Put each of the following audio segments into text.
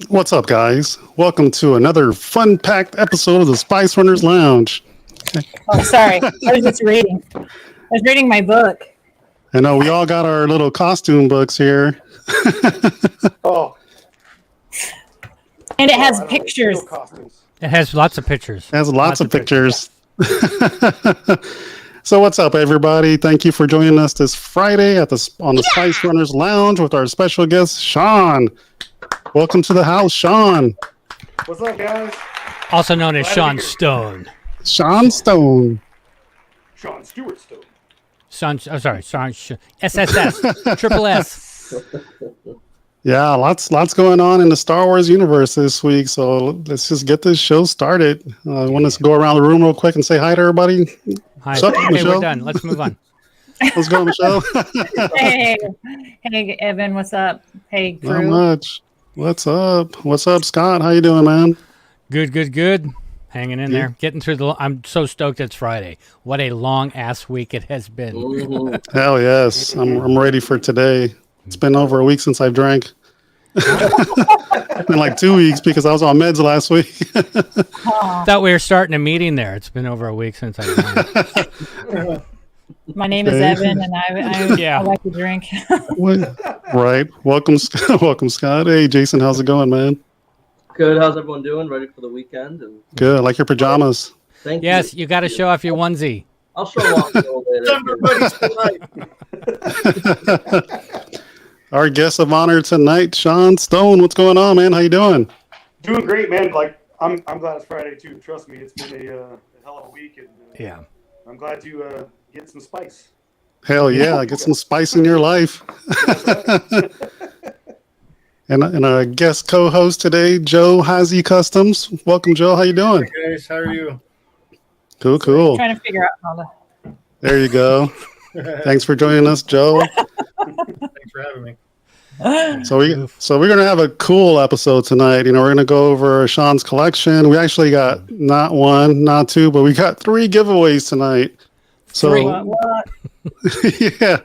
What's up, guys? Welcome to another fun-packed episode of the Spice Runners Lounge. Oh, sorry. I was just reading. I was reading my book. I know we all got our little costume books here. Oh, And it has I don't know, pictures. real costumes. It has lots of pictures. It has lots of pictures. So what's up, everybody? Thank you for joining us this Friday on the Spice Runners Lounge with our special guest, Sean. Welcome to the house, Sean. What's up, guys? Also known as Glad to Sean be here. Stone. Sean Stone. Sean Stewart Stone. Sean SSS. Triple S. Yeah, lots going on in the Star Wars universe this week. So let's just get this show started. I want to go around the room real quick and say hi to everybody. Hi. What's up, Okay, Michelle? we're done. Let's move on. Let's go, Michelle. Hey, Evan, what's up? Hey, Not Drew. much. What's up? What's up, Scott? How you doing, man? Good. Hanging in Yeah. there. Getting through I'm so stoked it's Friday. What a long ass week it has been. Hell yes. I'm ready for today. It's been over a week since I've drank. It's been like 2 weeks because I was on meds last week. Thought we were starting a meeting there. It's been over a week since I My name is Okay. Evan, and I Yeah. like to drink. Right. Welcome, Scott. Hey, Jason. How's it going, man? Good. How's everyone doing? Ready for the weekend? And Good. I like your pajamas. thank Yes, you. you got to show off your onesie. I'll show off a little later. Our guest of honor tonight, Sean Stone. What's going on, man? How you doing? Doing great, man. Like I'm glad it's Friday too. Trust me, it's been a hell of a week, and Yeah. I'm glad to get some spice. Hell yeah. Get some spice in your life. And our guest co-host today, Joe Hazy Customs. Welcome, Joe. How you doing? Hey guys, how are you? Cool. Trying to figure out how to. There you go. Thanks for joining us, Joe. Thanks for having me. So we're gonna have a cool episode tonight. You know, we're gonna go over Sean's collection. We actually got not one, not two, but we got 3 giveaways tonight. So Three. What? yeah.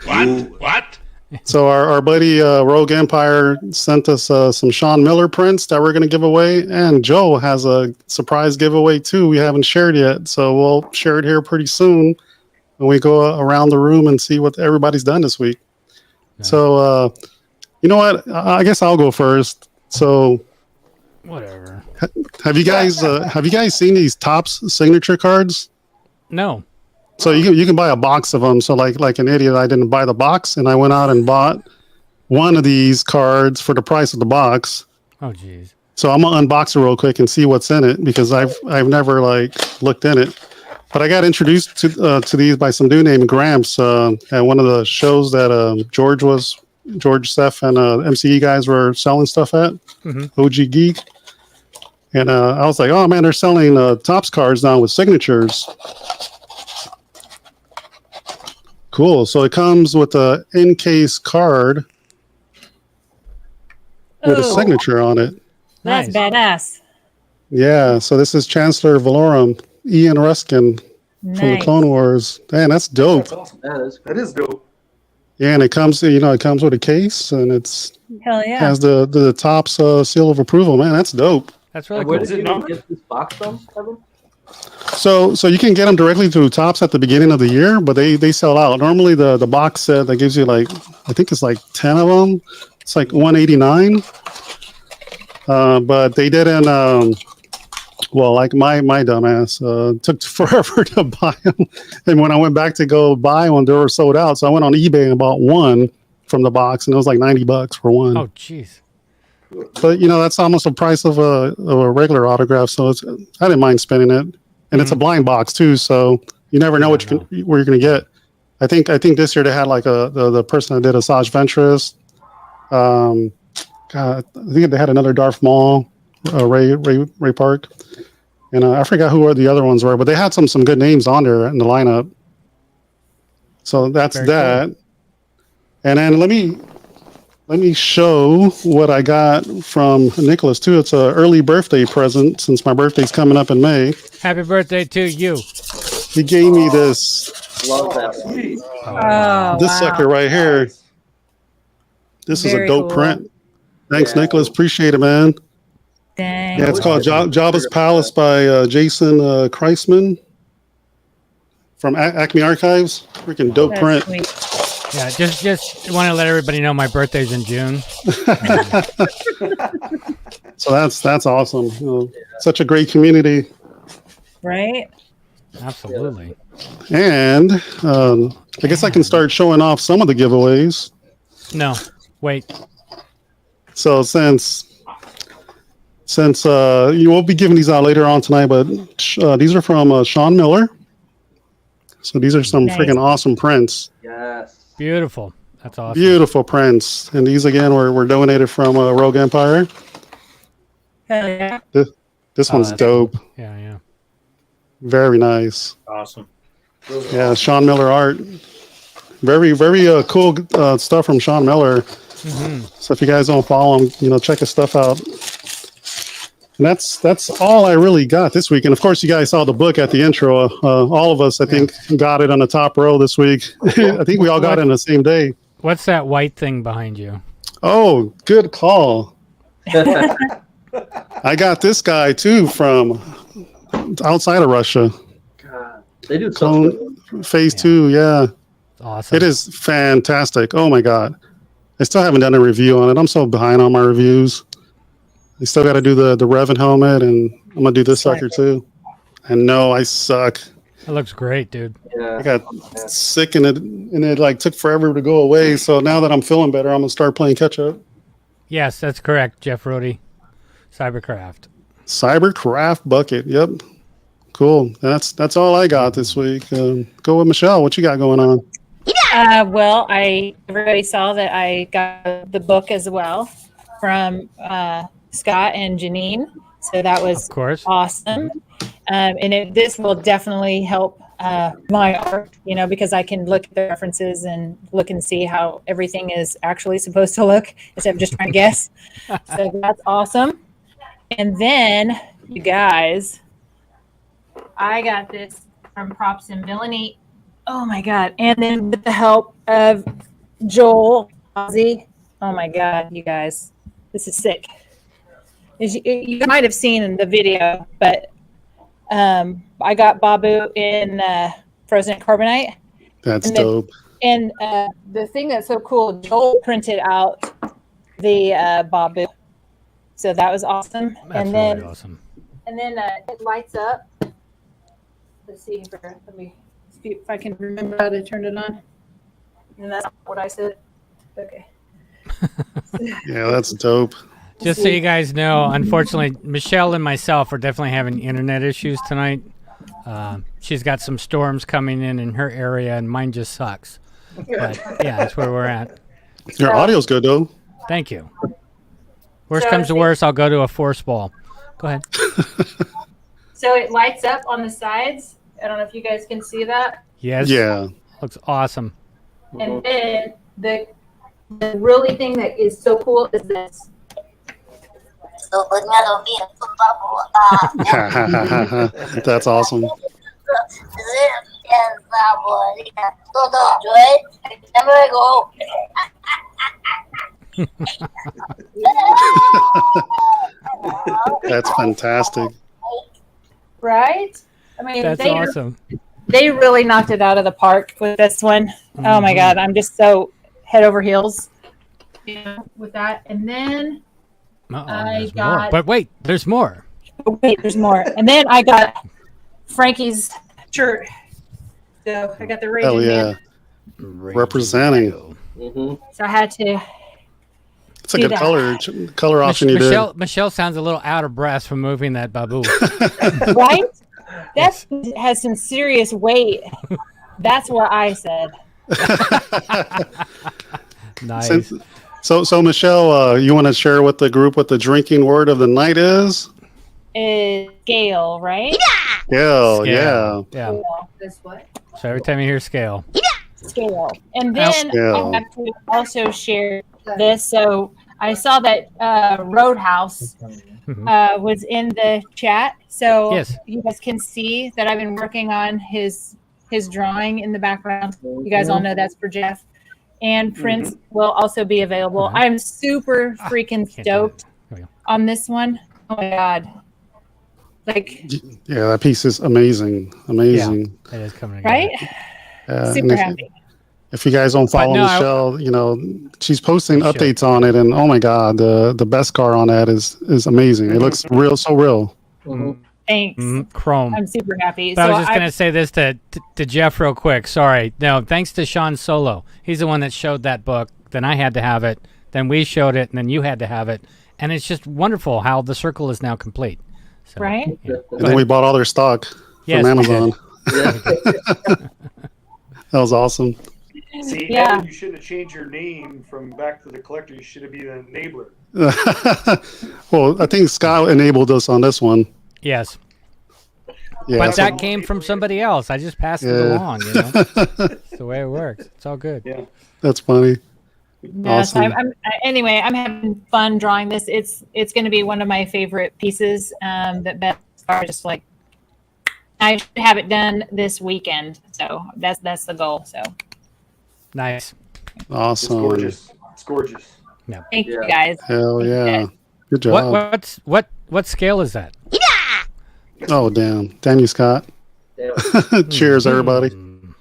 What? So our buddy Rogue Empire sent us some Sean Miller prints that we're going to give away, and Joe has a surprise giveaway too. We haven't shared yet, so we'll share it here pretty soon when we go around the room and see what everybody's done this week. Nice. So you know what? I guess I'll go first. So Whatever. have you guys seen these Topps signature cards? No. So you can buy a box of them. So like an idiot, I didn't buy the box, and I went out and bought one of these cards for the price of the box. Oh, jeez. So I'm gonna unbox it real quick and see what's in it because I've never looked in it. But I got introduced to these by some dude named Gramps at one of the shows that George, Steph, and MCE guys were selling stuff at OG Geek. And I was like, oh man, they're selling Topps cards now with signatures. Cool. So it comes with a in-case card with a Ooh, signature on it. that's Nice. badass. Yeah. So this is Chancellor Valorum, Ian Ruskin from the Nice. Clone Wars. Man, that's dope. That's awesome. That is dope. Yeah, and it comes with a case, and it's Hell yeah. has the Topps seal of approval. Man, that's dope. That's really Where cool. did you numbered? get this box from, Kevin? So you can get them directly through Topps at the beginning of the year, but they sell out. Normally the box set that gives you I think it's like 10 of them. It's like $189. But they didn't. Like my dumbass took forever to buy them, and when I went back to go buy one, they were sold out. So I went on eBay and bought one from the box, and it was like $90 for one. Oh, jeez. But that's almost the price of a regular autograph, so I didn't mind spending it. And it's a blind box too, so you never know where you're gonna get. I think this year they had like the person that did Asajj Ventress. God, I think they had another Darth Maul, Ray Park, and I forgot who the other ones were, but they had some good names on there in the lineup. So that's Very that. Cool. And then let me show what I got from Nicholas too. It's an early birthday present since my birthday's coming up in May. Happy birthday to you. He gave me this Love that. Sweet. Oh, this wow. sucker right here. This is a Very dope cool. print. Thanks, Yeah. Nicholas. Appreciate it, man. Dang. Yeah, it's called Jabba's Palace by Jason Kreisman from Acme Archives. Freaking dope That's print. sweet. Yeah, just want to let everybody know my birthday's in June. So that's awesome. You know, such a great community. Right? Absolutely. And I guess I can start showing off some of the giveaways. No, wait. So since you will be giving these out later on tonight, but these are from Sean Miller. So these are some Nice. freaking awesome prints. Yes. Beautiful. That's awesome. Beautiful prints. And these again were donated from Rogue Empire. Hell yeah. This Oh, one's that's dope. Yeah, yeah. Very nice. Awesome. Yeah, Sean Miller art. Very, very cool stuff from Sean Miller. Mm-hmm. So if you guys don't follow him, check his stuff out. And that's all I really got this week. And of course, you guys saw the book at the intro. All of us, I think, got it on the top row this week. I think we all got it on the same day. What's that white thing behind you? Oh, good call. I got this guy too from outside of Russia. God, they do something. Phase 2, yeah. Awesome. It is fantastic. Oh my God. I still haven't done a review on it. I'm so behind on my reviews. I still got to do the Revan helmet, and I'm going to do this sucker too. I know I suck. It looks great, dude. Yeah. I got sick and it like took forever to go away. So now that I'm feeling better, I'm going to start playing catch up. Yes, that's correct, Jeff Rody. Cybercraft. Cybercraft bucket. Yep. Cool. That's all I got this week. Go with Michelle. What you got going on? Well, everybody saw that I got the book as well from Scott and Janine. So that was Of course. awesome. And this will definitely help my art, because I can look at the references and look and see how everything is actually supposed to look instead of just trying to guess. So that's awesome. And then, you guys, I got this from Props and Villainy. Oh my God. And then with the help of Joel Ozzy. Oh my God, you guys. This is sick. You might have seen in the video, but I got Babu in Frozen Carbonite. That's And then- dope. And the thing that's so cool, Joel printed out the Babu. So that was awesome. That's and then really awesome. and then it lights up. Let's see let me see if I can remember how to turn it on. And that's what I said. Okay. Yeah, that's dope. Just so you guys know, unfortunately, Michelle and myself are definitely having internet issues tonight. She's got some storms coming in her area, and mine just sucks. But yeah, that's where we're at. Your audio's good though. Thank you. Worst So comes to it's- worst, I'll go to a force ball. Go ahead. So it lights up on the sides. I don't know if you guys can see that. Yes. Yeah. Looks awesome. And then the really thing that is so cool is this. That's awesome. That's fantastic. Right? I mean, That's awesome. they really knocked it out of the park with this one. Oh my God, I'm just so head over heels with that. And then, Uh-oh, I there's got- more. But wait, there's more. oh, wait, there's more. And then I got Frankie's shirt. So I got the Hell Raging yeah. Man. Representing. Mm-hmm. So I had to. It's a Do good that. color option you did. Michelle sounds a little out of breath from moving that babu. Right? That has some serious weight. That's what I said. Nice. So Michelle, you want to share with the group what the drinking word of the night is? Is scale, right? Scale, Scale. yeah. Yeah. This what? So every time you hear scale. Scale. And then Scale. I have to also share this. So I saw that Roadhouse was in the chat. So Yes. you guys can see that I've been working on his drawing in the background. You guys all know that's for Jeff. And prints will also be available. Uh-huh. I'm super freaking Can't do stoked There we go. on this one. Oh my God. Like, Yeah, that piece is amazing. Amazing. It is coming together. right? And Super happy. if you guys don't follow no, Michelle, she's posting You should. updates on it, and oh my God, the best car on that is amazing. It looks real, so real. Mhm. Thanks. Chrome. I'm super happy. But I So was just going to say this to Jeff real quick. Sorry. No, thanks to Sean Solo. He's the one that showed that book. Then I had to have it. Then we showed it, and then you had to have it. And it's just wonderful how the circle is now complete. So, Right? Yeah. And then we bought all their stock Yes, from we did. Amazon. Yeah. That was awesome. See, Yeah. Evan, you shouldn't have changed your name from Back to the Collector. You should have been an enabler. Well, I think Scott enabled us on this one. Yes. Yeah, But that's that what- came from somebody else. I just passed it Yeah. along, It's the way it works. It's all good. Yeah. that's funny. No, so Awesome. anyway, I'm having fun drawing this. It's going to be one of my favorite pieces. That Beth are just like, I should have it done this weekend. So that's the goal. So Nice. It's Awesome. gorgeous. It's gorgeous. thank you Yeah. guys. Hell yeah. Good job. What scale is that? Oh, damn. Damn you, Scott. Damn. Cheers, everybody. Mm.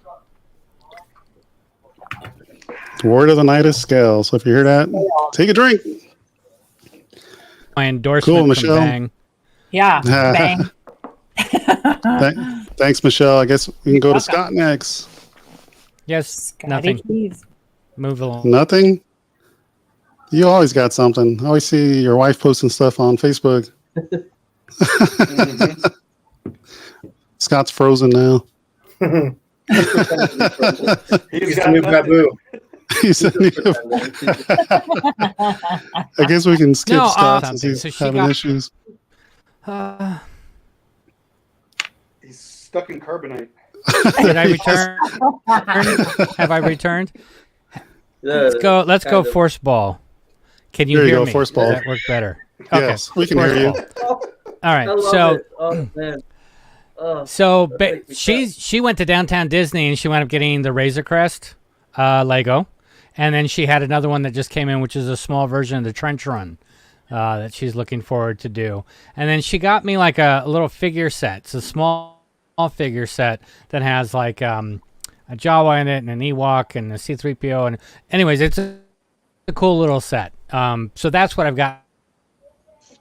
Word of the night is scale. So if you hear that, take a drink. My endorsement Cool, from Michelle. Bang. Yeah. Bang. Thanks, Michelle. I guess we can go to welcome. Scott next. Yes. Scotty Nothing. Keys. Move along. Nothing? You always got something. I always see your wife posting stuff on Facebook. Scott's frozen now. He's He's got the new nothing. Babu. He said I guess we can skip No, Scott since he's so she having got- issues. He's stuck in carbonite. Did I return? Have I returned? Let's go kind of. force ball. Can you There you hear go, me? force Does ball. that work better? Yes, we can force hear you. ball. All right. I love So it. Oh man. Oh, So That ba- makes me she went to downtown Disney and she wound up getting the Razor Crest Lego, and then she had another one that just came in, which is a small version of the Trench Run that she's looking forward to do. And then she got me like a little figure set. It's a small figure set that has like a Jawa in it and an Ewok and a C-3PO. And anyways, it's a cool little set. So that's what I've got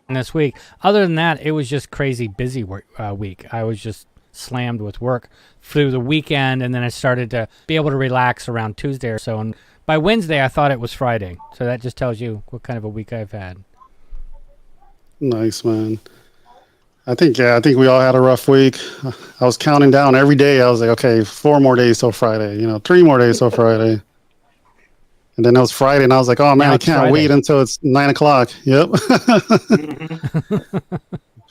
this week. Other than that, it was just crazy busy week. I was just slammed with work through the weekend, and then I started to be able to relax around Tuesday or so. And by Wednesday, I thought it was Friday. So that just tells you what kind of a week I've had. Nice, man. I think we all had a rough week. I was counting down every day. I was like, okay, 4 more days till Friday. 3 more days till Friday. And then it was Friday, and I was like, oh man, Now I it's can't Friday. wait until it's 9 o'clock. Yep.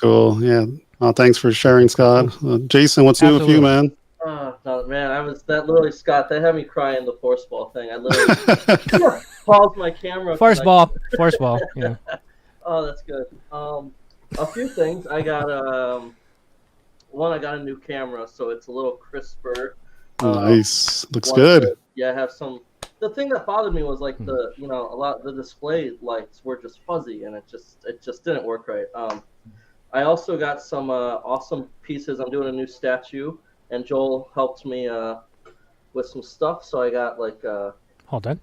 Cool. Yeah. Thanks for sharing, Scott. Jason, what's new with you, man? oh, no, man, literally, Scott, that had me crying in the force ball thing. I literally paused my camera. Force like, ball. Force ball. Yeah. Oh, that's good. A few things. I got I got a new camera, so it's a little crisper. Nice. Looks One good. to- yeah, have some. The thing that bothered me was like the display lights were just fuzzy, and it just didn't work right. I also got some awesome pieces. I'm doing a new statue, and Joel helped me with some stuff. So I got like Hold on.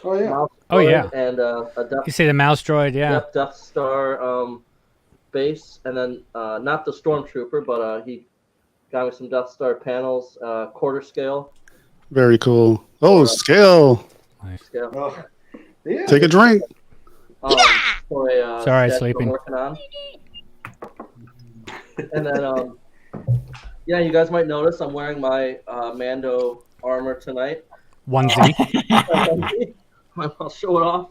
Oh yeah. mouse Oh, droid yeah. and a Death, You say the mouse droid, yeah. Yep, Death Star base, and then not the Stormtrooper, but he got me some Death Star panels, quarter scale. Very cool. Oh, scale. Scale. Oh, yeah. Take a drink. For a Sorry, statue sleeping. I'm working on. And then, yeah, you guys might notice I'm wearing my Mando armor tonight. Onesie. I'll show it off.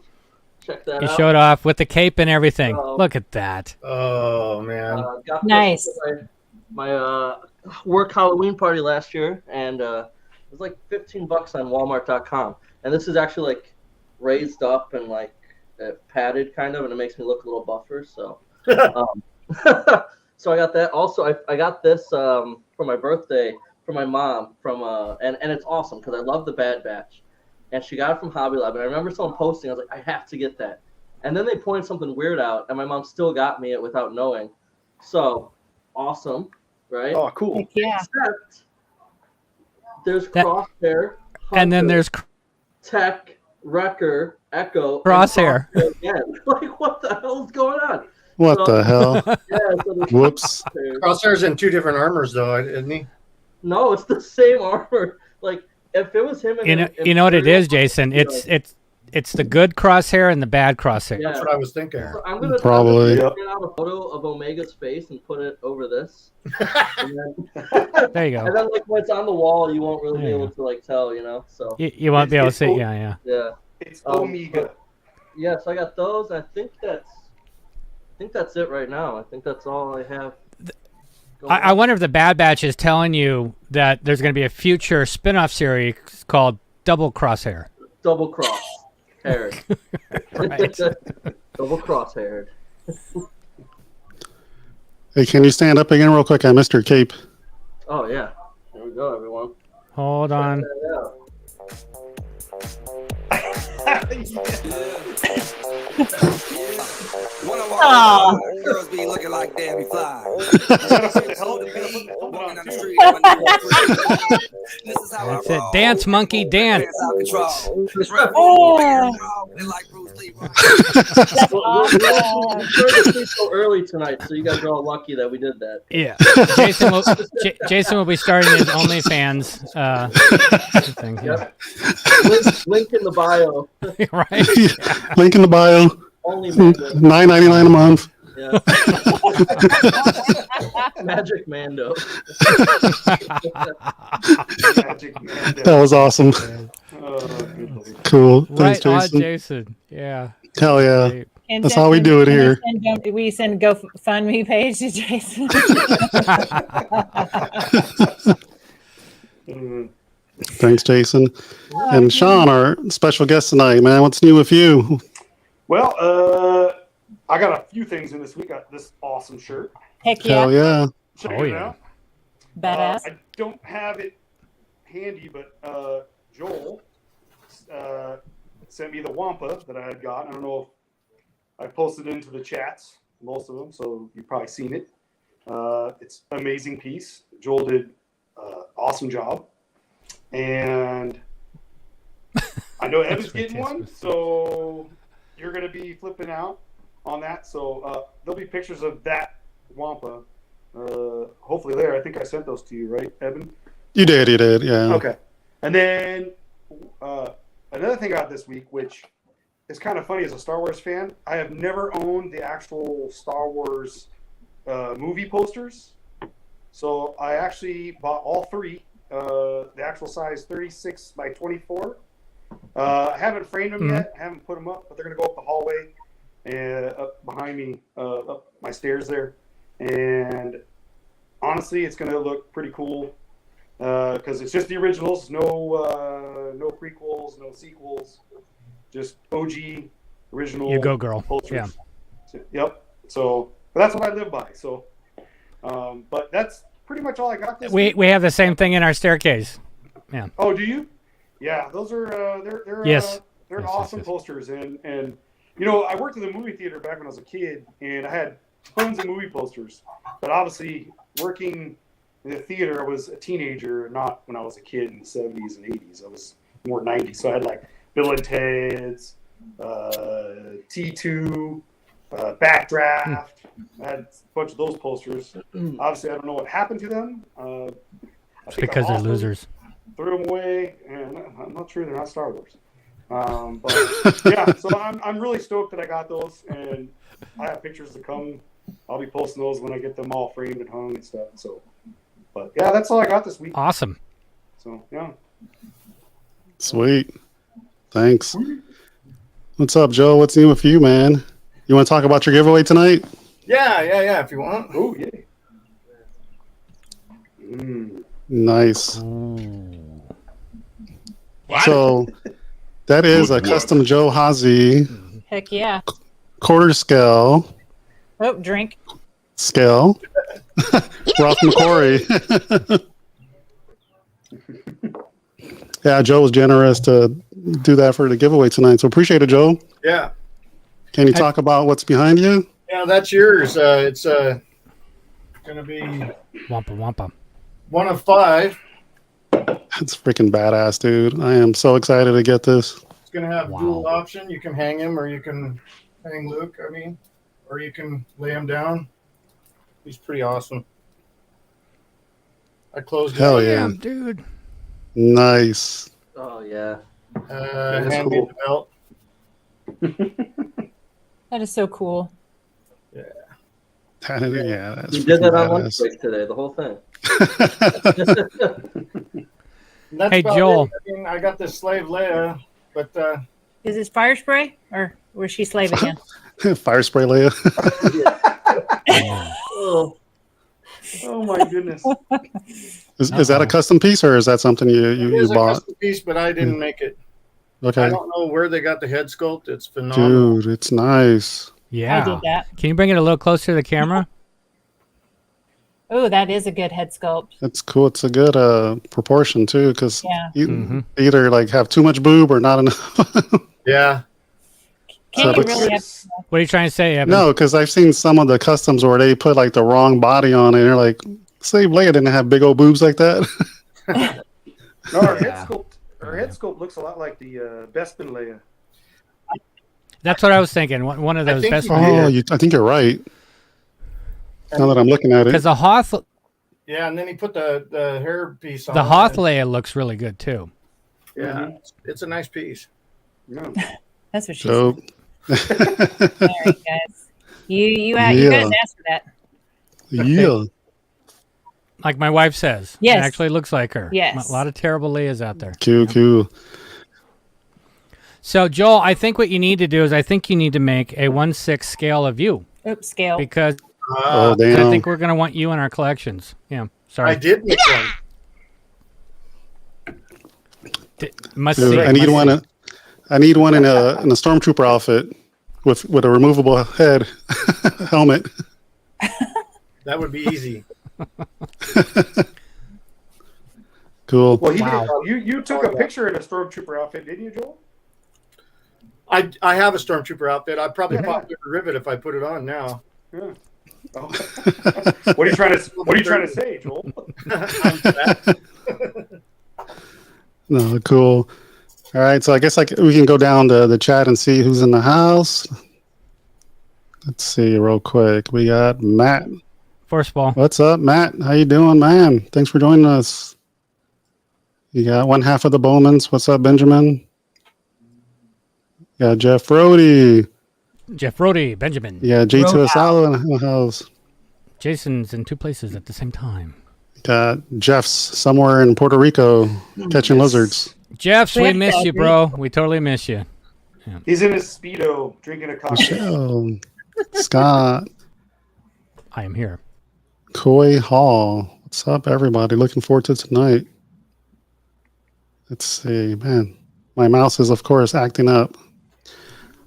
Check that You out. showed off with the cape and everything. Oh. Look at that. Oh man. Got Nice. this for my work Halloween party last year, and it was like $15 on Walmart.com. And this is actually like raised up and like padded kind of, and it makes me look a little buffer. So, so I got that. Also, I got this for my birthday from my mom and it's awesome because I love the Bad Batch, and she got it from Hobby Lobby. And I remember someone posting, I was like, I have to get that. And then they pointed something weird out, and my mom still got me it without knowing. So awesome, right? Oh, cool. Heck yeah. Except there's That- Crosshair, And then Hunter, there's Tech, Wrecker, Echo, and Crosshair. again. Like, what the hell is going on? What the hell? Yeah, so there's Whoops. Crosshair. Crosshair's in 2 different armors, though, isn't he? No, it's the same armor. Like, if it was him, and you know what it is, Jason. It's the good Crosshair and the bad Crosshair. Yeah. That's what I was thinking. So I'm gonna Probably. print out a photo of Omega's face and put it over this. And then, There you and go. then, like, when it's on the wall, you won't really be Yeah. able to, like, tell, you know? So, You won't be able to It's see. cool. Yeah. yeah. It's Um, Omega. Yeah, so I got those. I think that's it right now. I think that's all I have. going I on. wonder if the Bad Batch is telling you that there's going to be a future spin-off series called Double Crosshair. Double cross haired. Right. Double cross haired. Hey, can you stand up again real quick? I missed your cape. Oh yeah. There we go, everyone. Hold on. Aw. Girls be looking like Debbie Fly. This is how That's I it. roll. Dance, monkey, dance. Dance out control. Oh. They like Bruce Lee. That's We're awesome. starting to sleep so early tonight, so you guys are all lucky that we did that. Yeah. Jason will be starting his OnlyFans thing. Yeah. Yep. Link in the bio. Right. Link in the bio. Only Mando. $9.99 a month. Yeah. Magic Mando. Magic man. That was awesome. Oh, good Lord. Cool. Right Thanks, on, Jason. Jason. Yeah. Hell yeah. Great. And That's how we do it here. We send GoFundMe page to Jason. Mm. Thanks, Jason. And Sean, our special guest tonight, man. What's new with you? Well, I got a few things in this week. I got this awesome shirt. Heck Hell yeah. yeah. Check Oh, it yeah. out. Badass. I don't have it handy, but Joel sent me the Wampa that I had got. I don't know if I posted into the chats, most of them, so you've probably seen it. It's an amazing piece. Joel did awesome job. And I know Evan's getting one, so you're going to be flipping out on that. So there'll be pictures of that Wampa. Hopefully there. I think I sent those to you, right, Evan? You did, yeah. Okay. And then another thing I got this week, which is kind of funny as a Star Wars fan, I have never owned the actual Star Wars movie posters. So I actually bought all three, the actual size 36 by 24. I haven't framed them yet, haven't put them up, but they're going to go up the hallway and up behind me, up my stairs there. And honestly, it's going to look pretty cool. Because it's just the originals, no prequels, no sequels, just OG original. You go, girl. Posters. Yep. So but that's what I live by. So, but that's pretty much all I got this week. We have the same thing in our staircase. Oh, do you? Yeah, those are they're Yes. they're Yes, awesome yes. posters, and you know, I worked in the movie theater back when I was a kid, and I had tons of movie posters. But obviously, working in the theater, I was a teenager, not when I was a kid in the 70s and 80s. I was more 90s, so I had like Bill and Ted's, T2, Backdraft. I had a bunch of those posters. Obviously, I don't know what happened to them. I It's think I because they're lost them, losers. threw them away, and I'm not sure they're not Star Wars. But yeah, so I'm really stoked that I got those, and I have pictures to come. I'll be posting those when I get them all framed and hung and stuff. So, but yeah, that's all I got this week. Awesome. So yeah. Sweet. Thanks. What's up, Joe? What's new with you, man? You want to talk about your giveaway tonight? Yeah, if you want. Oh yeah. Mm. Nice. So that is a custom Joe Hazy Heck yeah. quarter scale Oh, drink. Ralph McQuarrie. Yeah, Joe was generous to do that for the giveaway tonight. So appreciate it, Joe. Yeah. Can you talk about what's behind you? Yeah, that's yours. It's gonna be Wampa wampa. 1 of 5. It's freaking badass, dude. I am so excited to get this. It's gonna have Wow. dual option. You can hang him, or you can hang Luke. I mean, or you can lay him down. He's pretty awesome. I closed Hell it. yeah. Damn, dude. Nice. Oh yeah. That's Hand me cool. the belt. That is so cool. Yeah, that's We did that on freaking lunch badass. break today. The whole thing. And that's Hey, about Joel. it. I mean, I got this slave Leia, but Is this fire spray or was she slave again? Fire spray Leia. Oh, Oh my goodness. Is that a custom piece or is that something it you is a bought? custom piece, but I didn't make it. I Okay. don't know where they got the head sculpt. It's phenomenal. Dude, it's nice. Yeah. I did that. Can you bring it a little closer to the camera? Oh, that is a good head sculpt. It's cool. It's a good proportion too, because Yeah. you Mhm. either like have too much boob or not enough. Yeah. Can So you really have What are you trying to say, Evan? No, because I've seen some of the customs where they put like the wrong body on it. And you're like, Slave Leia didn't have big old boobs like that. No, her Yeah. head sculpt looks a lot like the Bespin Leia. That's what I was thinking. One of I those think best you ones. I think you're right. Now that I'm looking at Because it, the Hoth Yeah, and then he put the hair piece on. the it. Hoth Leia looks really good too. Yeah, it's a nice piece. Yeah. that's what she dope. said. All right, guys. You guys Yeah. asked for that. Yeah. Like my wife says. Yes. It actually looks like her. Yes. A lot of terrible Leias out there. Cool. So, Joel, I think what you need to do is I think you need to make a 1/6 scale of you Oops, scale. because Oh, I damn. think we're going to want you in our collections. Yeah. I Sorry. did make one. Must Dude, see. I need Must one. see. I need one in a stormtrooper outfit with a removable head helmet. That would be easy. Cool. Well, Wow. you took a picture in a stormtrooper outfit, didn't you, Joel? I have a stormtrooper outfit. I'd probably Yeah. pop every rivet if I put it on now. Yeah. Oh. What are you trying to say, Joel? I'm fat. No, cool. All right, so I guess we can go down to the chat and see who's in the house. Let's see real quick. We got Matt. Force ball. What's up, Matt? How you doing, man? Thanks for joining us. You got one half of the Bowmans. What's up, Benjamin? You got Jeff Brody. Jeff Brody, Benjamin. You got J2 Asalo in the house. Jason's in two places at the same time. Got Jeff's somewhere in Puerto Rico catching lizards. Jeffs, we Jeff miss you, Dodgy. bro. We totally miss you. He's in his Speedo drinking a cocktail. Michelle, Scott, I am here. Coy Hall. What's up, everybody? Looking forward to tonight. Let's see, man. My mouse is, of course, acting up.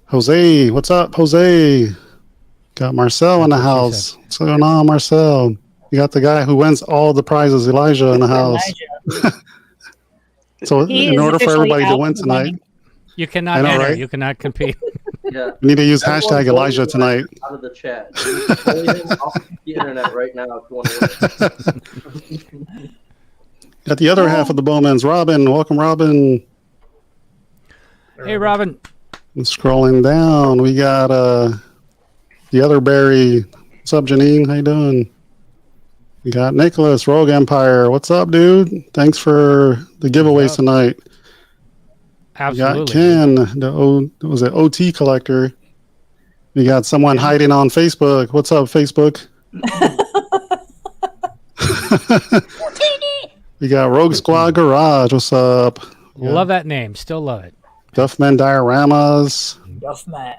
Jose, what's up, Jose? Got Marcel in the That's what she house. What's going on, Marcel? You got the guy who wins all the prizes, Elijah, in the house. Elijah. So, He in is order for officially everybody to out win for tonight, winning. You cannot I know, enter. right? You cannot compete. yeah. we need to use Everyone hashtag vote Elijah tonight. Out of the chat. You can bully him off the internet right now if you want to win. Got the other half of the Bowmans, Robin. Welcome, Robin. Hey, Robin. And scrolling down, we got the other Barry. What's up, Janine? How you doing? We got Nicholas, Rogue Empire. What's up, dude? Thanks for the giveaways up? tonight. We Absolutely. got Ken, was it OT collector? We got someone hiding on Facebook. What's up, Facebook? We got Rogue Squad Garage. What's up? Love that name. Still love it. Duffman Dioramas. Duff man.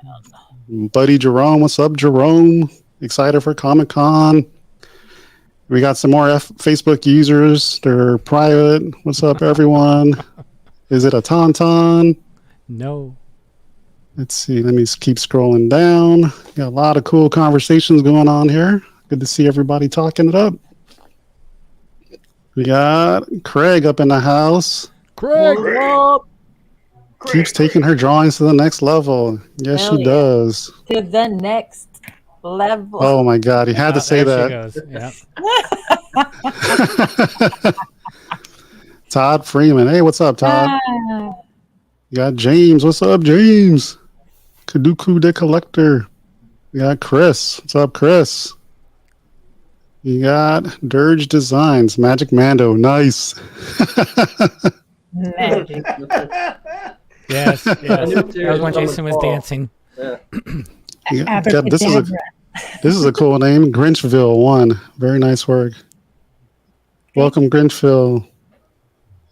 Buddy Jerome. What's up, Jerome? Excited for Comic Con. We got some more Facebook users. They're private. What's up, everyone? Is it a Tauntaun? No. Let's see. Let me keep scrolling down. Got a lot of cool conversations going on here. Good to see everybody talking it up. We got Craig up in the house. Craig. keeps taking her drawings to the next level. Yes, Hell she yeah. does. To the next level. Oh my God, he had to say there that. she goes. Yeah. Todd Freeman. Hey, what's up, Todd? Ah, You got James. What's up, James? Kaduku the Collector. You got Chris. What's up, Chris? You got Dirge Designs. Magic Mando. Nice. magic. Yes. I Yes. knew That Terry was when coming Jason was fall. dancing. Yeah. Yeah, this is Abracadabra. this is a cool name. Grinchville 1. Very nice work. Welcome, Grinchville.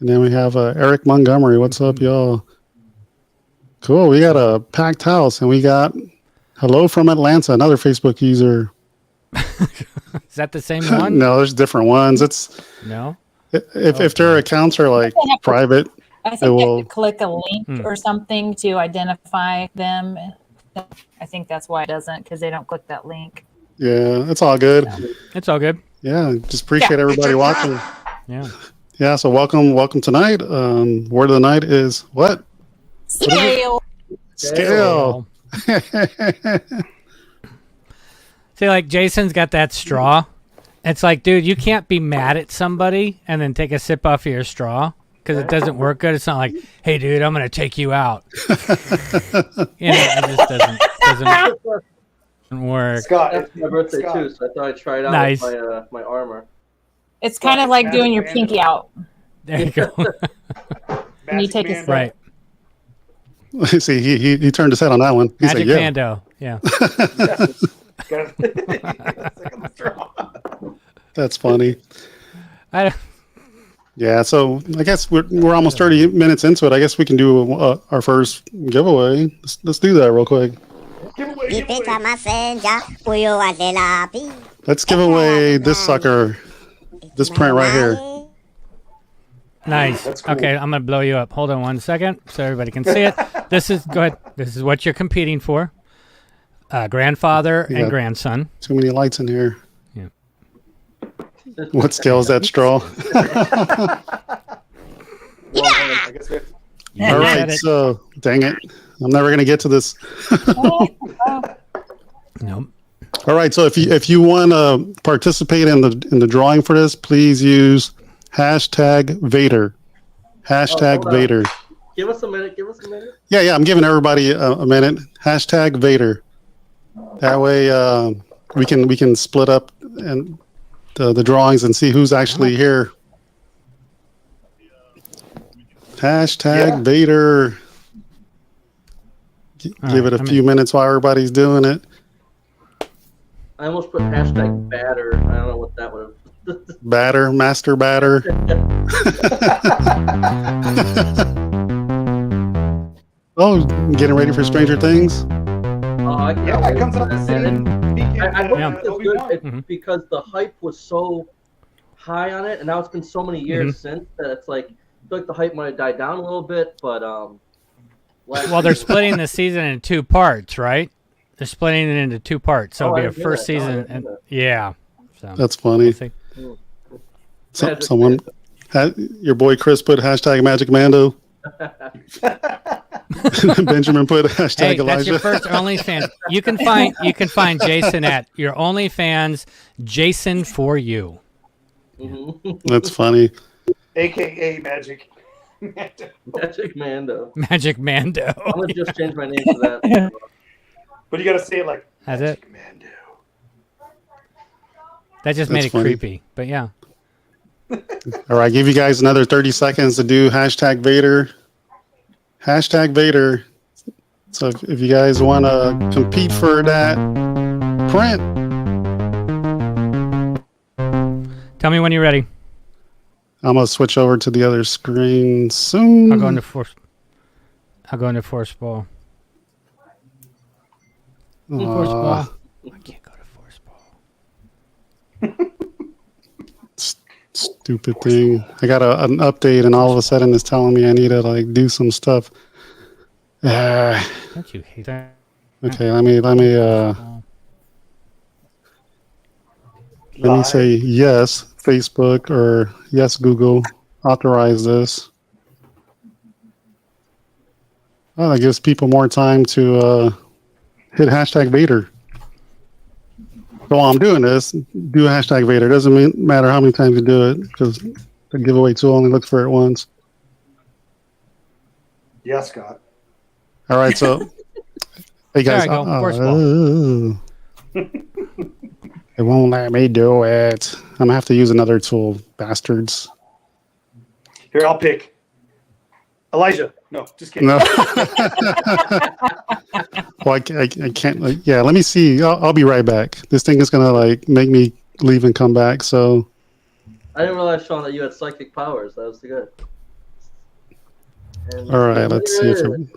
And then we have Eric Montgomery. What's up, y'all? Cool. We got a packed house, and we got Hello from Atlanta, another Facebook user. Is that the same one? No, there's different ones. It's No. if their accounts are like private, I think it you will. have to click a link or something to identify them. I think that's why it doesn't, because they don't click that link. Yeah, it's all good. It's all good. Yeah, just appreciate everybody watching. Yeah. Yeah, so welcome tonight. Word of the night is what? Scale. Scale. See, like Jason's got that straw. It's like, dude, you can't be mad at somebody and then take a sip off of your straw because it doesn't work good. It's not like, hey, dude, I'm gonna take you out. It just doesn't work. Scott, That's my birthday Scott. too, so I thought I'd try it out Nice. with my armor. It's kind of like doing your pinky out. There you go. When you take a Man. sip. Right. See, he turned his head on that one. He Magic said, "Yeah." Mando. Yeah. That's funny. I don't, Yeah, so I guess we're almost 30 minutes into it. I guess we can do our first giveaway. Let's do that real quick. Let's give away this sucker, this print right here. nice. That's cool. Okay, I'm gonna blow you up. Hold on 1 second so everybody can see it. Go ahead. This is what you're competing for. Grandfather Yeah. and grandson. Too many lights in here. Yeah. What scale is that straw? Well, I guess we have to- You All said right, it. so dang it, I'm never gonna get to this. Nope. All right, so if you want to participate in the drawing for this, please use hashtag Vader. Hashtag hold on. Vader. Give us a minute. Yeah, I'm giving everybody a minute. Hashtag Vader. That way we can split up and the drawings and see who's actually here. Hashtag Yeah. Vader. Give right, it a I'm few minutes while everybody's doing it. I almost put hashtag batter. I don't know what that would have. Batter, master batter. Oh, getting ready for Stranger Things. I can't Yeah, wait it comes for out the that. same weekend. I hope Yeah. it's good Obi-Wan. because the hype was so high on it, and now it's been so many years since that it's like I feel like the hype might have died down a little bit, but Well, they're splitting the season in 2 parts, right? They're splitting it into 2 parts. So Oh, it'll I be a didn't hear first that. No, I season. didn't And, hear that. yeah. So That's funny. we'll see. Magic Someone, your boy Chris put hashtag Magic Mando. Benjamin put hashtag Hey, that's Elijah. your first OnlyFans. You can find Jason at your OnlyFans, Jason for you. That's funny. AKA Magic. Magic Mando. Magic Mando. I'm gonna just change my name to that. But you got to say it like That's it. Magic Mando. That just made That's it funny. creepy. But yeah. All right, give you guys another 30 seconds to do hashtag Vader. Hashtag Vader. So if you guys want to compete for that print, Tell me when you're ready. I'm gonna switch over to the other screen soon. I'll go into force ball. Force ball. I can't go to force ball. Stupid thing. I got an update, and all of a sudden it's telling me I need to like do some stuff. Don't you hate that? Okay, let me say yes, Facebook, or yes, Google, authorize this. Well, that gives people more time to hit hashtag Vader. So while I'm doing this, do hashtag Vader. Doesn't matter how many times you do it because the giveaway tool only looks for it once. Yeah, Scott. All right, so hey guys, There I go. First ball. it won't let me do it. I'm gonna have to use another tool, bastards. Here, I'll pick Elijah. No, just kidding. No. Well, I can't. Yeah, let me see. I'll be right back. This thing is gonna make me leave and come back. So. I didn't realize, Sean, that you had psychic powers. That was good. And All right, let's see if it.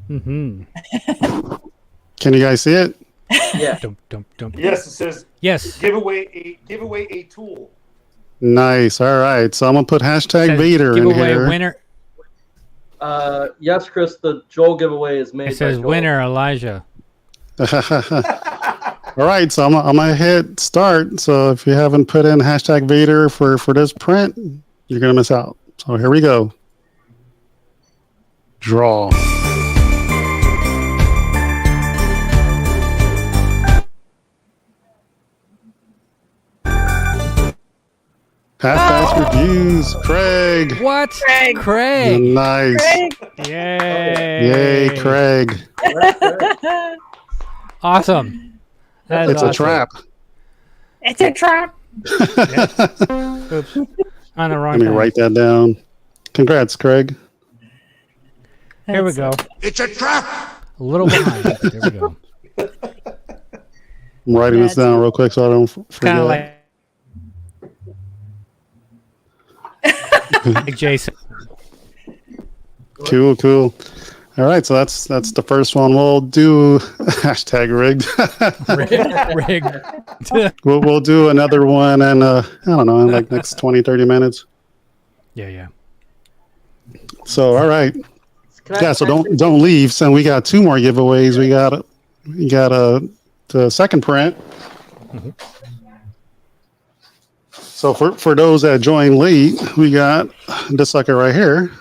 Mm-hmm. Can you guys see it? Yeah. Dump. Yes, it says Yes. give away a tool. Nice. All right. So I'm gonna put hashtag Says Vader in giveaway here. winner. Yes, Chris. The Joel giveaway is made. It says by Joel. winner Elijah. All right. So I'm gonna hit start. So if you haven't put in hashtag Vader for this print, you're gonna miss out. So here we go. Draw. Half-ass reviews, Craig. What? Craig. Nice. Craig. Yay! Yay, Craig. Awesome. That is It's a awesome. trap. It's a trap. Oops. On the wrong. Let me page. write that down. Congrats, Craig. Here we go. It's a trap. A little behind. There we go. I'm writing this That's- down real quick so I don't Kind forget. of like Jason. Cool. All right, so that's the first one. We'll do hashtag rigged. Rigged. we'll do another one and I don't know, in like next 20, 30 minutes. Yeah. So all right. Can I- Yeah, so can I say- don't leave. So we got two more giveaways. We got the second print. So for those that joined late, we got this sucker right here.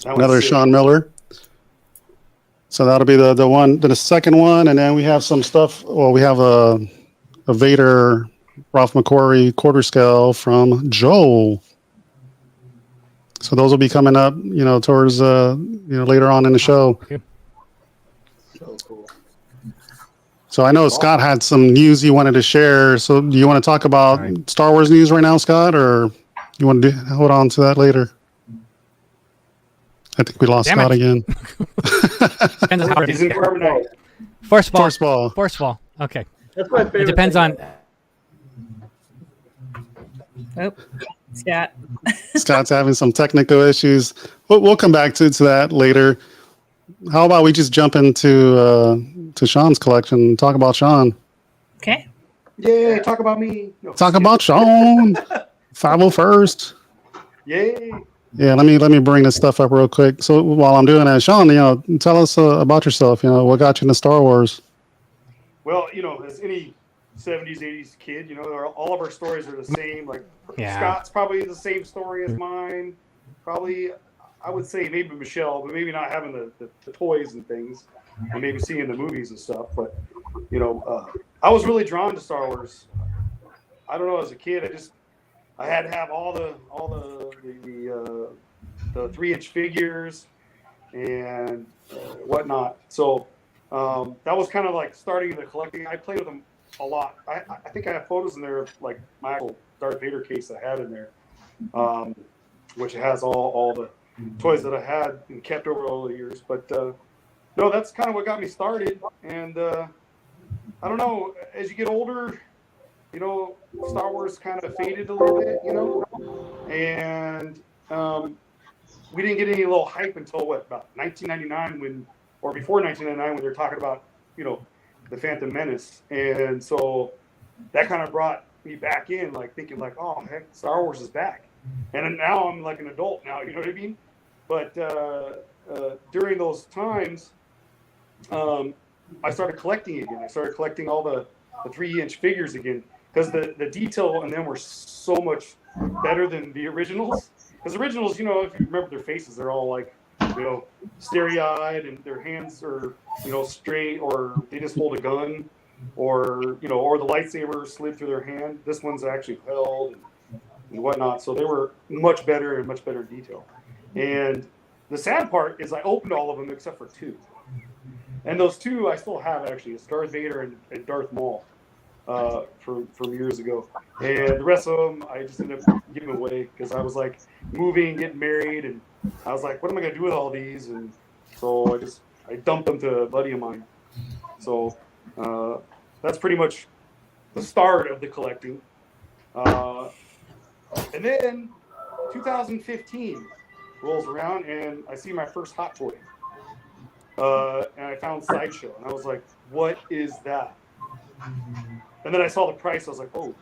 That was Another sick. Sean Miller. So that'll be the second one, and then we have some stuff. Well, we have a Vader Ralph McQuarrie quarter scale from Joel. So those will be coming up, towards later on in the show. So cool. So I know Scott had some news he wanted to share. So do you want to talk about Right. Star Wars news right now, Scott, or you want to hold on to that later? I think we lost Damn Scott it. again. Depends on how He's in carbonite. First ball. First ball. First ball. Okay. That's my favorite. It depends thing. on. Oh, Scott. Scott's having some technical issues. We'll come back to that later. How about we just jump into to Sean's collection and talk about Sean? Okay. Yay, talk about me. No, Talk about Sean. 501st. Yay. Yeah, let me bring this stuff up real quick. So while I'm doing that, Sean, tell us about yourself. What got you into Star Wars? Well, as any 70s, 80s kid, all of our stories are the same. Like Yeah. Scott's probably the same story as mine. Probably, I would say maybe Michelle, but maybe not having the toys and things, and maybe seeing the movies and stuff. But I was really drawn to Star Wars. I don't know, as a kid, I had to have all the 3-inch figures and whatnot. So that was kind of like starting the collecting. I played with them a lot. I think I have photos in there of like my actual Darth Vader case I had in there, which has all the toys that I had and kept over all the years. But no, that's kind of what got me started. And I don't know, as you get older, Star Wars kind of faded a little bit, and we didn't get any little hype until about 1999 or before 1999 when they were talking about, the Phantom Menace. And so that kind of brought me back in, like thinking like, oh, heck, Star Wars is back. And then now I'm like an adult now, you know what I mean? But during those times, I started collecting again. I started collecting all the 3-inch figures again, because the detail in them were so much better than the originals. Because originals, if you remember their faces, they're all like starry-eyed and their hands are, straight, or they just hold a gun, or or the lightsaber slid through their hand. This one's actually held and whatnot. So they were much better and much better detail. And the sad part is I opened all of them except for two. And those two I still have, actually. It's Darth Vader and Darth Maul from years ago. And the rest of them I just ended up giving away because I was like moving, getting married, and I was like, what am I going to do with all these? And so I dumped them to a buddy of mine. So that's pretty much the start of the collecting. And then 2015 rolls around, and I see my first Hot Toy. And I found Sideshow, and I was like, what is that? And then I saw the price. I was like, oh.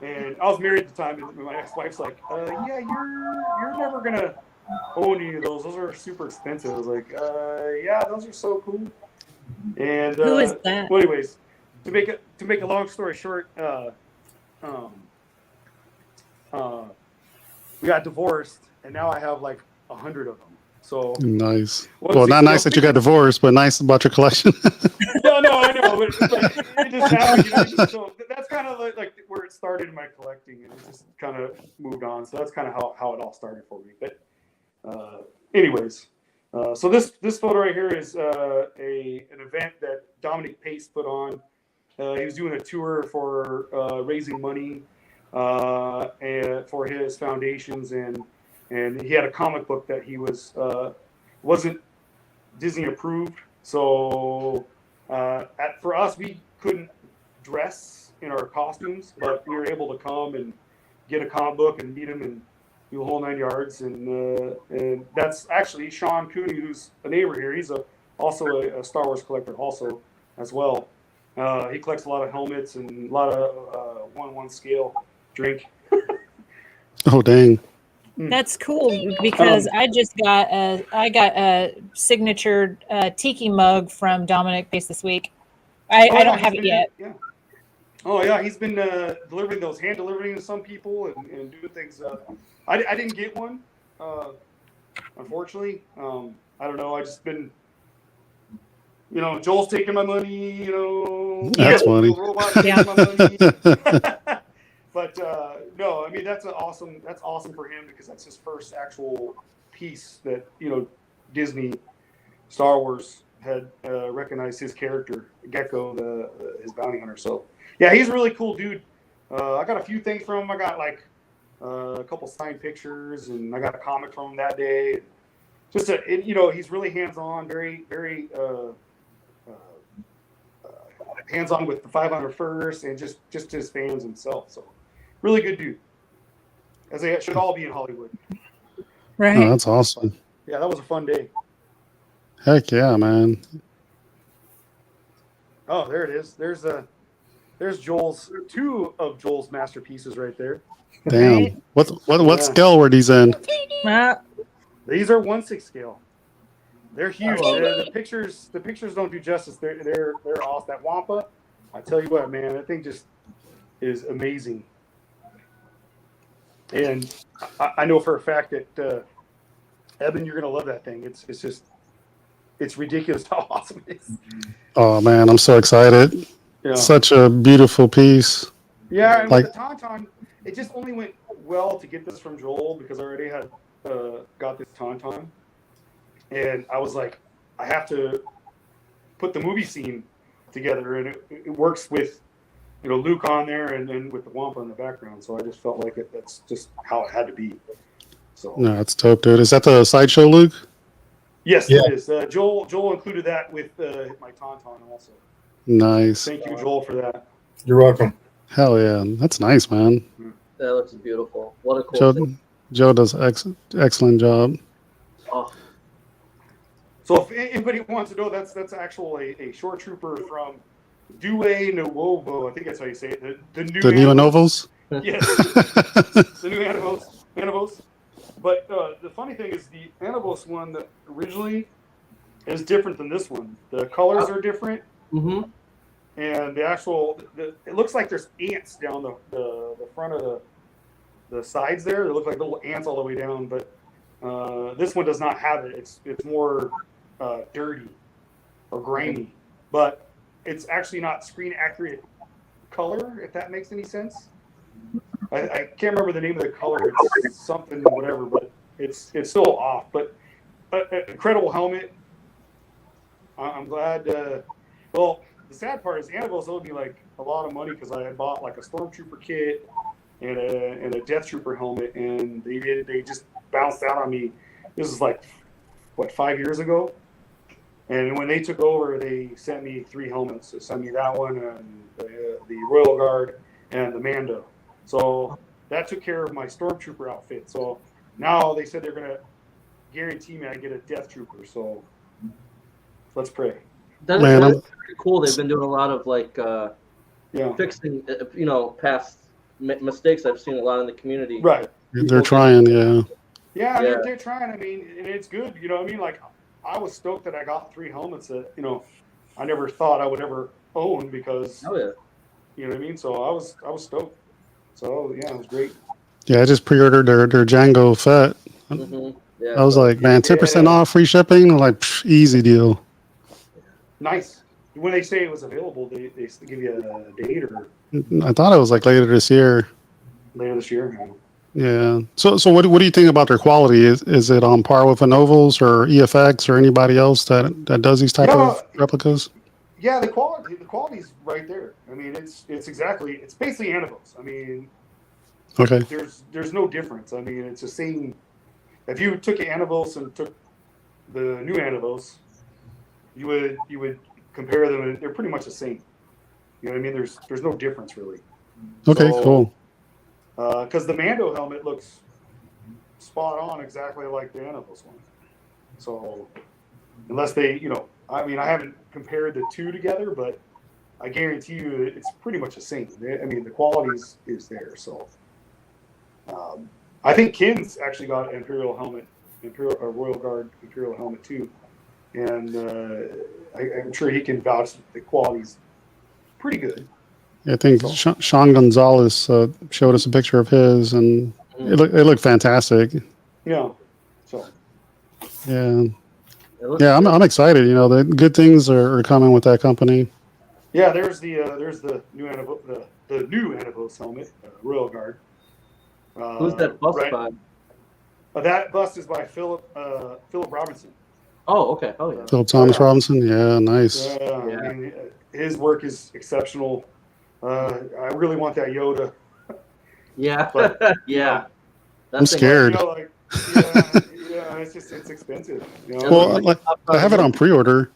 And I was married at the time, and my ex-wife's like, yeah, you're never going to own any of those. Those are super expensive. I was like, yeah, those are so cool. And Who is that? well, anyways, to make a long story short, we got divorced, and now I have like 100 of them. So Nice. Well, not nice that you got divorced, but nice about your collection. no, I know, but it just happened. So that's kind of like where it started in my collecting, and it just kind of moved on. So that's kind of how it all started for me. But anyways, so this photo right here is an event that Dominic Pace put on. He was doing a tour for raising money and for his foundations, and he had a comic book that he wasn't Disney approved. So for us, we couldn't dress in our costumes, but we were able to come and get a comic book and meet him and do the whole 9 yards. And that's actually Sean Cooney, who's a neighbor here. He's also a Star Wars collector also as well. He collects a lot of helmets and a lot of 1/1 scale drink. Oh, dang. That's cool because I got a signature tiki mug from Dominic Pace this week. I don't have it yet. Yeah. Oh yeah, he's been delivering those, hand delivering to some people and doing things. I didn't get one, unfortunately. I don't know. I just been, Joel's taking my money. That's funny. Robot taking my money. But no, I mean that's awesome for him because that's his first actual piece that Disney, Star Wars had recognized his character Gecko, his bounty hunter. So yeah, he's a really cool dude. I got a few things from him. I got like a couple signed pictures, and I got a comic from him that day. Just he's really hands-on, very very hands-on with the 500 first, and just his fans himself. So. Really good dude, as they should all be in Hollywood. Right. Oh, that's awesome. Yeah, that was a fun day. Heck yeah, man. Oh, there it is. There's two of Joel's masterpieces right there. Damn. Right. What scale were these in? These are 1/6 scale. They're huge. Oh. The pictures don't do justice. They're awesome. That Wampa, I tell you what, man, that thing just is amazing. And I know for a fact that Eben, you're gonna love that thing. It's ridiculous how awesome it is. Oh man, I'm so excited. Yeah. Such a beautiful piece. Yeah, and Like- with the Tauntaun, it just only went well to get this from Joel because I already had got this Tauntaun, and I was like, I have to put the movie scene together, and it works with Luke on there and then with the Wampa in the background. So I just felt like that's just how it had to be. So No, that's dope, dude. Is that the Sideshow Luke? yes, Yeah. it is. Joel included that with my Tauntaun also. Nice. Thank you, Joel, for that. You're welcome. Hell yeah. That's nice, man. That looks beautiful. What a cool thing. Joe does excellent job. Oh, So if anybody wants to know, that's actually a short trooper from Due Nuovo. I think that's how you say it. The new The new Animals. Novels? Yes, the new Animos. But the funny thing is the Animos one that originally is different than this one. The colors are different, mm-hmm. and it looks like there's ants down the front of the sides there. They look like little ants all the way down. But This one does not have it. It's more dirty or grainy, but it's actually not screen accurate color, if that makes any sense. I can't remember the name of the color. It's something whatever, but it's still off. But incredible helmet. I'm glad. Well, the sad part is Annabelle's owed me like a lot of money because I had bought like a Stormtrooper kit and a Death Trooper helmet, and they just bounced out on me. This is like what, 5 years ago, and when they took over, they sent me 3 helmets. They sent me that one and the Royal Guard and the Mando. So that took care of my Stormtrooper outfit. So now they said they're gonna guarantee me I get a Death Trooper. So let's pray. That Man, is pretty cool. They've been doing a lot of like Yeah. fixing, past mistakes I've seen a lot in the community. Right. They're trying, yeah. Yeah, Yeah. They're trying. I mean, and it's good. You know what I mean? Like, I was stoked that I got 3 helmets that, I never thought I would ever own because, Oh yeah. you know what I mean? So I was stoked. So, yeah, it was great. Yeah, I just pre-ordered their Django Fett. Yeah. I was like, man, 10% off, free shipping. I'm like, easy deal. Nice. When they say it was available, they give you a date or I thought it was like later this year. later this year. Yeah. So what do you think about their quality? Is it on par with Novels or EFX or anybody else that does these type of replicas? Yeah, the quality's right there. I mean, it's basically Annabelle's. I mean, Okay. there's no difference. I mean, it's the same. If you took Annabelle's and took the new Annabelle's, you would compare them, and they're pretty much the same. You know what I mean? There's no difference really. Okay, So, cool. Because the Mando helmet looks spot on, exactly like the Annabelle's one. So unless they, I mean, I haven't compared the two together, but I guarantee you it's pretty much the same. I mean, the quality is there. So I think Ken's actually got an Imperial helmet, Royal Guard Imperial helmet too, and I'm sure he can vouch that the quality's pretty good. I think Sean Gonzalez showed us a picture of his, and it looked fantastic. Yeah. So Yeah. Yeah, I'm excited. The good things are coming with that company. yeah, there's the new Annabelle's helmet, Royal Guard. Who's that bust right? by? That bust is by Philip Robinson. Oh, okay. Oh yeah. Philip Thomas Yeah. Robinson. Yeah, nice. Yeah. I mean, his work is exceptional. I really want that Yoda. Yeah. But, yeah. I'm scared. It's expensive. Well, I have it on pre-order.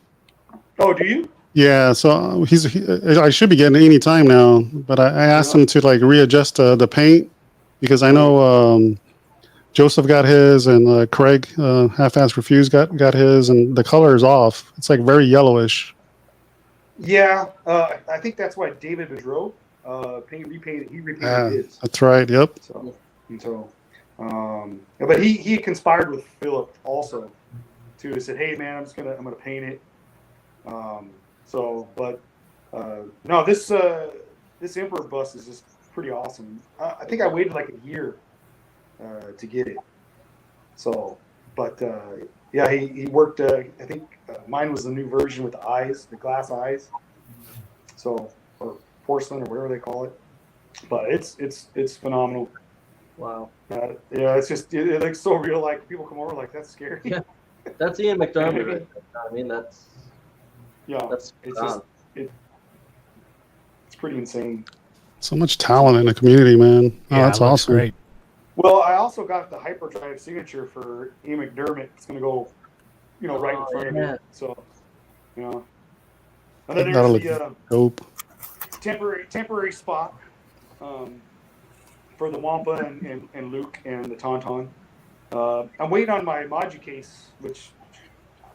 Oh, do you? Yeah, so I should be getting it any time now. But I asked him to readjust the paint because I know Joseph got his and Craig Half-Ass Refuse got his, and the color is off. It's like very yellowish. Yeah, I think that's why David Bedreau repainted his. That's right. Yep. But he conspired with Philip also too. He said, "Hey man, I'm gonna paint it." No, this Emperor bust is just pretty awesome. I think I waited like a year to get it. So, but yeah, he worked. I think mine was the new version with the glass eyes. So, or porcelain or whatever they call it. But it's phenomenal. Wow. Yeah, it looks so real. Like people come over, like that's scary. Yeah. That's Ian McDermott. Right? I mean, that's it's pretty insane. So much talent in the community, man. Oh, Yeah, that's it looks awesome. great. Well, I also got the hyperdrive signature for Ian McDermott. It's gonna go, right in front of it. So, and then That'll there's look the dope. temporary spot for the Wampa and Luke and the Tauntaun. I'm waiting on my Maji case, which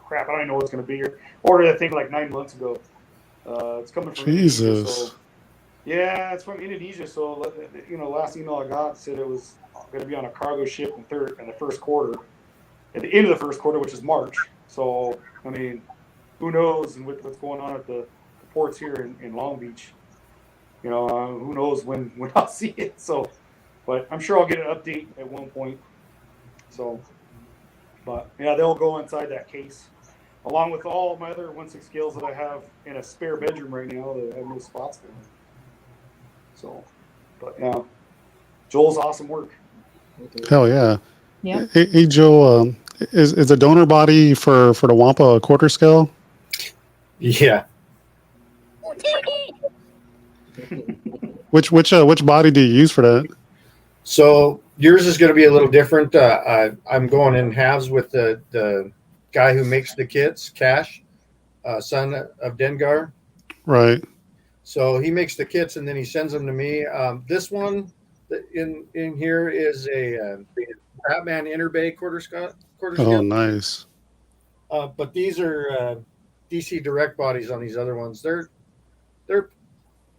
crap, I don't even know what it's going to be here. Ordered that thing like 9 months ago. It's coming from Jesus. Indonesia. So, yeah, it's from Indonesia. So last email I got said it was going to be on a cargo ship in the first quarter, at the end of the first quarter, which is March. So I mean, who knows? And with what's going on at the ports here in Long Beach, who knows when I'll see it. So, but I'm sure I'll get an update at one point. So, But yeah, they'll go inside that case, along with all my other 1/6 scales that I have in a spare bedroom right now that I have no spots for. So, but yeah, Joel's awesome work. Hell yeah. Yep. Hey Joe, is the donor body for the Wampa a quarter scale? Yeah. Which body do you use for that? So yours is going to be a little different. I'm going in halves with the guy who makes the kits, Cash, son of Dengar. Right. So he makes the kits and then he sends them to me. This one in here is a Batman Inner Bay quarter Oh, scale. nice. But these are DC direct bodies on these other ones. They're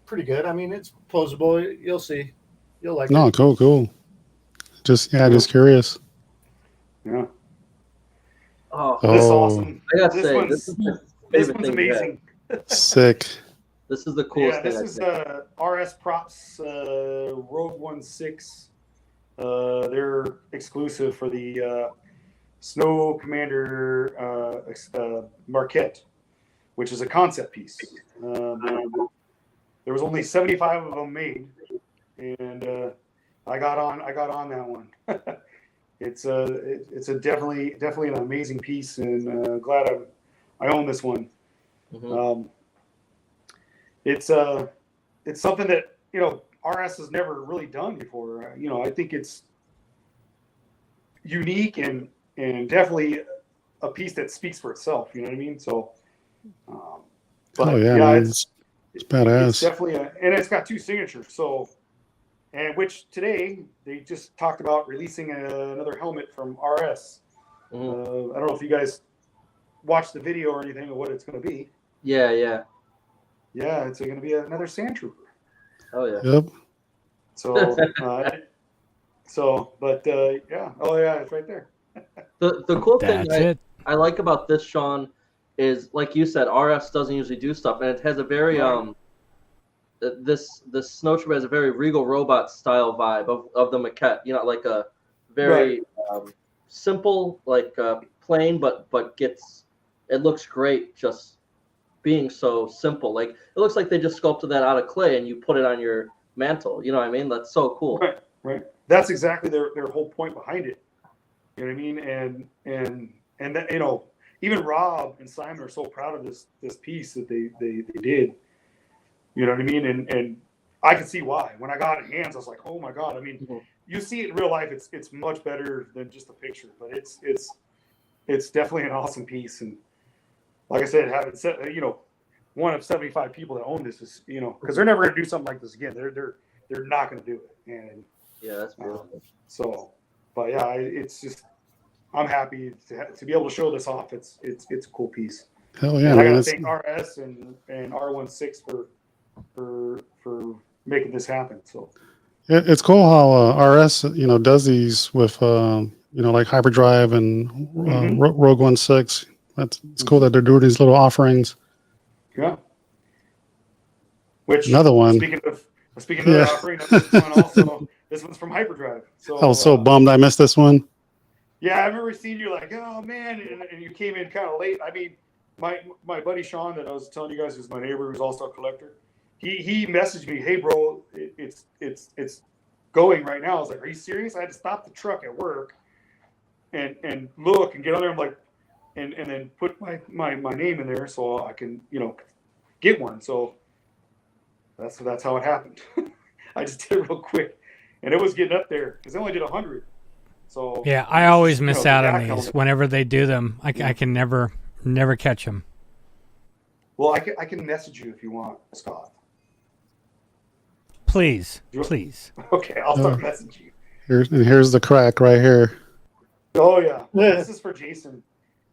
pretty good. I mean, it's posable. You'll see. You'll like No, it. cool. Just curious. Yeah, Oh, this Oh, awesome. I gotta This say, one's this is my this favorite one's thing we have. amazing. sick. This is the coolest Yeah, thing. this is RS Props Rogue 16. They're exclusive for the Snow Commander Marquette, which is a concept piece. There was only 75 of them made, and I got on that one. It's a definitely an amazing piece, and glad I own this one. Mhm. It's something that RS has never really done before. I think it's unique and definitely a piece that speaks for itself. You know what I mean? So, but Oh yeah, yeah, man. it's badass. definitely and it's got 2 signatures. So, and which today they just talked about releasing another helmet from RS. Mhm. I don't know if you guys watched the video or anything of what it's going to be. Yeah. Yeah, it's going to be another Sand Trooper. Oh yeah. Yep. So, yeah. Oh yeah, it's right there. The cool thing That's it. I like about this, Sean, is like you said, RS doesn't usually do stuff, and it has a very Right. this Snow Trooper has a very Regal Robot style vibe of the maquette. Like a very simple, like plain, but it looks great just being so simple. Like it looks like they just sculpted that out of clay and you put it on your mantle. You know what I mean? That's so cool. Right. That's exactly their whole point behind it. You know what I mean? And that, even Rob and Simon are so proud of this piece that they did. You know what I mean? And I can see why. When I got it in hands, I was like, oh my God. I mean, you see it in real life, it's much better than just a picture, but it's definitely an awesome piece. And like I said, having said, one of 75 people that own this is, because they're never going to do something like this again. They're not going to do it. And Yeah, that's beautiful. so, but yeah, it's just, I'm happy to be able to show this off. It's a cool piece. Hell yeah, And I man. got to thank RS and R16 for making this happen. So It's cool how RS does these with like hyperdrive and Rogue 16. It's cool that they're doing these little offerings. yeah. Which Another one. Speaking of the offering, this one also. This one's from Hyperdrive. So I was so bummed I missed this one. Yeah, I remember seeing you like, oh man, and you came in kind of late. I mean, my buddy Sean that I was telling you guys is my neighbor who's also a collector. He messaged me, hey bro, it's going right now. I was like, are you serious? I had to stop the truck at work and look and get on there. I'm like, and then put my name in there so I can get one. So that's how it happened. I just did it real quick, and it was getting up there because I only did 100. So Yeah, I always miss out on back these. helmet. Whenever they do them, I can never catch them. Well, I can message you if you want, Scott. Please. Okay, I'll start messaging you. Here's the crack right here. Oh yeah, this is for Jason,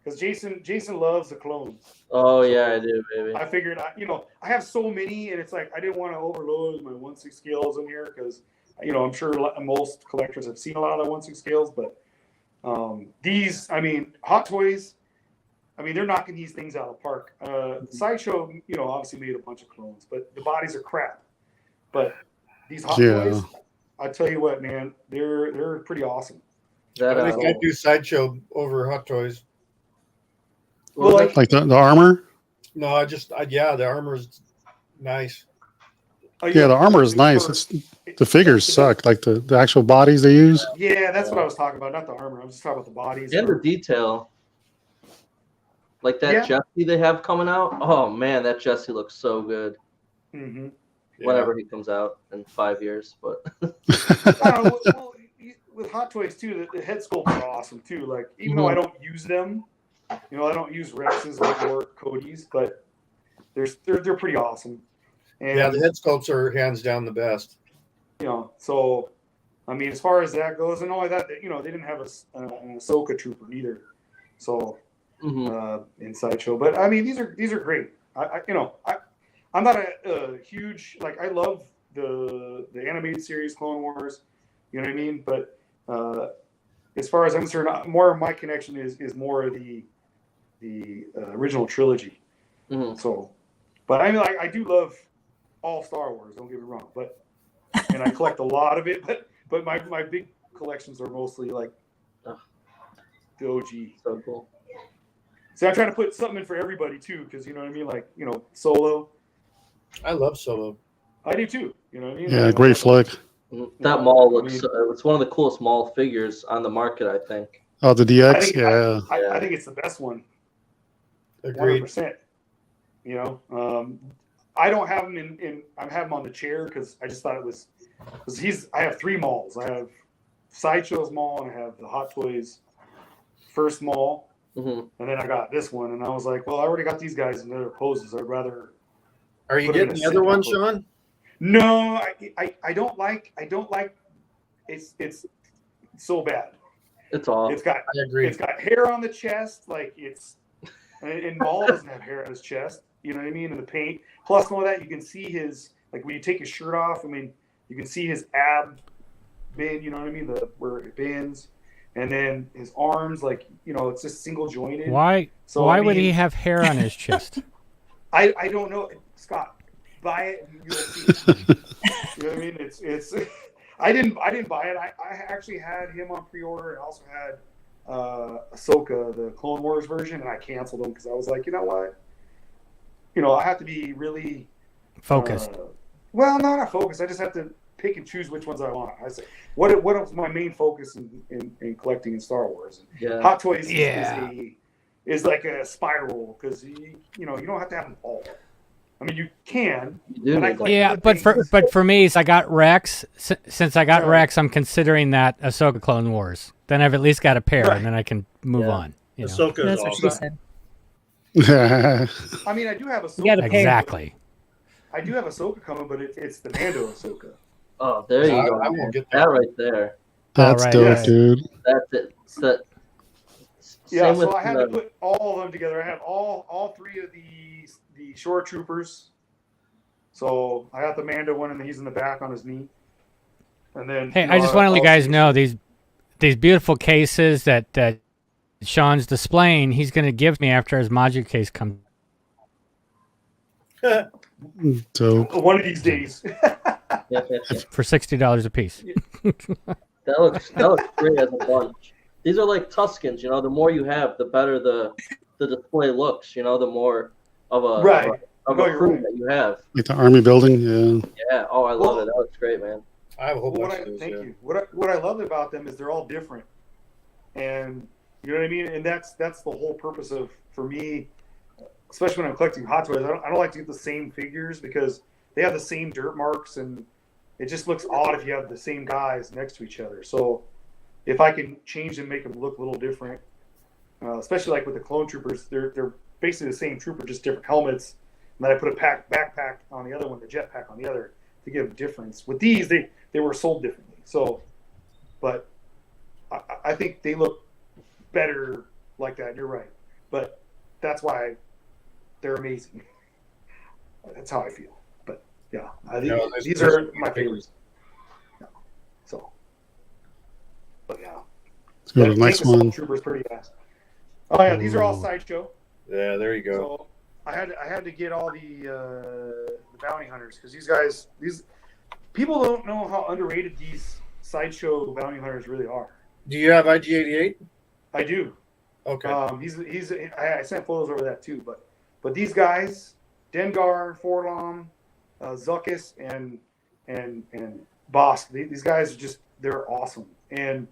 because Jason loves the clones. Oh yeah, I do, baby. I figured I have so many, and it's like I didn't want to overload my 1/6 scales in here because I'm sure most collectors have seen a lot of the 1/6 scales, but these, I mean, Hot Toys, I mean, they're knocking these things out of the park. Sideshow, obviously made a bunch of clones, but the bodies are crap. But these Hot Toys, I tell you what, man, they're pretty awesome. That I think I'd do Sideshow over Hot Toys. well, Well, Like the armor. No, yeah, the armor's nice. Yeah, the armor is nice. The figures suck. Like the actual bodies they use. Yeah, that's what I was talking about. Not the armor. I was just talking about the bodies. and the detail. Like that Yeah. Jesse they have coming out. Oh man, that Jesse looks so good. Mm-hmm. Whenever he comes out in 5 years, but Well, with Hot Toys too, the head sculpts are awesome too. Like even though I don't use them, I don't use Rex's or Cody's, but they're pretty awesome. And, Yeah, the head sculpts are hands down the best. So I mean, as far as that goes, and only that, they didn't have an Ahsoka trooper either. So in Sideshow, but I mean, these are great. I'm not a huge, like, I love the animated series Clone Wars, you know what I mean? But as far as I'm concerned, more of my connection is more of the original trilogy. So, but I mean, I do love all Star Wars. Don't get me wrong, and I collect a lot of it. But my big collections are mostly like the OG. so cool. So I'm trying to put something in for everybody too, because you know what I mean. Like Solo. I love Solo. I do too. You know what I mean? Yeah, great flick. That Maul looks. It's one of the coolest Maul figures on the market, I think. Oh, the DX. I think it's the best one. Agreed. 100%. I don't have him in. I have him on the chair because I just thought it was. Because I have 3 Mauls. I have Sideshow's Maul and I have the Hot Toys first Maul, and then I got this one, and I was like, well, I already got these guys in their poses. I'd rather. Are you getting the other one, Sean? No, I don't like. It's so bad. It's all. It's got. I agree. It's got hair on the chest, like it's. And Maul doesn't have hair on his chest. You know what I mean? And the paint. Plus, all that you can see his when you take his shirt off. I mean, you can see his ab bend. You know what I mean? Where it bends, and then his arms, it's just single jointed. Why? So, why would he have hair on his chest? I don't know, Scott. Buy it and you'll see. You know what I mean? It's. I didn't buy it. I actually had him on pre-order and also had Ahsoka, the Clone Wars version, and I canceled them because I was like, you know what? I have to be really focused. Well, no, not focused. I just have to pick and choose which ones I want. I say, what is my main focus in collecting in Star Wars? And Hot Toys is like a spiral because you don't have to have them all. I mean, you can. But for me, I got Rex. Since I got Rex, I'm considering that Ahsoka Clone Wars. Then I've at least got a pair, and then I can move on. Ahsoka That's is what she awesome. said. I mean, I do have Ahsoka. You gotta pay. Exactly. I do have Ahsoka coming, but it's the Mando Ahsoka. Oh, there you go. I won't get that right there. That's dope, Yeah. dude. That's it. Yeah, Same so with I had to put all of them together. I have all 3 of the shore troopers. So I got the Mando one, and he's in the back on his knee. And then Hey, I just want to let you guys know these beautiful cases that Sean's displaying. He's going to give me after his module case comes. Dope. one of these days. For $60 a piece. That looks great as a bunch. These are like Tuscans, the more you have, the better the display looks, the more of a of a crew that you have. Like the army building, yeah. Yeah. Oh, I love it. That looks great, man. I have a whole bunch of those. Thank you. What I loved about them is they're all different, and you know what I mean. And that's the whole purpose for me, especially when I'm collecting Hot Toys. I don't like to get the same figures because they have the same dirt marks, and it just looks odd if you have the same guys next to each other. So if I can change them, make them look a little different, especially like with the clone troopers, they're basically the same trooper, just different helmets. And then I put a backpack on the other one, the jetpack on the other, to give a difference. With these, they were sold differently. So, but I think they look better like that. You're right, but that's why they're amazing. That's how I feel. But yeah, I think these are my favorites. Yeah. So, but yeah. Let's go to the next one. Troopers pretty fast. Oh yeah, these are all Sideshow. Yeah, there you go. So I had to get all the bounty hunters because these people don't know how underrated these Sideshow bounty hunters really are. Do you have IG88? I do. Okay. I sent photos over that too, but these guys, Dengar, Forlom, Zuckus, and Boss, these guys are just, they're awesome, and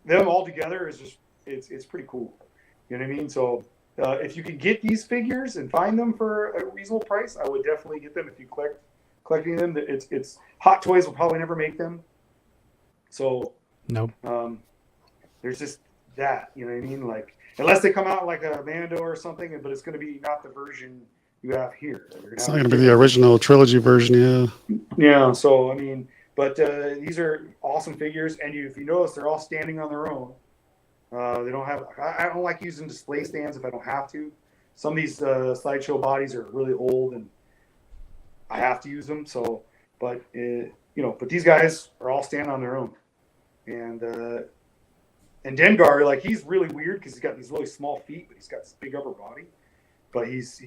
them all together is just, it's pretty cool. You know what I mean? So if you could get these figures and find them for a reasonable price, I would definitely get them. If you collecting them, it's Hot Toys will probably never make them. So Nope. there's just that, you know what I mean? Like, unless they come out like a Mando or something, but it's going to be not the version you have here. It's not going to be the original trilogy version, yeah. Yeah, so I mean, but these are awesome figures, and if you notice, they're all standing on their own. They don't have. I don't like using display stands if I don't have to. Some of these slideshow bodies are really old, and I have to use them. So, but but these guys are all standing on their own, and Dengar, like, he's really weird because he's got these really small feet, but he's got this big upper body. But he's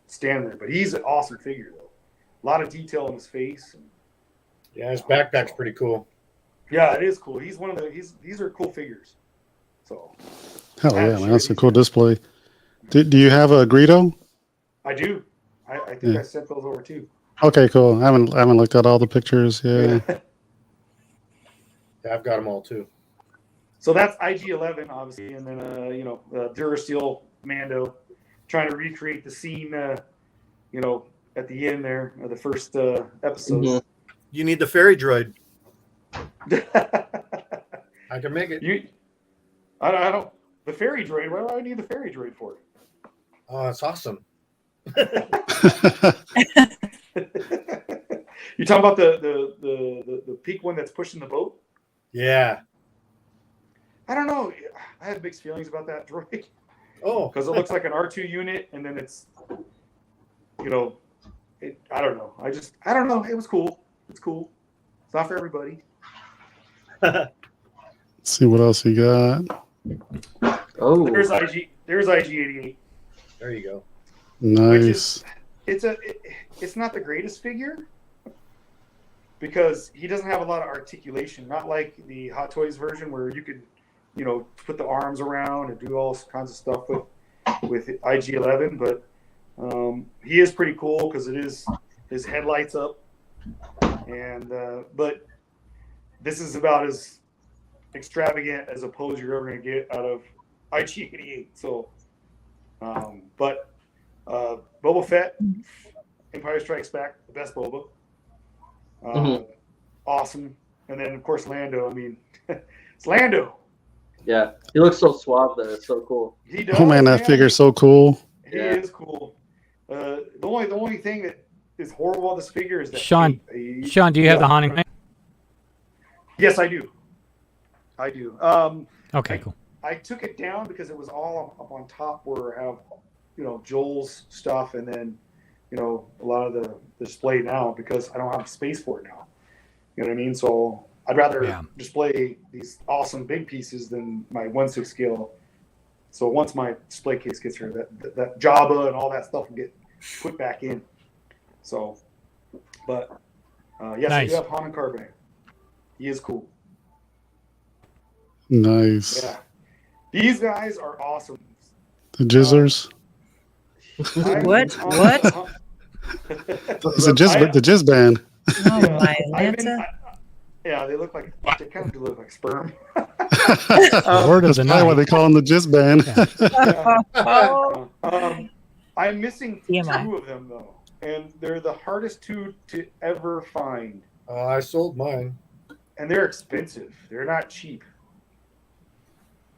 standing there. But he's an awesome figure though. A lot of detail in his face. Yeah, his backpack's pretty cool. Yeah, it is cool. He's these are cool figures. So Hell yeah, man. That's a cool display. Do you have a Greedo? I do. I think I sent those over too. Okay, cool. I haven't looked at all the pictures. Yeah. Yeah, I've got them all too. So that's IG-11, obviously, and then Durasteel Mando, trying to recreate the scene, at the end there of the first episode. Mhm. You need the fairy droid. I can make it. I don't. The fairy droid. What do I need the fairy droid for? Oh, that's awesome. You talking about the peak one that's pushing the boat? Yeah. I don't know. I have mixed feelings about that droid. Oh, Because it looks like an R2 unit, and then it's, I don't know. I don't know. It was cool. It's cool. It's not for everybody. Let's see what else you got. Oh, There's IG-88. there you go. Nice. It's not the greatest figure because he doesn't have a lot of articulation. Not like the Hot Toys version where you could, put the arms around and do all kinds of stuff with IG-11. But he is pretty cool because it is his headlights up, and but this is about as extravagant as a pose you're ever going to get out of IG-88. So, but Boba Fett, Empire Strikes Back, the best Boba. Awesome. And then, of course, Lando. I mean, it's Lando. yeah. He looks so suave there. It's so cool. He does. Oh man, that figure's so cool. He is cool. The only thing that is horrible about this figure is that Sean, do you have the haunting? Yes, I do. Okay, cool. I took it down because it was all up on top where I have, Joel's stuff, and then, a lot of the display now because I don't have space for it now. You know what I mean? So I'd rather display these awesome big pieces than my 1/6 scale. So once my display case gets here, that Jabba and all that stuff will get put back in. So, but yes, I Nice. do have Han and Carbonate. He is cool. Nice. Yeah, these guys are awesome. The Jizzers. What? It's the Jizz band. Oh my Lanta. Yeah, they kind of do look like sperm. Word of That's the probably why night. they call them the Jizz band. I'm missing TMI. 2 of them though, and they're the hardest 2 to ever find, I sold mine. and they're expensive. They're not cheap.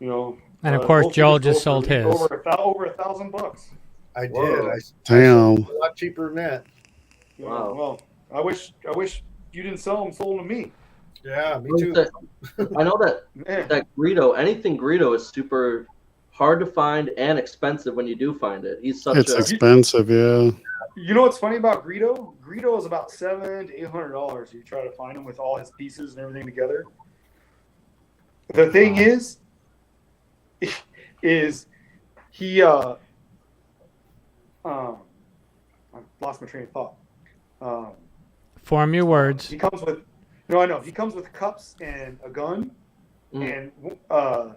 And of course, both Joel figures just go sold for his. over $1,000. I did. Whoa. I Damn. sold a lot cheaper than that. Wow. Well, I wish you didn't sell them. Sold them to me. Yeah, me too. I know that Man. that anything Greedo is super hard to find and expensive when you do find it. He's such It's a expensive, yeah. You know what's funny about Greedo? Greedo is about $700 to $800. You try to find him with all his pieces and everything together. The thing is he I lost my train of thought. Form your words. He comes with I know he comes with cups and a gun, Mhm. And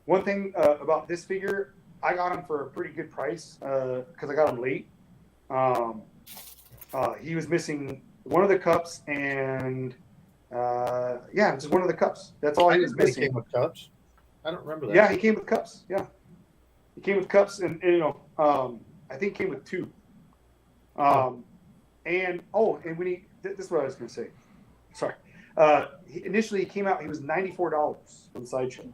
one thing about this figure, I got him for a pretty good price because I got him late. Um, he was missing one of the cups and yeah, just one of the cups. That's all I he was didn't know he missing. came with cups. I don't remember that. Yeah, he came with cups. Yeah, he came with cups, and you know, I think he came with two. And and when this is what I was going to say. Sorry. Initially, he came out. He was $94 on Sideshow.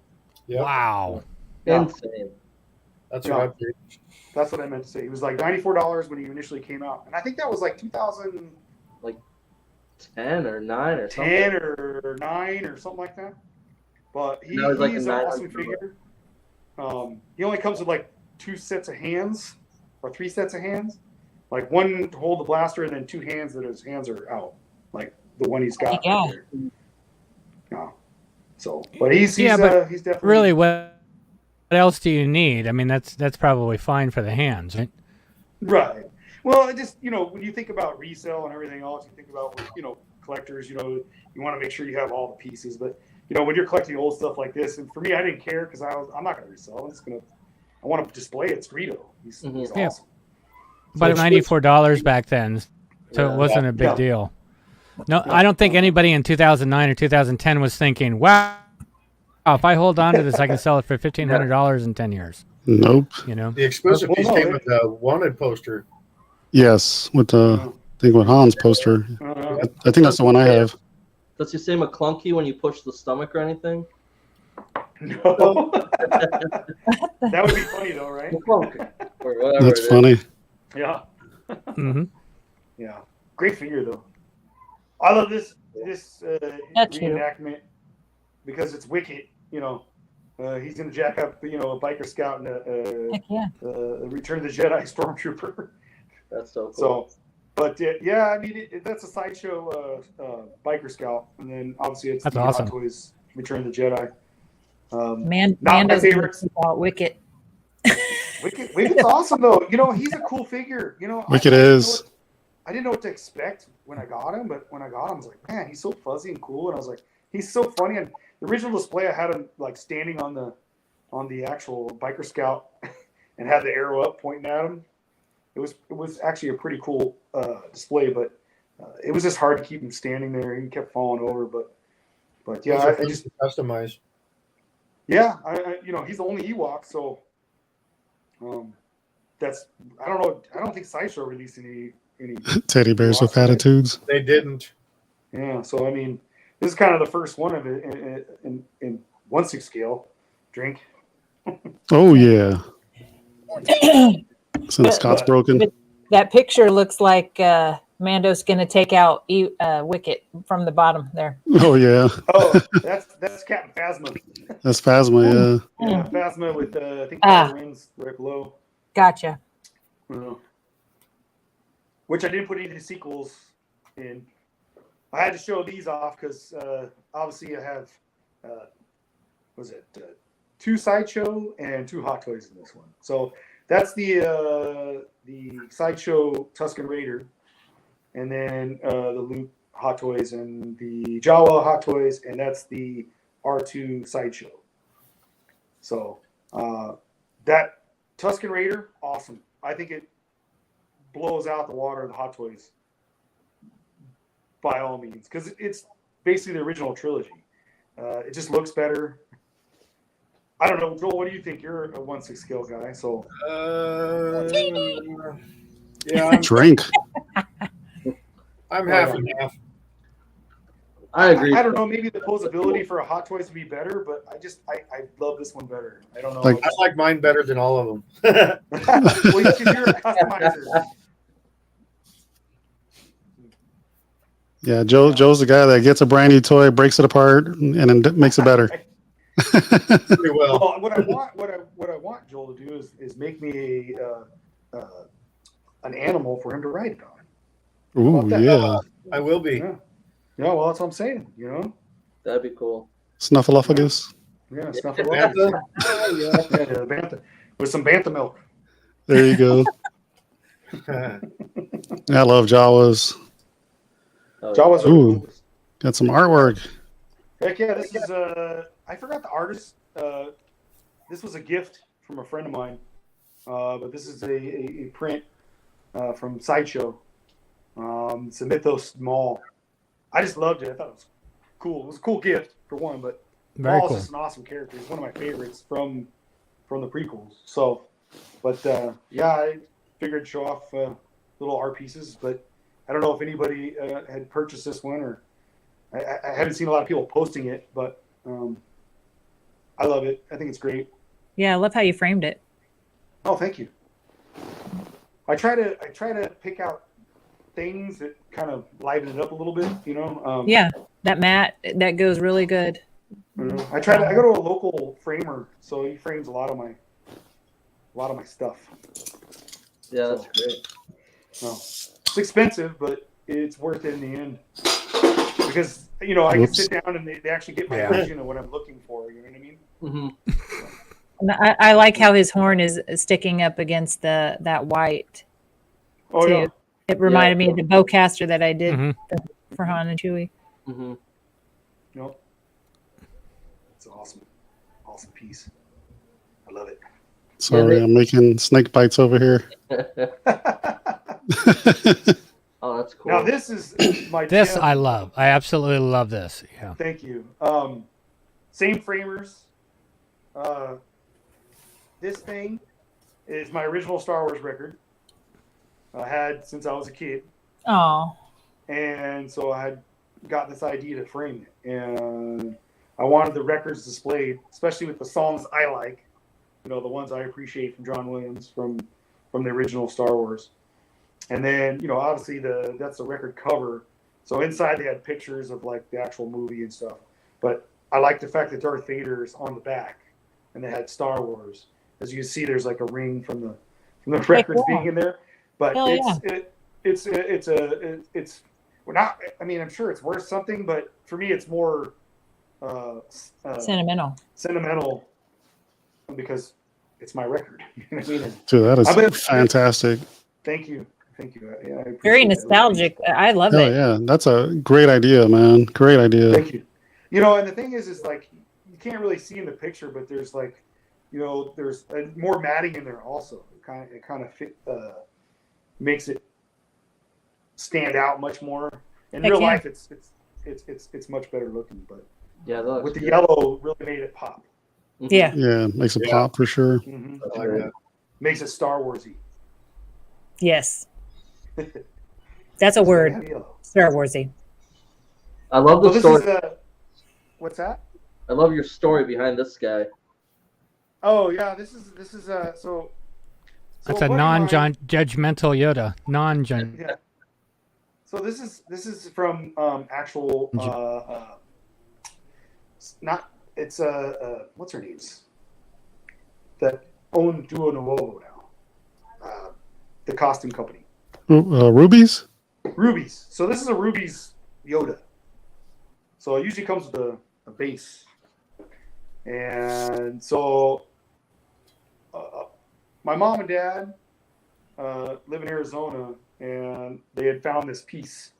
Yep. Wow. Yeah. Insane. That's Yeah. what I paid. That's what I meant to say. He was like $94 when he initially came out, and I think that was like 2010 10 or 9 or something. or 9 or something like that. But And that was like he's a an awesome 900. figure. He only comes with like 2 sets of hands or 3 sets of hands, like one to hold the blaster and then 2 hands that his hands are out, like the one he's got. Yeah. Right there. Yeah. So, but he's but he's definitely Really, what else do you need? I mean, that's probably fine for the hands, right? right. Well, it just, you know, when you think about resale and everything else, you think about, you know, collectors, you know, you want to make sure you have all the pieces. But, you know, when you're collecting old stuff like this, and for me, I didn't care because I'm not going to resell. I want to display it. It's Greedo. He's Yeah. awesome. But it's $94 back then, so Yeah. it wasn't a big Yeah. deal. No, Yeah. I don't think anybody in 2009 or 2010 was thinking, "Wow, if I hold on to this, I can sell it for $1,500 in 10 years." Nope. You know? The exclusive Well, piece no, came they- with a wanted poster. Yes, with the I think with Han's poster. Uh, I think that's the one I have. Does he say McClunky when you push the stomach or anything? no. That would be funny though, right? McClunky. Or whatever That's it is. funny. Yeah. hmm Yeah. Great figure though. I love this That's you. reenactment because it's wicked. You know, he's gonna jack up, you know, a biker scout and Heck yeah. a Return of the Jedi stormtrooper. That's so cool. So, but yeah, I mean, that's a sideshow biker scout, and then obviously it's That's the awesome. Hot Toys Return of the Jedi. Man, Not my Mando's favorite. about Wicket. Wicked's awesome though. You know, he's a cool figure. You know, Wicked I is. didn't know what to expect when I got him, but when I got him, I was like, man, he's so fuzzy and cool, and I was like, he's so funny. And the original display, I had him like standing on the actual biker scout and had the arrow up pointing at him. It was actually a pretty cool display, but it was just hard to keep him standing there. He kept falling over, but yeah, Those are I fun just to customize. yeah, I you know, he's the only Ewok, so that's I don't know. I don't think Sideshow released any. Teddy bears with Awesome. attitudes. They didn't. Yeah, so I mean, this is kind of the first one of it in 1/6 scale. Drink. Oh yeah. Since Scott's broken. That picture looks like Mando's going to take out Wicket from the bottom there. Oh yeah. Oh, that's Captain Phasma. That's Phasma, yeah. Yeah, Phasma with I think Ah. rings right below. Gotcha. Which I didn't put any sequels in. I had to show these off because obviously I have was it 2 Sideshow and 2 Hot Toys in this one. So that's the Sideshow Tusken Raider, and then the Luke Hot Toys and the Jawa Hot Toys, and that's the R2 Sideshow. So that Tusken Raider, awesome. I think it blows out the water of the Hot Toys by all means, because it's basically the original trilogy. It just looks better. I don't know, Joel. What do you think? You're a 1/6 scale guy, so Yeah, Drink. I'm half and half. I agree. I don't know. Maybe the posability for a Hot Toys would be better, but I love this one better. I don't know. Like- I like mine better than all of them. Well, you can hear a customizer. Yeah, Joe's the guy that gets a brand new toy, breaks it apart, and then makes it better. Pretty well. Well, what I want Joel to do is make me an animal for him to ride it on. Ooh, About that. yeah. I will be. Yeah. Yeah, well, that's what I'm saying. You know, That'd be cool. Snuffleupagus. yeah, stuff like Bantha? that. Yeah, the bantha with some bantha milk. There you go. I love Jawas. Oh, Jawas are Ooh. cool. Got some artwork. Heck yeah, this is I forgot the artist. This was a gift from a friend of mine. But this is a print from Sideshow. It's a Mythos Mall. I just loved it. I thought it was cool. It was a cool gift for one, but Very Maul's cool. just an awesome character. He's one of my favorites from the prequels. So, but yeah, I figured to show off little art pieces, but I don't know if anybody had purchased this one, or I haven't seen a lot of people posting it, but I love it. I think it's great. Yeah, I love how you framed it. Oh, thank you. I try to pick out things that kind of liven it up a little bit, you know. Yeah, that mat that goes really good. I go to a local framer, so he frames a lot of my stuff. Yeah, that's great. Well, it's expensive, but it's worth it in the end because I can sit down and they actually get my vision of what I'm looking for. You know what I mean? Mm-hmm. And I like how his horn is sticking up against that white. Oh too. yeah. It reminded me of the bowcaster that I did Mhm. for Han and Chewie. Mm-hmm. Nope. It's an awesome piece. I love it. Sorry, I'm making snake bites over here. Oh, that's cool. Now this is my This gem. I love. I absolutely love this. Yeah. Thank you. Same framers. This thing is my original Star Wars record. I had since I was a kid, Oh, and so I had got this idea to frame it, and I wanted the records displayed, especially with the songs I like. The ones I appreciate from John Williams from the original Star Wars. And then, obviously that's the record cover. So inside they had pictures of like the actual movie and stuff. But I like the fact that Darth Vader is on the back, and they had Star Wars. As you see, there's like a ring from the records being in there. But Hell it's we're not. I mean, I'm sure it's worth something, but for me, it's more sentimental. because it's my record. You know what I mean? Dude, that is I bet- fantastic. Thank you. Yeah, I appreciate Very that. nostalgic. I love Oh it. yeah, that's a great idea, man. Great idea. Thank you. And the thing is like you can't really see in the picture, but there's like, there's more matting in there also. It kind of fit, makes it stand out much more. In real life, it's much better looking, but Yeah, that looks with the good. yellow, really made it pop. Mhm. Yeah. Yeah, makes it pop for sure. Mm-hmm. That's I like great. that. Makes it Star Warsy. Yes. That's a word. Yellow. Star Warsy. I love So the this story. is what's that? I love your story behind this guy. Oh yeah, this is so. That's a non-judgmental Yoda. Non-judgmental. Yeah. So this is from actual not it's what's her name's that own Duo Nuovo now, the costume company Rubies? Rubies. So this is a Rubies Yoda. So it usually comes with a base, and so my mom and dad live in Arizona, and they had found this piece,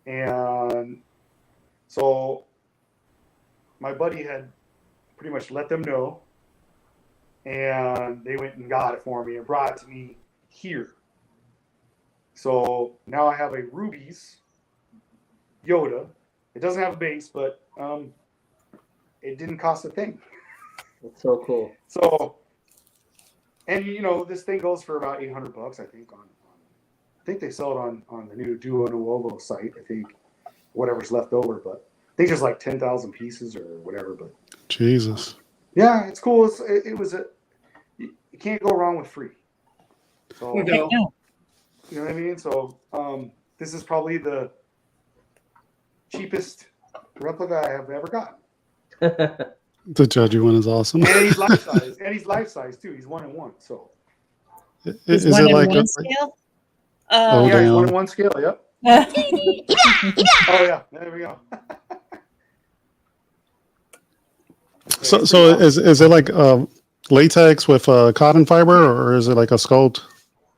and so my buddy had pretty much let them know, and they went and got it for me and brought it to me here. So now I have a Rubies Yoda. It doesn't have a base, but it didn't cost a thing. That's so cool. So, and this thing goes for about $800, I think. I think they sell it on the new Duo Nuovo site. I think whatever's left over, but I think there's like 10,000 pieces or whatever. But Jesus. yeah, it's cool. It was you can't go wrong with free. So Heck no. you know what I mean. So this is probably the cheapest replica I have ever gotten. The judgy one is awesome. And he's life size. And he's life size too. He's 1-in-1. So Is one it in like one a, scale? Oh, yeah, he's damn. 1-in-1 scale. Yep. Oh yeah. There we go. so is it like latex with cotton fiber, or is it like a sculpt?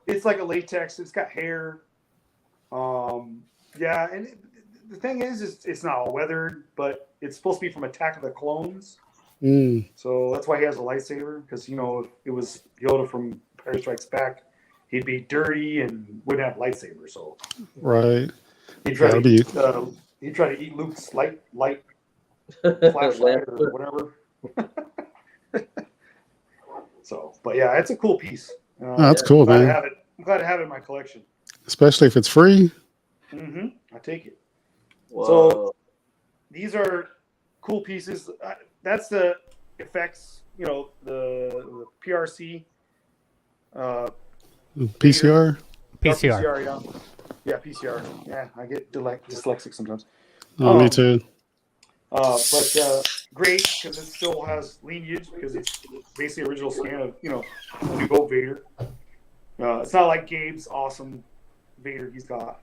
It's like a latex. It's got hair. Yeah, and the thing is it's not all weathered, but it's supposed to be from Attack of the Clones. Mm, So that's why he has a lightsaber, because if it was Yoda from Empire Strikes Back, he'd be dirty and wouldn't have a lightsaber. So right. he'd try That'll to eat Luke's light flashlight or whatever. So, but yeah, it's a cool piece. Oh, that's cool, glad to man. have it. I'm glad to have it in my collection. Especially if it's free. Mm-hmm. I take it. Whoa. So these are cool pieces. That's the effects. The PRC. PCR. PCR. Yeah, PCR. Yeah, I get dyslexic sometimes. Oh, me too. But great, because it still has lineage, because it's basically original scan of a new Boat Vader. It's not like Gabe's awesome Vader he's got.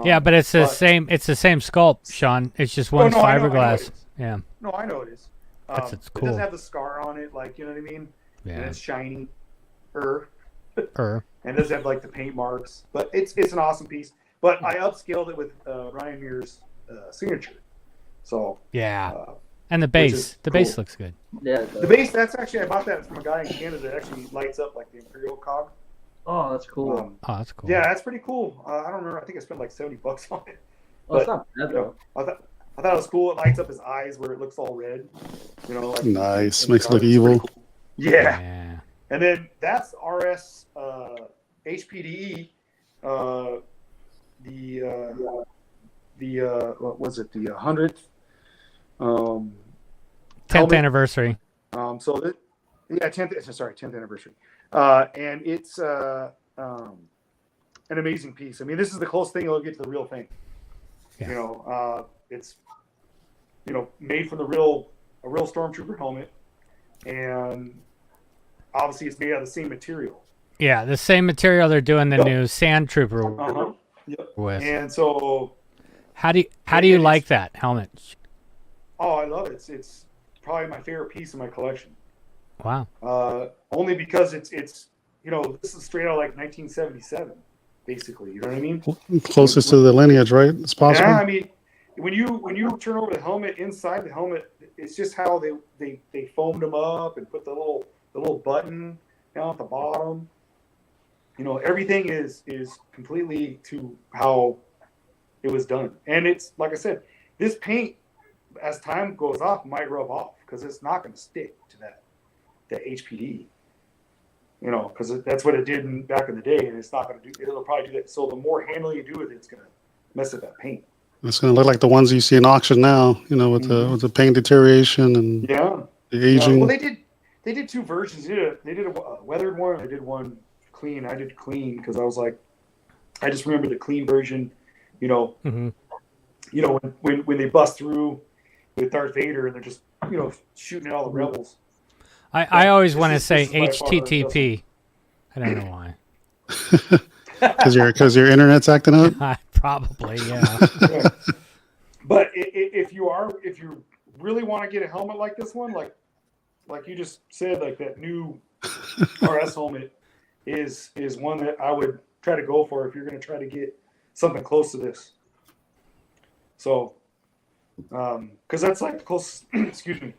Yeah, but it's the same. It's the same sculpt, Sean. It's just one's fiberglass. Yeah. No, I know it is. It's It cool. doesn't have the scar on it, like, you know what I mean? And Yeah. it's shiny. And it doesn't have like the paint marks, but it's an awesome piece. But I upscaled it with Ryan Muir's signature. So Yeah. uh, And the which base. is The base cool. looks good. Yeah. The base, that's actually, I bought that from a guy in Canada that actually lights up like the Imperial cog. Oh, that's cool. Oh, that's cool. Yeah, that's pretty cool. I don't remember. I think I spent like $70 on it. Oh, it's but, not bad You though. know, I thought it was cool. It lights up his eyes where it looks all red. Like Nice. in the Makes it look dark. It's pretty evil. cool. Yeah. Yeah. And then that's RS HPDE. What was it? The 100th. 10th helmet. anniversary. So that, yeah, 10th anniversary. And it's an amazing piece. I mean, this is the closest thing you'll get to the real thing. Yeah. It's made from a real stormtrooper helmet, and obviously it's made out of the same material. Yeah, the same material they're doing the Yep. new Sand Trooper Uh-huh. Yep. with. And so, How do you it's- like that helmet? I love it. It's probably my favorite piece in my collection. Wow. Only because it's this is straight out of like 1977, basically. You know what I mean? Closest to the lineage, right? It's possible. Yeah, I mean, when you turn over the helmet, inside the helmet, it's just how they foamed them up and put the little button down at the bottom. Everything is completely to how it was done. And it's like I said, this paint, as time goes off, might rub off because it's not going to stick to that HPD. Because that's what it did back in the day, and it's not going to do. It'll probably do that. So the more handling you do with it, it's going to mess up that paint. It's going to look like the ones you see in auction now, with the paint deterioration and Yeah. the aging. Well, they did two versions. They did a weathered one. I did one clean. I did clean because I was like, I just remember the clean version. Mm-hmm. When they bust through with Darth Vader and they're just shooting at all the rebels. I always want to this say is by far the HTTP. I don't know why. Because your internet's acting up. Probably, yeah. Yeah. But if you really want to get a helmet like this one, like you just said, like that new RS helmet is one that I would try to go for if you're going to try to get something close to this. So, because that's like the closest,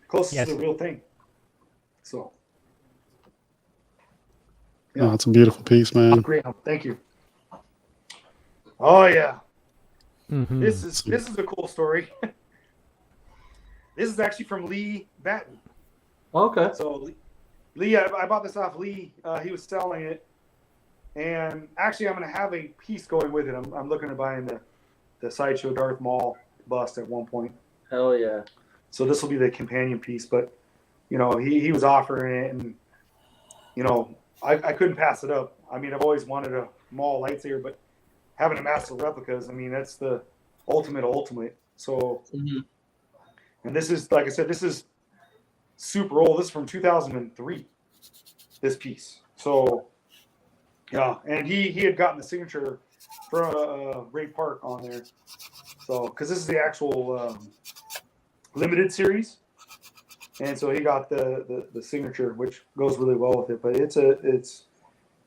closest Yes. to the real thing. So, Oh, it's a beautiful piece, man. great. Thank you. Oh yeah. Mhm. This is a cool story. This is actually from Lee Batten. Okay. So Lee, I bought this off Lee. He was selling it, and actually, I'm going to have a piece going with it. I'm looking at buying the Sideshow Darth Maul bust at one point. Hell yeah. So this will be the companion piece. But he was offering it, and I couldn't pass it up. I mean, I've always wanted a Maul lightsaber, but having a master replicas, I mean, that's the ultimate. So, and this is, like I said, this is super old. This is from 2003, this piece. So, yeah, and he had gotten the signature for Ray Park on there. So, because this is the actual limited series. And so he got the signature, which goes really well with it. But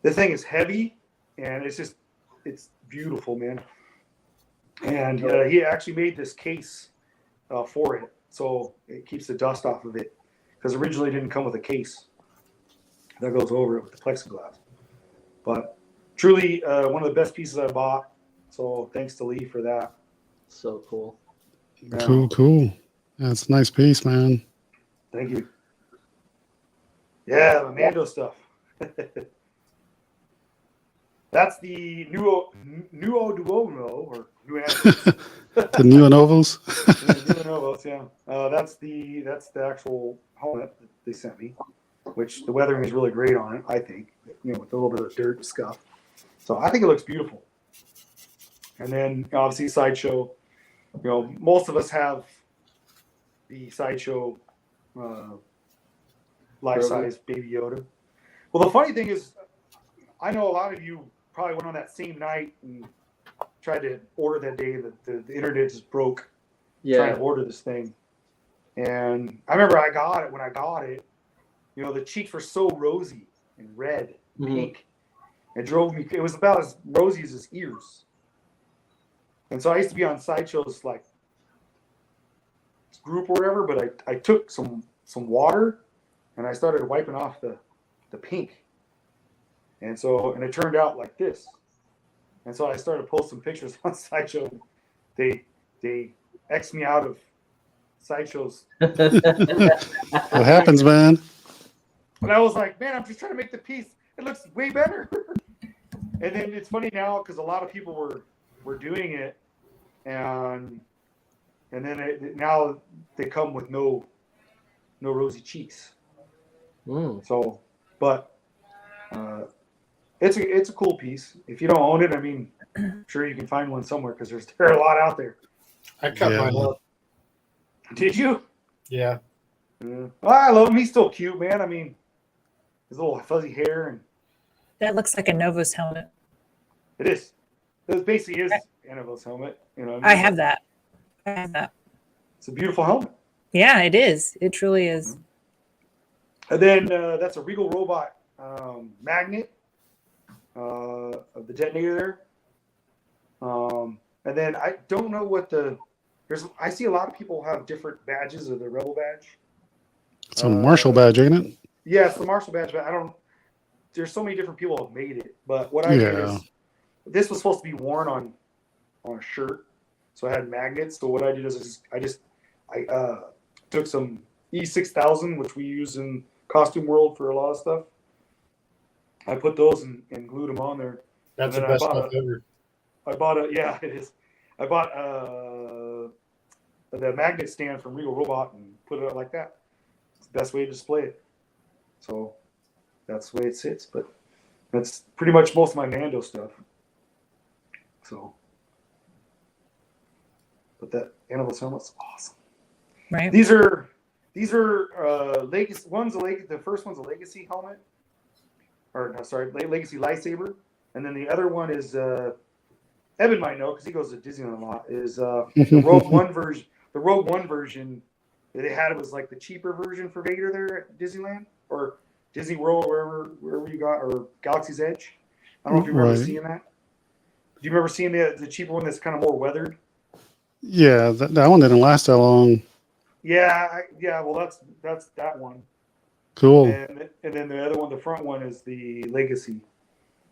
the thing is heavy, and it's beautiful, man. And he actually made this case for it, so it keeps the dust off of it. Because originally it didn't come with a case that goes over it with the plexiglass. But truly one of the best pieces I bought. So thanks to Lee for that. So cool. Yeah, Cool. That's a nice piece, man. thank you. Yeah, the Mando stuff. That's the Nuo Duomo or Nuo The new Novos. Novos, yeah. That's the actual helmet that they sent me, which the weathering is really great on it, I think. You know, with a little bit of dirt and scuff. So I think it looks beautiful. And then obviously Sideshow. You know, most of us have the Sideshow life-size Baby Yoda. Well, the funny thing is, I know a lot of you probably went on that same night and tried to order that day. The internet just broke trying Yeah. to order this thing. And I remember I got it. When I got it, you know, the cheeks were so rosy and red, Mhm. pink. It drove me. It was about as rosy as his ears. And so I used to be on Sideshow's like group or whatever, but I took some water and I started wiping off the pink. And it turned out like this. And so I started posting pictures on Sideshow. They X'd me out of Sideshow's. What happens, man? But I was like, man, I'm just trying to make the piece. It looks way better. And then it's funny now because a lot of people were doing it, and then now they come with no rosy cheeks. Mm. So, but it's a cool piece. If you don't own it, I mean, I'm sure you can find one somewhere because there are a lot out there. I cut Yeah. mine up. Did you? Yeah. Well, I love him. He's still cute, man. I mean, his little fuzzy hair, and That looks like a Novus helmet. it is. It basically is Annabelle's helmet. You know, what I mean? have that. I have that. It's a beautiful helmet. Yeah, it is. It truly is. And then that's a Regal Robot magnet of the detonator there. And then I don't know what I see a lot of people have different badges of the Rebel badge. It's a Marshall badge, ain't it? Yeah, it's the Marshall badge, but there's so many different people have made it. But what I did Yeah. is, this was supposed to be worn on a shirt. So I had magnets. So what I did is I took some E6000, which we use in Costume World for a lot of stuff. I put those and glued them on there. That's And the then best stuff ever. I bought it is. I bought the magnet stand from Regal Robot and put it out like that. It's the best way to display it. So that's the way it sits. But that's pretty much most of my Mando stuff. So, but that Annabelle's helmet's awesome. Right. These are legacy. The first one's a legacy helmet, or no, sorry, legacy lightsaber, and then the other one is Evan might know because he goes to Disneyland a lot. Is the Rogue One version? The Rogue One version that they had was like the cheaper version for Vader there at Disneyland or Disney World, wherever you got, or Galaxy's Edge. I don't know if you remember Right. seeing that. Do you remember seeing the cheaper one that's kind of more weathered? Yeah, that one didn't last that long. Yeah. Well, that's that one. Cool. And then the other one, the front one, is the Legacy.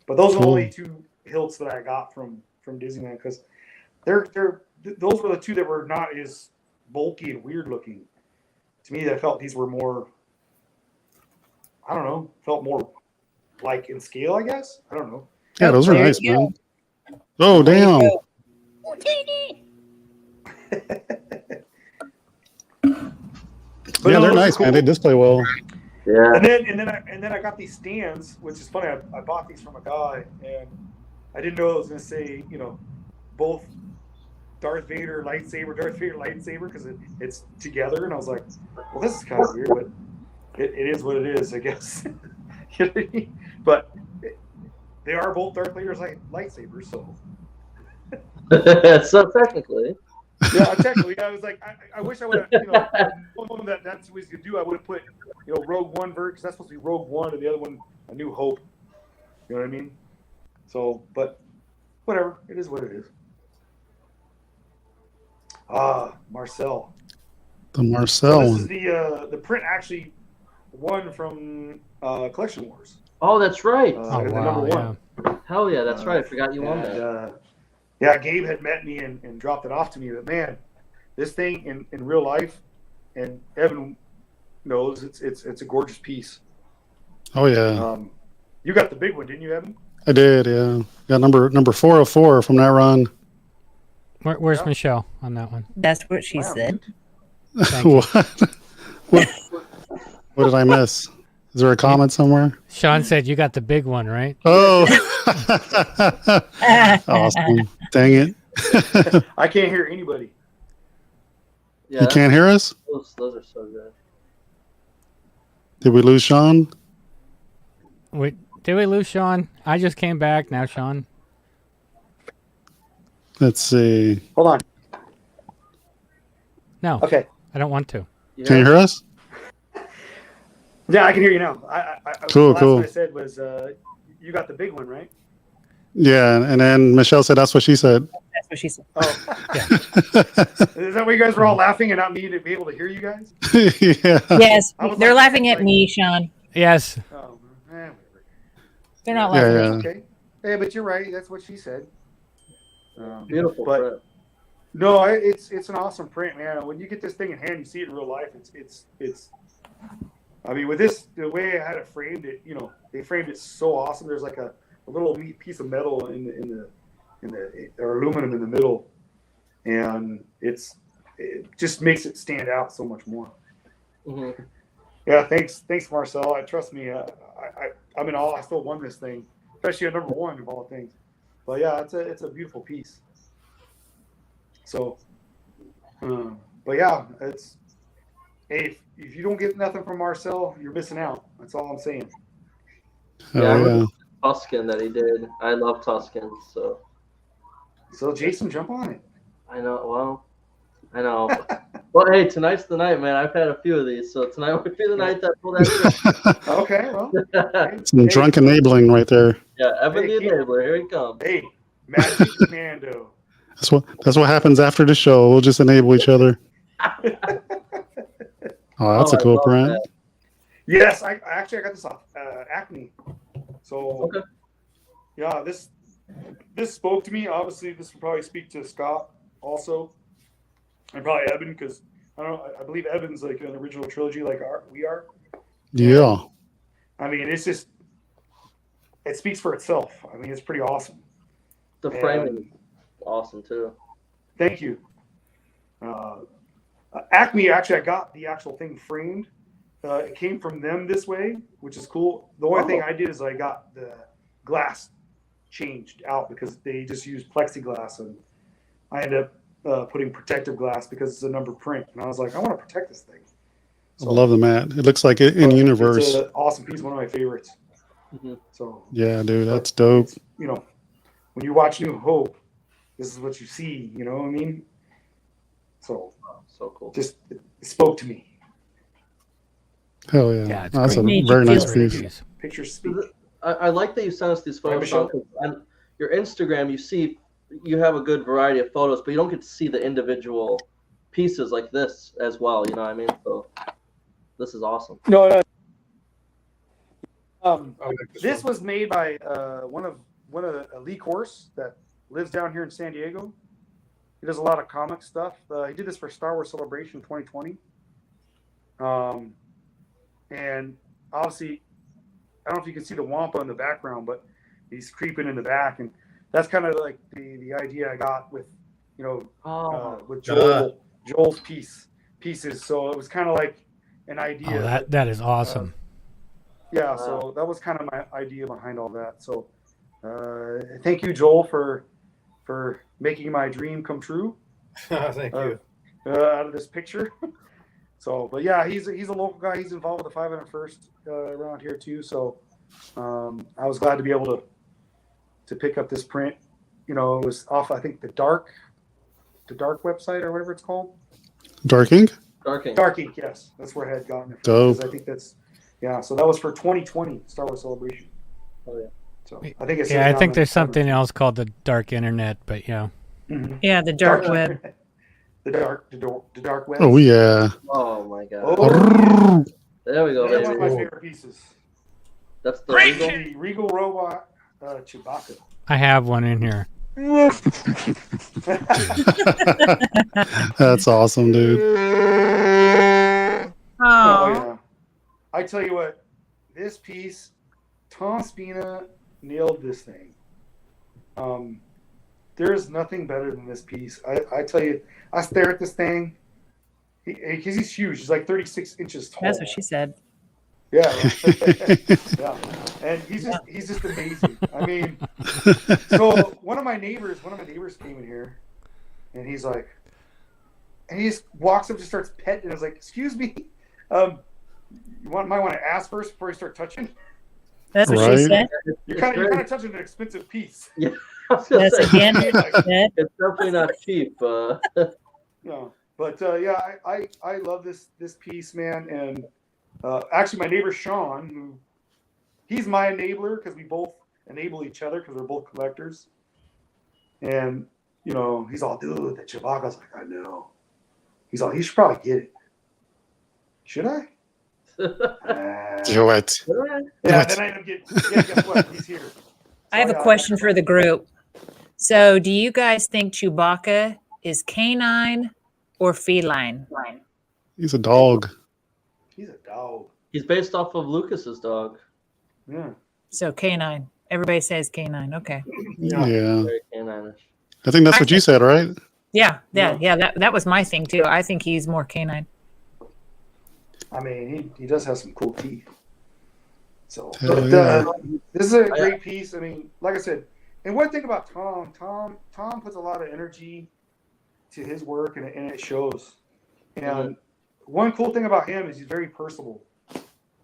But those are the Cool. only two hilts that I got from Disneyland because those were the two that were not as bulky and weird looking. To me, I felt these were more. I don't know. Felt more like in scale, I guess. I don't know. Yeah, those are There nice, you go. man. Oh, There you damn. go. But Yeah, no, they're those are nice, cool. man. They display well. Yeah. And then I got these stands, which is funny. I bought these from a guy, and I didn't know it was going to say, both Darth Vader lightsaber, because it's together, and I was like, well, this is kind of weird, but it is what it is, I guess. You know what I mean? But they are both Darth Vader's lightsabers, so So technically, yeah. Technically, I was like, I wish I would have, known that's what he's gonna do. I would have put, Rogue One version, because that's supposed to be Rogue One, and the other one, A New Hope. You know what I mean? So, but whatever, it is what it is. Marcel. The So Marcel this is one. the print actually won from Collection Wars. Oh, that's right. Oh, The wow, number one. Hell yeah, that's right. I forgot you won And, that. yeah, Gabe had met me and dropped it off to me. But man, this thing in real life, and Evan knows it's a gorgeous piece. Oh yeah, You got the big one, didn't you, Evan? I did. Yeah, got number 404 from that run. Where's Yeah. Michelle on that one? That's what she Wow, said. Thank you. what? What did I miss? Is there a comment somewhere? Sean said you got the big one, right? Oh, awesome! Dang it! I can't hear anybody. Yeah, You can't hear us? those are so good. Did we lose Sean? Did we lose Sean? I just came back. Now Sean. Let's see. Hold on. No, Okay. I don't want to. Can you hear us? Yeah, I can hear you now. Cool, the last cool. thing I said was, you got the big one, right? Yeah, and then Michelle said that's what she said. That's what she said. Oh, is that why you guys were all laughing and not me to be able to hear you guys? Yeah. Yes, I was they're like- laughing at me, Sean. Yes. Oh, whatever. They're not Yeah, laughing at yeah. me. Okay. Hey, but you're right. That's what she said. Beautiful But print. no, it's an awesome print, man. When you get this thing in hand, you see it in real life. It's. I mean, with this, the way I had it framed, they framed it so awesome. There's like a little piece of metal in the or aluminum in the middle, and it just makes it stand out so much more. Mm-hmm. Yeah, thanks, Marcel. Trust me, I'm in awe. I still won this thing, especially at number one of all things. But yeah, it's a beautiful piece. So, but yeah, hey, if you don't get nothing from Marcel, you're missing out. That's all I'm saying. Oh, Yeah, I yeah. remember Tuscan that he did. I love Tuscan, so So Jason, jump on it. I know. Well, I know. Well, hey, tonight's the night, man. I've had a few of these, so tonight would be the night that pull that trigger. Okay, well, Some drunk enabling right there. Yeah, Evan Hey, the Enabler, here he comes. hey, Magic Commando. That's what happens after the show. We'll just enable each other. Oh, that's a I cool love print. that. Yes, I got this off Acme. So Okay. yeah, this spoke to me. Obviously, this will probably speak to Scott also, and probably Evan, because I believe Evan's like an original trilogy, like we are. Yeah. I mean, it's just it speaks for itself. I mean, it's pretty awesome. The And framing, awesome too. thank you. Acme, actually, I got the actual thing framed. It came from them this way, which is cool. The only thing I did is I got the glass changed out because they just used plexiglass, and I ended up putting protective glass because it's a number print. And I was like, I want to protect this thing. I love the mat. It looks like it in universe. It's an awesome piece, one of my favorites. Mm-hmm. So Yeah, dude, that's dope. it's, when you watch New Hope, this is what you see. You know what I mean? So So cool. just it spoke to me. Hell yeah. Yeah, it's That's a great. very Made you nice feel piece. Pictures speak. I like that you sent us these photos. Michelle? Sean, 'cause on your Instagram, you have a good variety of photos, but you don't get to see the individual pieces like this as well. You know what I mean? So this is awesome. No. I like This one. was made by one of a Lee Course that lives down here in San Diego. He does a lot of comic stuff. He did this for Star Wars Celebration 2020. And obviously, I don't know if you can see the Wampa in the background, but he's creeping in the back, and that's kind of like the idea I got with with Joel's pieces. So it was kind of like an idea. Oh, that is awesome. Yeah, so that was kind of my idea behind all that. So thank you, Joel, for making my dream come true Thank you. out of this picture. So, but yeah, he's a local guy. He's involved with the 501st around here too. So I was glad to be able to pick up this print. It was off, I think, the Dark website or whatever it's called. Dark ink? Dark Ink, yes, that's where I had gotten it from. Dope. Because I think that's so that was for 2020 Star Wars Celebration. Oh, yeah. So I think it's Yeah, I think there's something else called the dark internet, but yeah. Mhm. Yeah, the dark web. the dark web. Oh yeah. Oh my god. Oh, There we go, that's one of my baby. favorite pieces. That's the Regal. The Regal Robot Chewbacca. I have one in here. That's awesome, dude. Oh Oh, yeah. I tell you what, this piece, Tom Spina nailed this thing. There's nothing better than this piece. I tell you, I stare at this thing. Because he's huge. He's like 36 inches tall. that's what she said. Yeah, right. Yeah, and he's just amazing. I mean, so one of my neighbors came in here, and he's like, and he just walks up and starts petting, and I was like, "Excuse me, you might want to ask first before you start touching. That's what she Right. said. You're kind of touching an expensive piece." Yeah. I was gonna That's say, again what she said. it's definitely not cheap. No, but yeah, I love this piece, man, and actually, my neighbor Sean, he's my enabler because we both enable each other because we're both collectors. And you know, he's all, dude, the Chewbacca's like, I know. He's all, he should probably get it. Should I? Do it. Yeah, then I end up getting. Yeah, guess what? He's here. So I have a question for the group. So, do you guys think Chewbacca is canine or feline? He's a dog. He's a dog. He's based off of Lucas's dog. Yeah. So, canine. Everybody says canine. Okay. Yeah. Very canine-ish. I think that's what you said, right? Yeah. That was my thing too. I think he's more canine. I mean, he does have some cool teeth. So, Hell but, yeah. this is a great piece. I mean, like I said, and one thing about Tom puts a lot of energy to his work, and it shows. And one cool thing about him is he's very personable.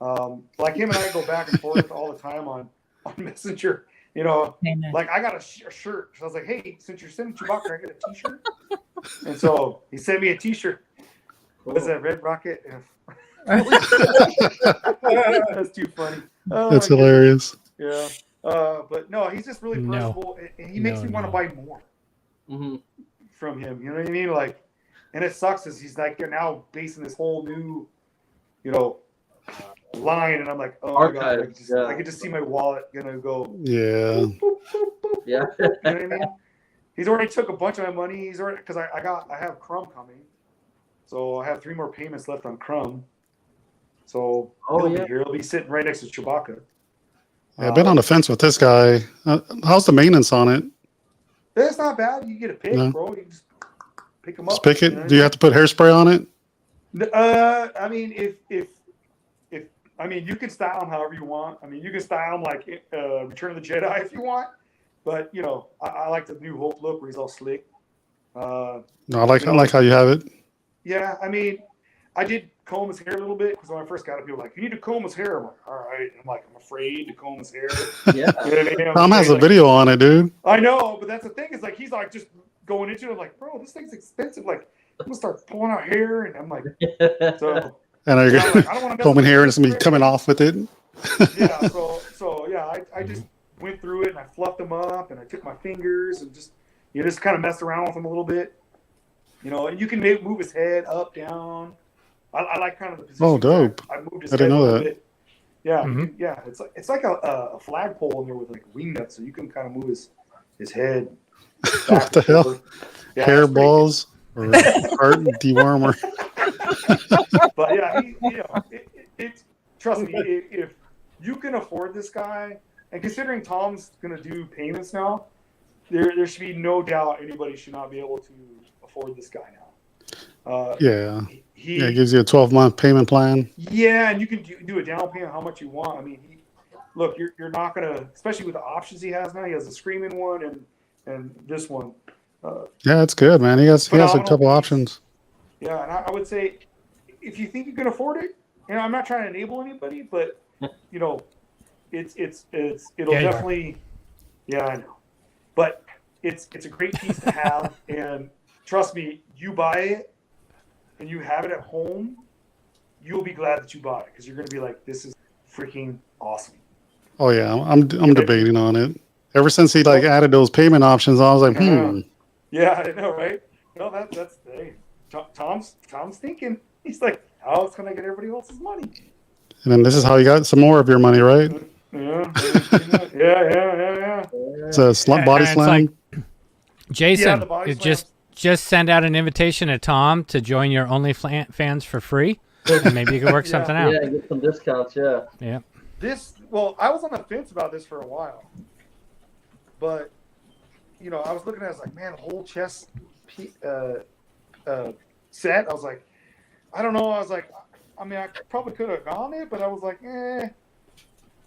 Like him and I go back and forth all the time on Messenger. You know, Amen. like I got a shirt. So I was like, hey, since you're sending Chewbacca, can I get a T-shirt? And so he sent me a T-shirt. What is that, Red Rocket? That's too funny. Oh, That's my hilarious. goodness. Yeah. But no, he's just really No. personable, and he makes me want to buy more Mm-hmm. from him. You know what I mean? Like, and it sucks is he's like, you're now basing this whole new, you know, line, and I'm like, oh my god, Archive, yeah. I could just see my wallet gonna go. Yeah. Boop, boop, boop, boop. Yeah. You know what I mean? He's already took a bunch of my money. He's already, because I have Crumb coming, so I have 3 more payments left on Crumb. So he'll be here. He'll be sitting right next to Chewbacca. Yeah, I've been on the fence with this guy. How's the maintenance on it? That's not bad. You get a pick, No. bro. You just pick them up. Just pick you it. know? Do you have to put hairspray on it? I mean, if I mean, you can style them however you want. I mean, you can style them like Return of the Jedi if you want. But you know, I like the New Hope look where he's all slick. No, I like how you have it. Yeah, I mean, I did comb his hair a little bit because when I first got it, people were like, "You need to comb his hair." I'm like, "All right." I'm like, I'm afraid to comb his hair. Yeah. You know what I mean? I'm Tom has afraid, a video on it, dude. I know, but that's the thing is like he's like just going into it. I'm like, bro, this thing's expensive. Like, I'm gonna start pulling out hair, and I'm like, so. And I'm you're like, I don't want to combing hair and it's gonna be coming off with it. Yeah, so yeah, I just went through it and I fluffed them up and I took my fingers and just kind of messed around with them a little bit, you know. And you can move his head up, down. I like kind of the position. Oh, dope. I moved his I didn't head a know little that. bit. Yeah, Mhm. yeah. It's like a flagpole in there with like wing nuts, so you can kind of move his head. What the hell? Yeah, Hair that's pretty balls or heart dewormer. good. But yeah, it's trust me, if you can afford this guy, and considering Tom's gonna do payments now, there should be no doubt anybody should not be able to afford this guy now. Yeah. He, Yeah, it gives you a 12-month payment plan. yeah, and you can do a down payment how much you want. I mean, look, you're not gonna, especially with the options he has now. He has a screaming one and this one. Yeah, it's good, man. He has a Phenomenal couple piece. options. Yeah, and I would say if you think you can afford it, you know, I'm not trying to enable anybody, but you know, it'll Yeah, you are. definitely. Yeah, I know, but it's a great piece to have, and trust me, you buy it and you have it at home, you'll be glad that you bought it because you're gonna be like, this is freaking awesome. Oh yeah, I'm debating on it. Ever since he added those payment options, I was like, Yeah, I know, right? No, that's hey, Tom's thinking. He's like, how else can I get everybody else's money? And then this is how you got some more of your money, right? Yeah. It's a body And it's slam. like, Jason, the body it just send out an invitation to Tom to join your OnlyFans for free, and maybe you can work something out. Yeah, get some discounts. Yeah. Yeah. I was on the fence about this for a while, but I was looking at it, I was like, man, the whole chess set. I was like, I don't know. I was like, I mean, I probably could have gone it, but I was like, eh.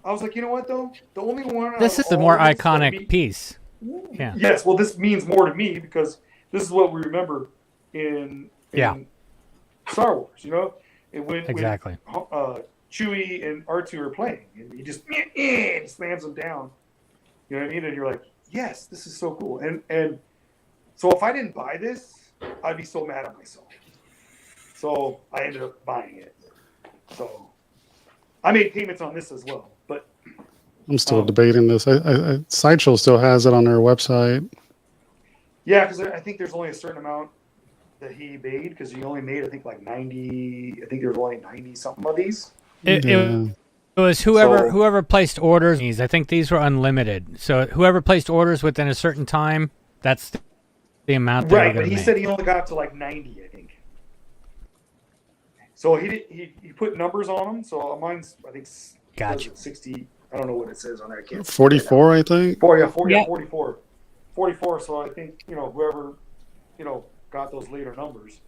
I was like, you know what though? The only one. This is the more iconic piece. Yeah. Yes. Well, this means more to me because this is what we remember in Star Wars. And when Exactly. Chewie and R2 are playing, and he just slams them down. You know what I mean? And you're like, yes, this is so cool. And so if I didn't buy this, I'd be so mad at myself. So I ended up buying it. So I made payments on this as well. But I'm still debating this. Sideshow still has it on their website. yeah, because I think there's only a certain amount that he made because he only made, I think, like 90. I think there was only 90 something of these. It was whoever placed orders. I think these were unlimited. So whoever placed orders within a certain time, that's the amount. Right, but he said he only got to like 90, I think. So he put numbers on them. So mine's, I think, Gotcha. 60. I don't know what it says on there. I can't. 44, I think. 44. 44. So I think whoever got those later numbers.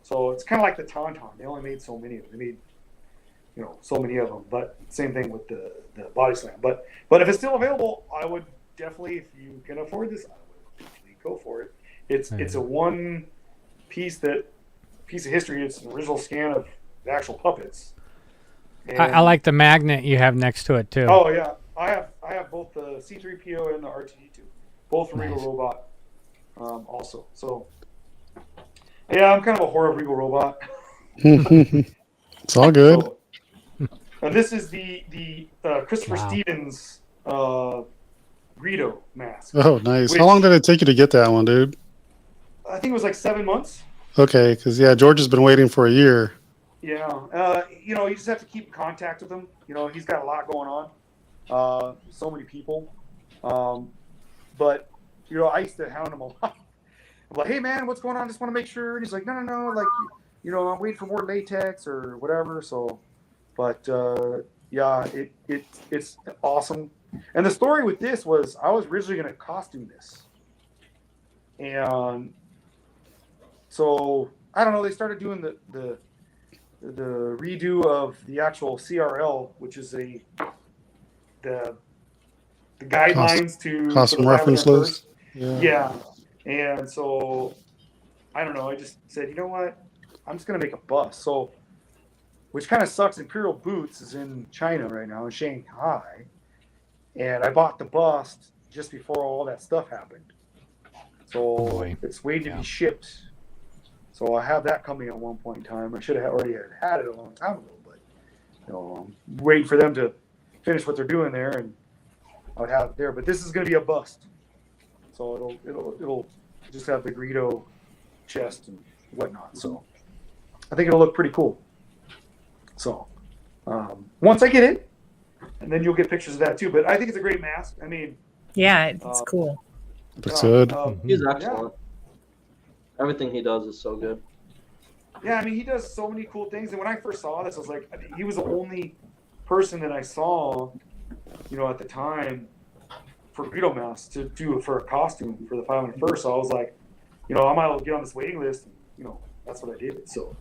So it's kind of like the Tauntaun. They only made so many of them. They made so many of them. But same thing with the body slam. But if it's still available, I would definitely, if you can afford this, I would definitely go for it. It's a one piece of history. It's an original scan of the actual puppets. I like the magnet you have next to it too. Oh yeah, I have both the C-3PO and the R2-D2, both from Regal Robot, also. So yeah, I'm kind of a whore of Regal Robot. It's all good. So, this is the Christopher Stevens Greedo mask. Oh, nice. How long did it take you to get that one, dude? I think it was like 7 months. Okay, because George has been waiting for a year. Yeah, you just have to keep in contact with him. He's got a lot going on. So many people. But I used to hound him a lot. I'm like, hey man, what's going on? Just want to make sure. And he's like, no, like, I'm waiting for more latex or whatever. So, but yeah, it's awesome. And the story with this was I was originally going to costume this, and so I don't know. They started doing the redo of the actual CRL, which is the guidelines to costume reference list. Yeah. And so I don't know. I just said, you know what? I'm just gonna make a bust. So, which kind of sucks. Imperial Boots is in China right now, in Shanghai, and I bought the bust just before all that stuff happened. So it's waiting to be shipped. So I have that coming at one point in time. I should have already had it a long time ago, but I'm waiting for them to finish what they're doing there, and I would have it there. But this is going to be a bust, so it'll just have the Greedo chest and whatnot. So I think it'll look pretty cool. So once I get it, and then you'll get pictures of that too. But I think it's a great mask. I mean, yeah, it's cool. Looks good. He's excellent. Everything he does is so good. Yeah, I mean, he does so many cool things. And when I first saw this, I was like, he was the only person that I saw, at the time for Greedo Mouse to do for a costume for the 501st. So I was like, I might as well get on this waiting list. And, that's what I did. So,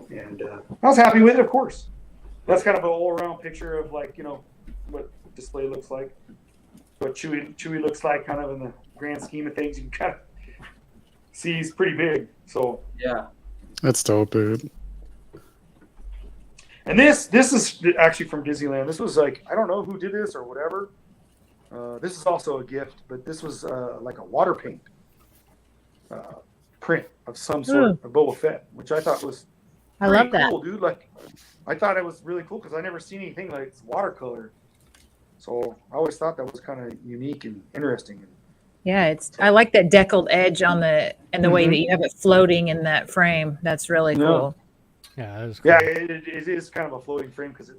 and I was happy with it, of course. That's kind of an all-around picture of what display looks like, what Chewie looks like, kind of in the grand scheme of things. You can kind of see he's pretty big. So yeah, that's dope, dude. And this is actually from Disneyland. This was like, I don't know who did this or whatever. This is also a gift, but this was like a water paint print of some sort of Boba Fett, which I thought was love that, cool, dude. Like, I thought it was really cool because I never seen anything like watercolor. So I always thought that was kind of unique and interesting. And Yeah, I like that deckled edge on the and the way Mhm. that you have it floating in that frame. That's really Yeah. cool. Yeah, that was cool. Yeah, it is kind of a floating frame because it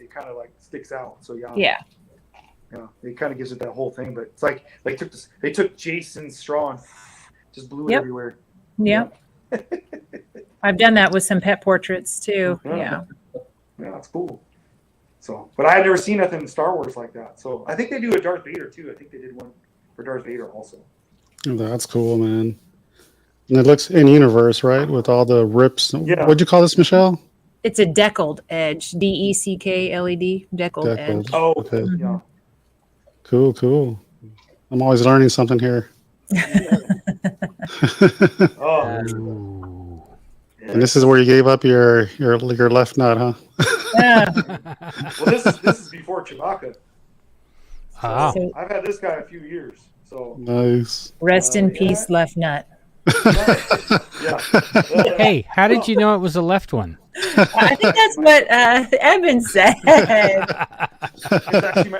kind of like sticks out. So Yeah. it kind of gives it that whole thing. But it's like they took Jason's straw and just blew it Yep. everywhere. Yeah. I've done that with some pet portraits too. Yeah. Yeah. Yeah, that's cool. So, but I had never seen nothing in Star Wars like that. So I think they do a Darth Vader too. I think they did one for Darth Vader also. That's cool, man. And it looks in universe, right? With all the rips. Yeah. What'd you call this, Michelle? It's a deckled edge. DECKLED. Deckled Deckled. edge. Oh, Okay. yeah. Cool, cool. I'm always learning something here. Oh, Ooh. And this is where you gave up your left nut, huh? Yeah. well, this is before Chewbacca. Ah. So I've had this guy a few years. So Nice. rest in yeah. peace, left nut. yeah. Hey, how did you know it was the left one? I think that's what Evan said.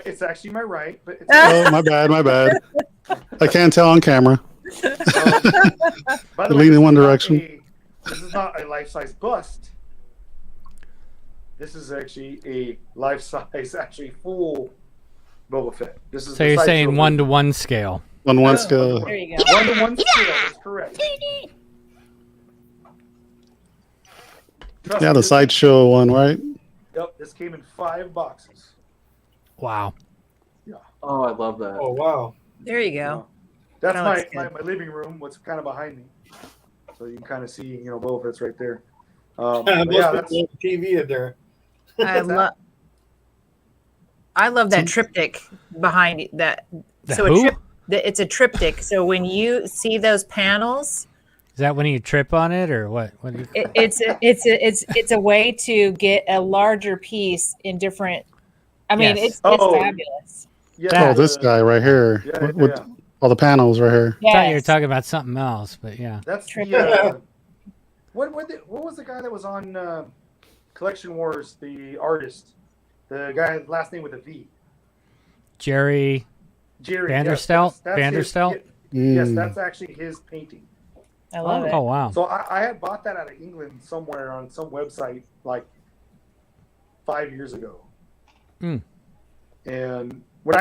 It's actually my right, but it's, Oh, my bad. I can't tell on camera. by the Lean in one this is not direction. this is not a life-size bust. This is actually a life-size, actually full Boba Fett. This is So the you're saying sideshow 1-to-1 scale. On one scale. There you go. 1-to-1 scale. That's correct. Trust Yeah, me, the this- sideshow one, right? Yep, this came in 5 boxes. Wow. Oh, I love that. Oh wow. There you go. That's That my, looks my good. my living room. What's kind of behind me, so you can kind of see, Boba Fett's right there. Most But yeah, people that's on TV in there. I love that triptych behind it, that. The So who? it's a triptych. So when you see those panels, Is that when you trip on it or what? What do you... it's a way to get a larger piece in different. I mean, Yes. it's Oh. fabulous. yeah, Oh, this guy right here. Yeah, with yeah. all the panels right here. I thought you were Yes. talking about something else, but yeah. That's Trip. the what was the guy that was on Collection Wars? The artist, the guy had last name with a V. Jerry. Jerry Vanderstelt? Yes, Vanderstelt? Yes, Mm. that's actually his painting. I love it. Oh, wow. So I had bought that out of England somewhere on some website like 5 years ago. Hmm. And when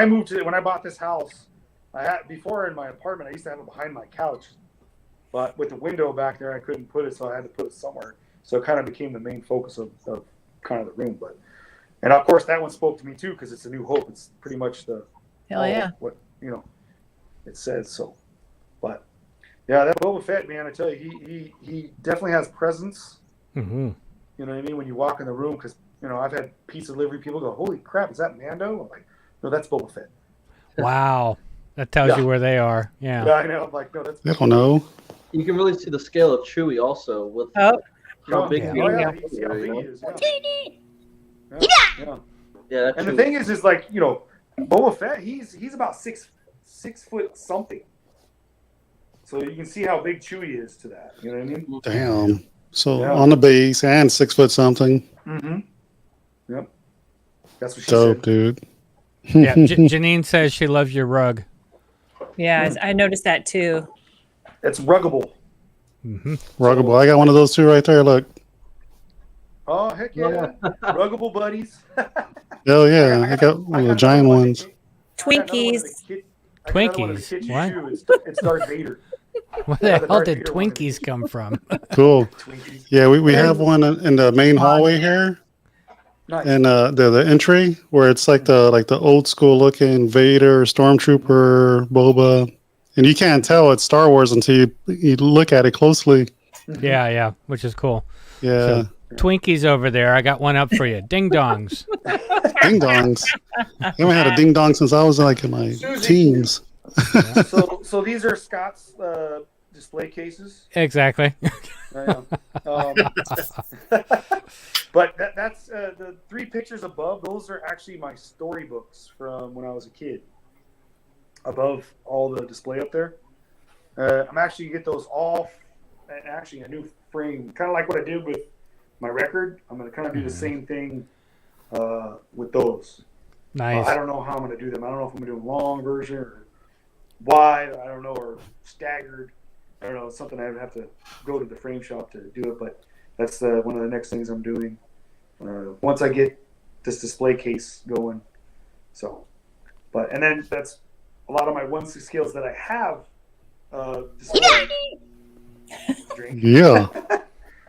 I bought this house, I had before in my apartment I used to have it behind my couch, but with the window back there I couldn't put it, so I had to put it somewhere. So it kind of became the main focus of kind of the room. But and of course that one spoke to me too because it's a New Hope. It's pretty much the Hell yeah. what it says. So, but yeah, that Boba Fett man, I tell you, he definitely has presence. Mm-hmm. You know what I mean? When you walk in the room, because I've had pizza delivery people go, "Holy crap, is that Mando?" I'm like, "No, that's Boba Fett." Wow. That tells Yeah. you where they are. Yeah. Yeah, I know. I'm like, "No, that's." I don't know. You can really see the scale of Chewie also with Oh, how big yeah. he Oh is. yeah, you see how big he is. Yeah. Yeah. Yeah, that And the Chewie- thing is like Boba Fett, he's about 6 foot something. So you can see how big Chewie is to that. You know what I mean? Damn. So Yeah. on the base and 6 foot something. Mm-hmm. Yep. That's what she Dope, said. dude. Yeah. Janine says she loves your rug. yeah. I noticed that too. It's ruggable. Mm-hmm. Ruggable. I got one of those too right there. Look. Oh heck yeah, ruggable buddies. Hell yeah. I got one of the giant ones. Twinkies. Twinkies? What? It's Darth Vader. Where Yeah, the the hell Darth did Vader one. Twinkies come from? Cool. Twinkies. Yeah, we have one in the main hallway here. Nice. And the entry where it's like the old school looking Vader, Stormtrooper, Boba. And you can't tell it's Star Wars until you look at it closely. Yeah, which is cool. Yeah. Twinkies over there. I got one up for you. Ding dongs. Ding dongs. I haven't had a ding dong since I was like in my teens. So these are Scott's display cases. Exactly. But that's the 3 pictures above. Those are actually my storybooks from when I was a kid. Above all the display up there, I'm actually gonna get those off and actually a new frame, kind of like what I did with my record. I'm gonna kind of do the same thing with those. Nice. I don't know how I'm gonna do them. I don't know if I'm gonna do a long version or wide. I don't know, or staggered. I don't know. It's something I would have to go to the frame shop to do it. But that's one of the next things I'm doing once I get this display case going. So, and then that's a lot of my 1/6 scales that I have displayed. Drink. Yeah.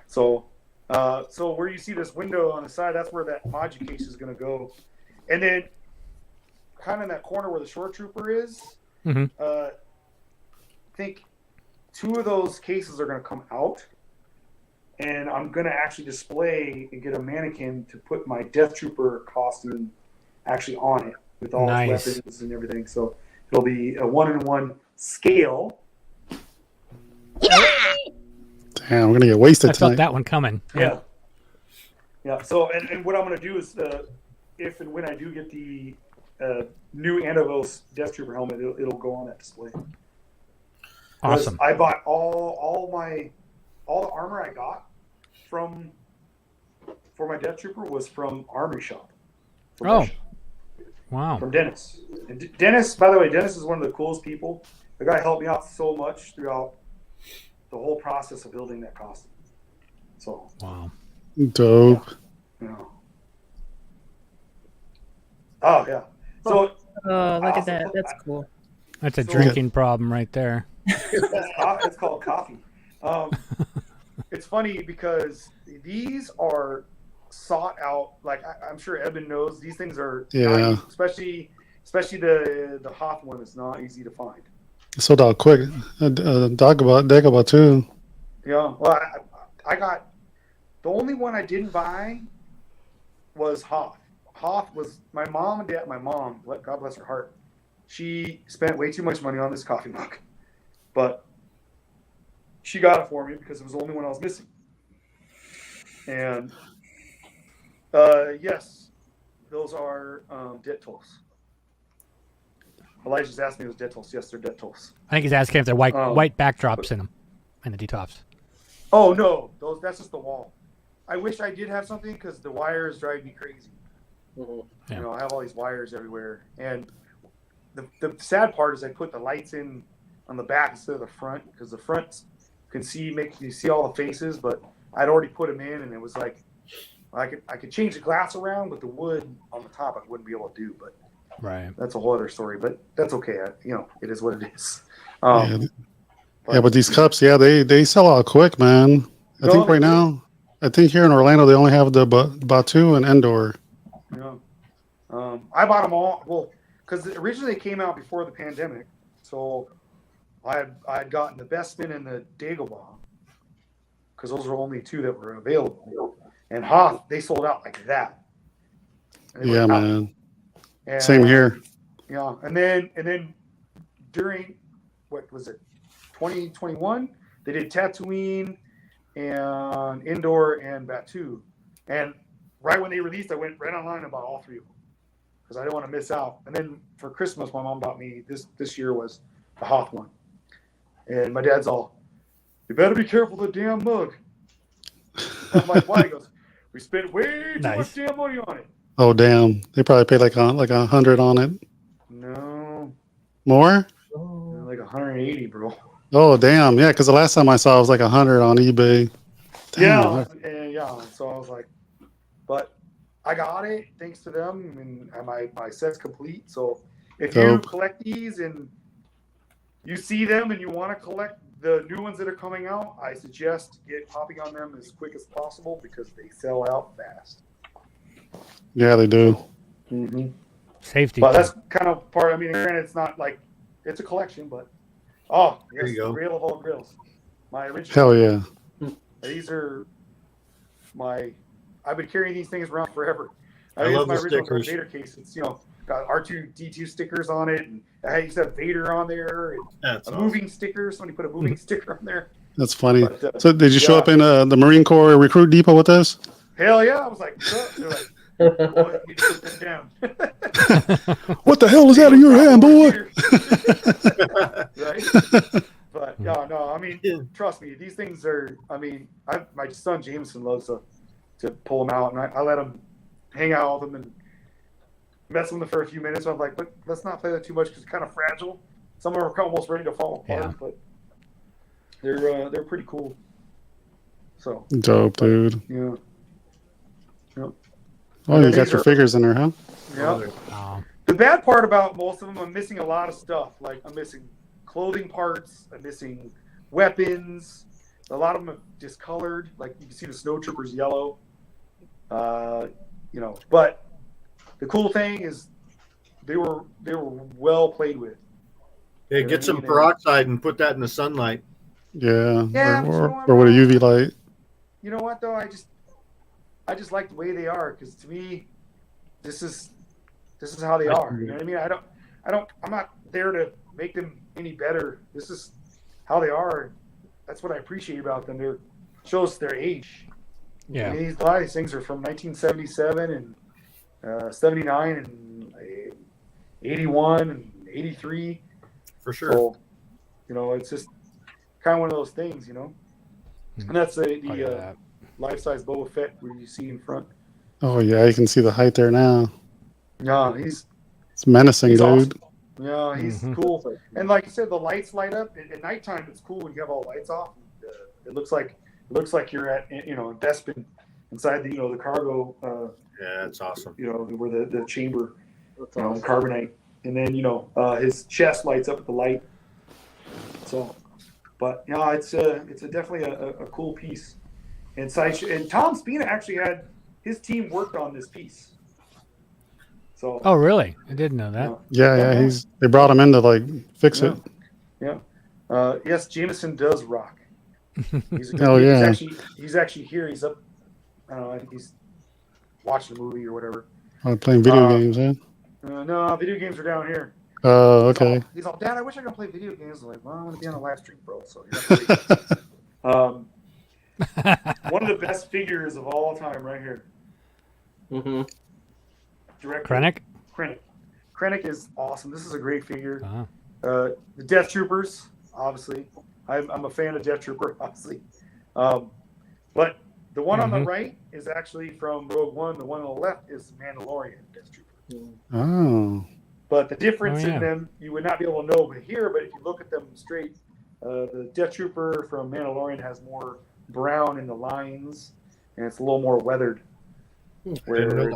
So where you see this window on the side, that's where that module case is going to go. And then kind of in that corner where the short trooper is, I think 2 of those cases are going to come out. And I'm going to actually display and get a mannequin to put my Death Trooper costume actually on it with all its weapons and everything. So it'll be a 1-in-1 scale. Damn, we're going to get wasted I felt tonight. that one coming. Yeah. Yeah. So, and what I'm going to do is, if and when I do get the new Antivos Death Trooper helmet, it'll go on that display. Awesome. I bought all the armor I got for my Death Trooper was from Armory Shop. Wow. From Dennis. And Dennis, by the way, Dennis is one of the coolest people. The guy helped me out so much throughout the whole process of building that costume. So. Wow. Dope. Yeah. Oh yeah. So. Oh, look at that. That's cool. That's a drinking problem right there. It's called coffee. It's funny because these are sought out. Like I'm sure Eben knows, these things are not, especially the Hoth one is not easy to find. Sold out quick. Dagobah too. Yeah. Well, I got the only one I didn't buy was Hoth. Hoth was my mom and dad. My mom, God bless her heart, she spent way too much money on this coffee mug, but she got it for me because it was the only one I was missing. And yes, those are dead tolls. Elijah's asked me if it was dead tolls. Yes, they're dead tolls. I think he's asking if they're white backdrops in them and the D-tops. Oh no, that's just the wall. I wish I did have something because the wires drive me crazy. Mm-hmm. You know, I have all these wires everywhere, and the sad part is I put the lights in on the back instead of the front because the front can make you see all the faces, but I'd already put them in, and it was like I could change the glass around, but the wood on the top I wouldn't be able to do. But right, that's a whole other story. But that's okay. It is what it is. But these cups, they sell out quick, man. I think right now, here in Orlando they only have the Batu and Endor. Yeah. I bought them all. Well, because originally they came out before the pandemic, so I had gotten the Bespin and the Dagobah because those were only 2 that were available. And Hoth, they sold out like that. Yeah, man. And, same here. Yeah, and then during what was it, 2021, they did Tatooine and Endor and Batu, and right when they released, I went right online and bought all 3 of them because I didn't want to miss out. And then for Christmas, my mom bought me this year was the Hoth one, and my dad's all, "You better be careful of the damn mug." I'm like, "Why?" He goes, "We spent way too much damn money on it." Oh damn! They probably paid like 100 on it. No. More? Like 180, bro. Oh damn! Yeah, because the last time I saw it was like 100 on eBay. Damn. Yeah. So I was like, but I got it thanks to them, and my set's complete. So if you collect these and you see them and you want to collect the new ones that are coming out, I suggest hopping on them as quick as possible because they sell out fast. Yeah, they do. Mm-hmm. Safety. But that's kind of part. I mean, granted, it's not like it's a collection, but yes, there you go. Grail of all grails. My original. Hell yeah. These are I've been carrying these things around forever. I love my the original stickers. Vader case. It's got R2D2 stickers on it, and I used to have Vader on there, and That's a awesome. moving sticker. Somebody put a moving sticker on there. That's funny. But, so did you show up in the Marine Corps Recruit Depot with us? Hell yeah! I was like, they're like, boy, you need to put this down. What the hell is that in your hand, boy? Right? But no. I mean, trust me, these things are. I mean, my son Jameson loves to pull them out, and I let him hang out with them and mess with them for a few minutes. So I'm like, but let's not play that too much because it's kind of fragile. Some of them are almost ready to fall apart, but they're pretty cool. So Dope, dude. yeah. Oh, you got your figures in there, huh? Yeah. Oh, The bad part about most of them, I'm missing a lot of stuff. Like I'm missing clothing parts. I'm missing weapons. A lot of them are discolored. Like you can see the snowtroopers yellow. But the cool thing is they were well played with. Hey, get some peroxide and put that in the sunlight. Yeah. Yeah, Or with a UV light. You know what though? I just like the way they are because to me, this is how they are. You know what I mean? I'm not there to make them any better. This is how they are. That's what I appreciate about them. They shows their age. yeah. I mean, a lot of these things are from 1977 and 79 and 81 and 83. For sure. So, it's just kind of one of those things, And that's the life-size Boba Fett where you see in front. Oh yeah, you can see the height there now. Yeah, It's menacing, dude. awesome. Yeah, he's cool. And like you said, the lights light up. At nighttime, it's cool when you have all the lights off. It looks like you're at Bespin inside the cargo. Yeah, that's awesome. Where the chamber, the carbonite, and then his chest lights up with the light. So, but it's definitely a cool piece. And Tom Spina actually had his team worked on this piece. So. Oh, really? I didn't know that. Yeah. They brought him in to like fix it. Yeah. Yes, Jameson does rock. He's he's actually here. He's up. I don't know. I think he's watching a movie or whatever. Playing video games, yeah. No, video games are down here. Oh, okay. He's all, Dad, I wish I could play video games. I'm like, well, I want to be on a live stream, bro. So you have to wait. One of the best figures of all time, right here. Mm-hmm. Krennic? Krennic is awesome. This is a great figure. Uh-huh. The Death Troopers, obviously. I'm a fan of Death Trooper, obviously. But the one on the right is actually from Rogue One. The one on the left is Mandalorian Death Trooper. Oh. But the difference in them, you would not be able to know here. But if you look at them straight, the Death Trooper from Mandalorian has more brown in the lines, and it's a little more weathered. Where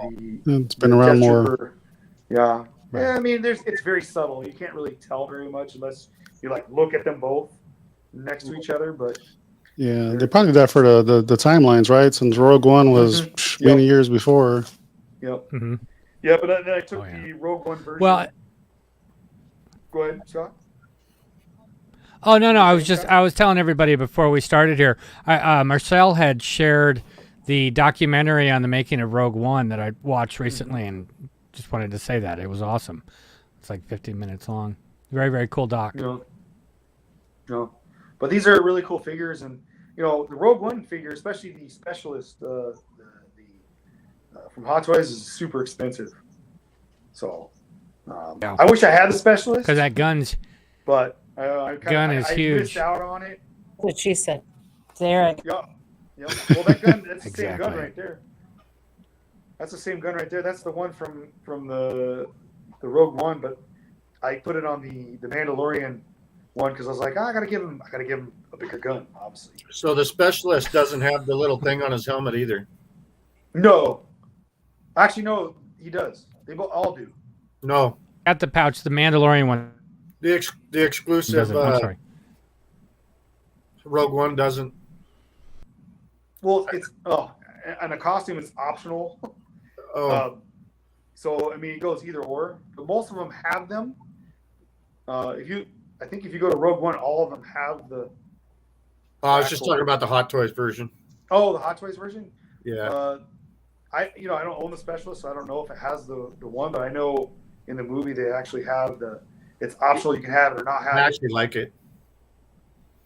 it's been around more. Trooper, yeah. I mean, it's very subtle. You can't really tell very much unless you look at them both next to each other. But yeah, they probably did that for the timelines, right? Since Rogue One was many years before. Yep. Mm-hmm. Yeah, but then I took the Rogue One version. Well, go ahead, Scott. Oh no! I was telling everybody before we started here. Marcel had shared the documentary on the making of Rogue One that I watched recently, and just wanted to say that it was awesome. It's like 15 minutes long. Very, very cool doc. Yeah. But these are really cool figures, and the Rogue One figure, especially the specialist, from Hot Toys, is super expensive. So, I wish I had the specialist because that gun's. But I huge. missed out on it. What she said. There. Yeah. Well, that gun, that's the same gun right there. That's the same gun right there. That's the one from the Rogue One, but I put it on the Mandalorian one because I was like, I gotta give him a bigger gun, obviously. So the specialist doesn't have the little thing on his helmet either. No, actually, no, he does. They all do. No, got the pouch. The Mandalorian one. The exclusive. I'm sorry. Rogue One doesn't. Well, and the costume is optional. So I mean, it goes either or. But most of them have them. I think if you go to Rogue One, all of them have the. I was just talking about the Hot Toys version. Oh, the Hot Toys version. Yeah. I don't own the specialist, so I don't know if it has the one, but I know in the movie they actually have it's optional. You can have it or not have it. I actually like it.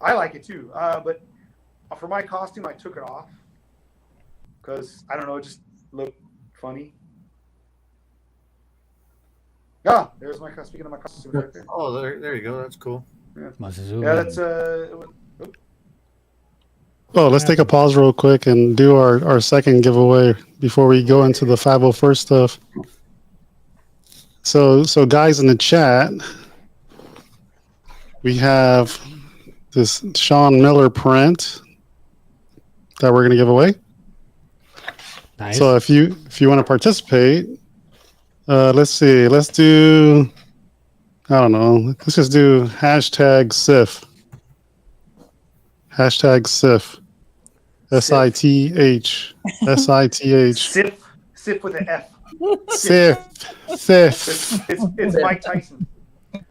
I like it too, but for my costume, I took it off because I don't know, it just looked funny. Yeah, there's my speaking of my costume right there. Oh, there you go. That's cool. Yeah, that's Well, let's take a pause real quick and do our second giveaway before we go into the 501st stuff. So guys in the chat, we have this Sean Miller print that we're going to give away. Nice. So if you want to participate, let's see. Let's do, I don't know. Let's just do hashtag SIF. Hashtag SIF. SITH. SITH. Sip with an F. SIF. SIF. It's Mike Tyson.